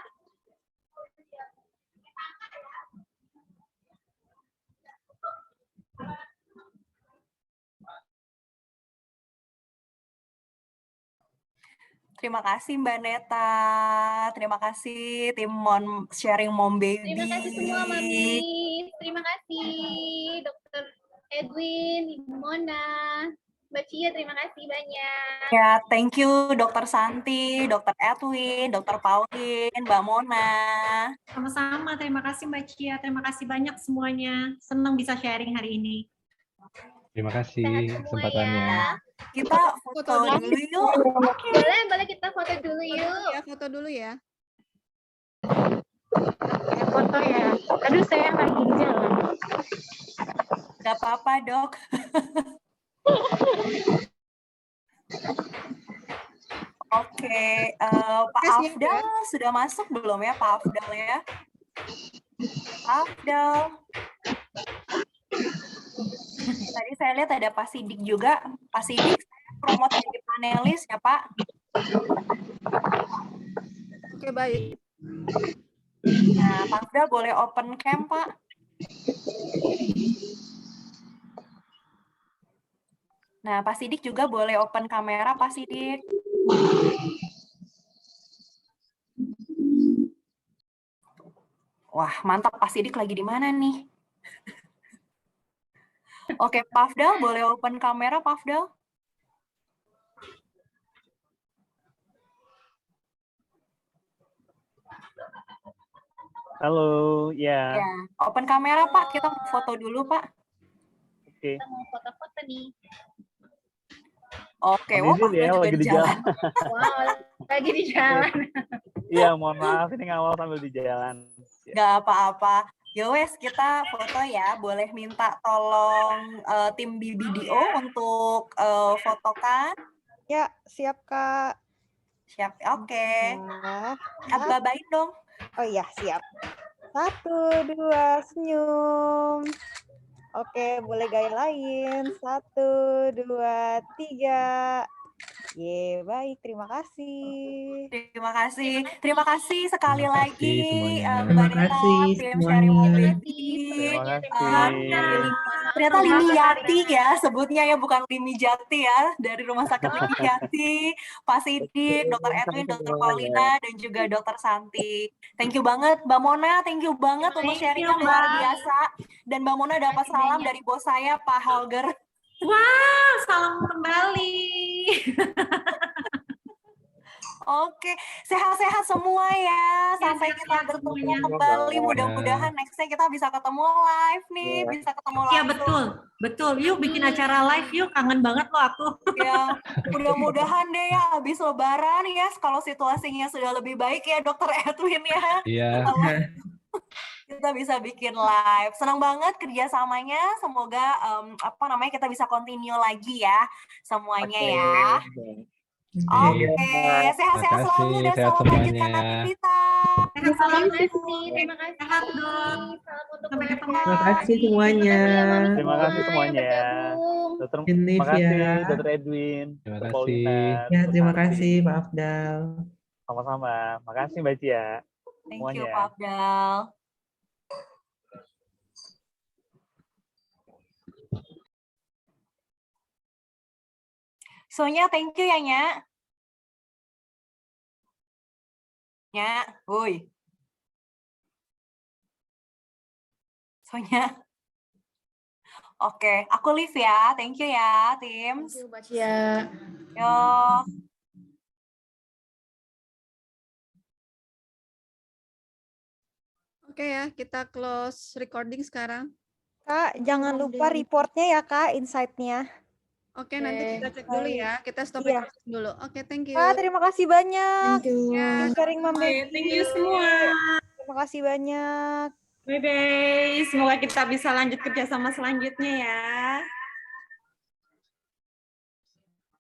Terima kasih Mbak Neta. Terima kasih tim sharing Mom Baby. Terima kasih semua Mami. Terima kasih Dr. Edwin, Ibu Mona, Mbak Cia, terima kasih banyak. Ya, thank you Dr. Santi, Dr. Edwin, Dr. Pauline, Mbak Mona. Sama-sama, terima kasih Mbak Cia, terima kasih banyak semuanya. Senang bisa sharing hari ini. Terima kasih kesempatannya. Ya. Kita foto dulu yuk. Boleh kita foto dulu yuk. Ya, foto dulu ya. Foto ya. Aduh, saya lagi di jalan. Gak apa-apa, Dok. Oke, Pak Afdal sudah masuk belum ya, Pak Afdal ya? Afdal. Tadi saya lihat ada Pak Sidik juga. Pak Sidik, saya promote jadi panelis ya Pak. Oke, baik. Nah, Pak Afdal boleh open cam Pak. Nah, Pak Sidik juga boleh open kamera Pak Sidik. Wah, mantap Pak Sidik lagi di mana nih? Oke, Pak Afdal boleh open kamera Pak Afdal? Halo, ya. Ya, open kamera Pak, kita mau foto dulu Pak. Oke. Kita mau foto-foto nih. Oke, Mohon wah izin ya, juga lagi di jalan. Wow, lagi di jalan. Iya, mohon maaf ini ngawal sambil di jalan. Nggak apa-apa. Yowes, kita foto ya. Boleh minta tolong tim BBDO untuk fotokan? Ya, siap Kak. Siap, oke. Nah, Babain dong. oh iya, siap. 1, 2, senyum. Oke, boleh gaya lain. 1, 2, 3. Ye, baik. Terima kasih. Terima kasih sekali Terima lagi kasih semuanya. Mbak Neta, tim sharing mobility. Terima kasih. Ternyata Limi Yati ya, sebutnya ya bukan Limi Jati ya, dari Rumah Sakit Limi Yati, Pak Sidik, Dr. Edwin, Dr. Paulina, dan juga Dr. Santi. Thank you banget, Mbak Mona, thank you banget untuk sharingnya luar biasa. Dan Mbak Mona dapat salam dari bos saya, Pak Holger. Wah, salam kembali. Oke, sehat-sehat semua ya. Sampai kita bertemu kembali. Mudah-mudahan nextnya kita bisa ketemu live nih, bisa ketemu langsung. Iya betul. Yuk bikin acara live yuk. Kangen banget loh aku. Ya, mudah-mudahan deh ya habis Lebaran ya, kalau situasinya sudah lebih baik ya, Dokter Edwin ya. Iya. Kita bisa bikin live. Senang banget kerjasamanya. Semoga kita bisa continue lagi ya semuanya ya. Oke, sehat-sehat selalu dan Sehat selamat melanjutkan semuanya. aktivitas. Terima kasih. Sehat dong. Salam untuk Sampai ketemu. Terima kasih semuanya. Terima kasih semuanya. Dokter, terima kasih Dr. Edwin, Terima Dr. kasih. Paulina. Ya, Dr. terima Santi. kasih Pak Afdal. Sama-sama. Makasih Mbak Cia. Thank you, Semuanya. Pak Afdal. Sonya, thank you ya, Nya. Nya, woi. Sonya. Oke, aku leave ya. Thank you ya, tim. Thank you, Mbak Cia. Yo. Oke ya, kita close recording sekarang. Kak, jangan lupa reportnya ya Kak, insight-nya. Oke, nanti kita cek dulu ya. Kita stop Iya. recording dulu. Oke, thank you. Kak, terima kasih banyak. Thank you. Tim sharing Thank you Mambeki. semua. Terima kasih banyak. Bye-bye. Semoga kita bisa lanjut kerjasama selanjutnya ya.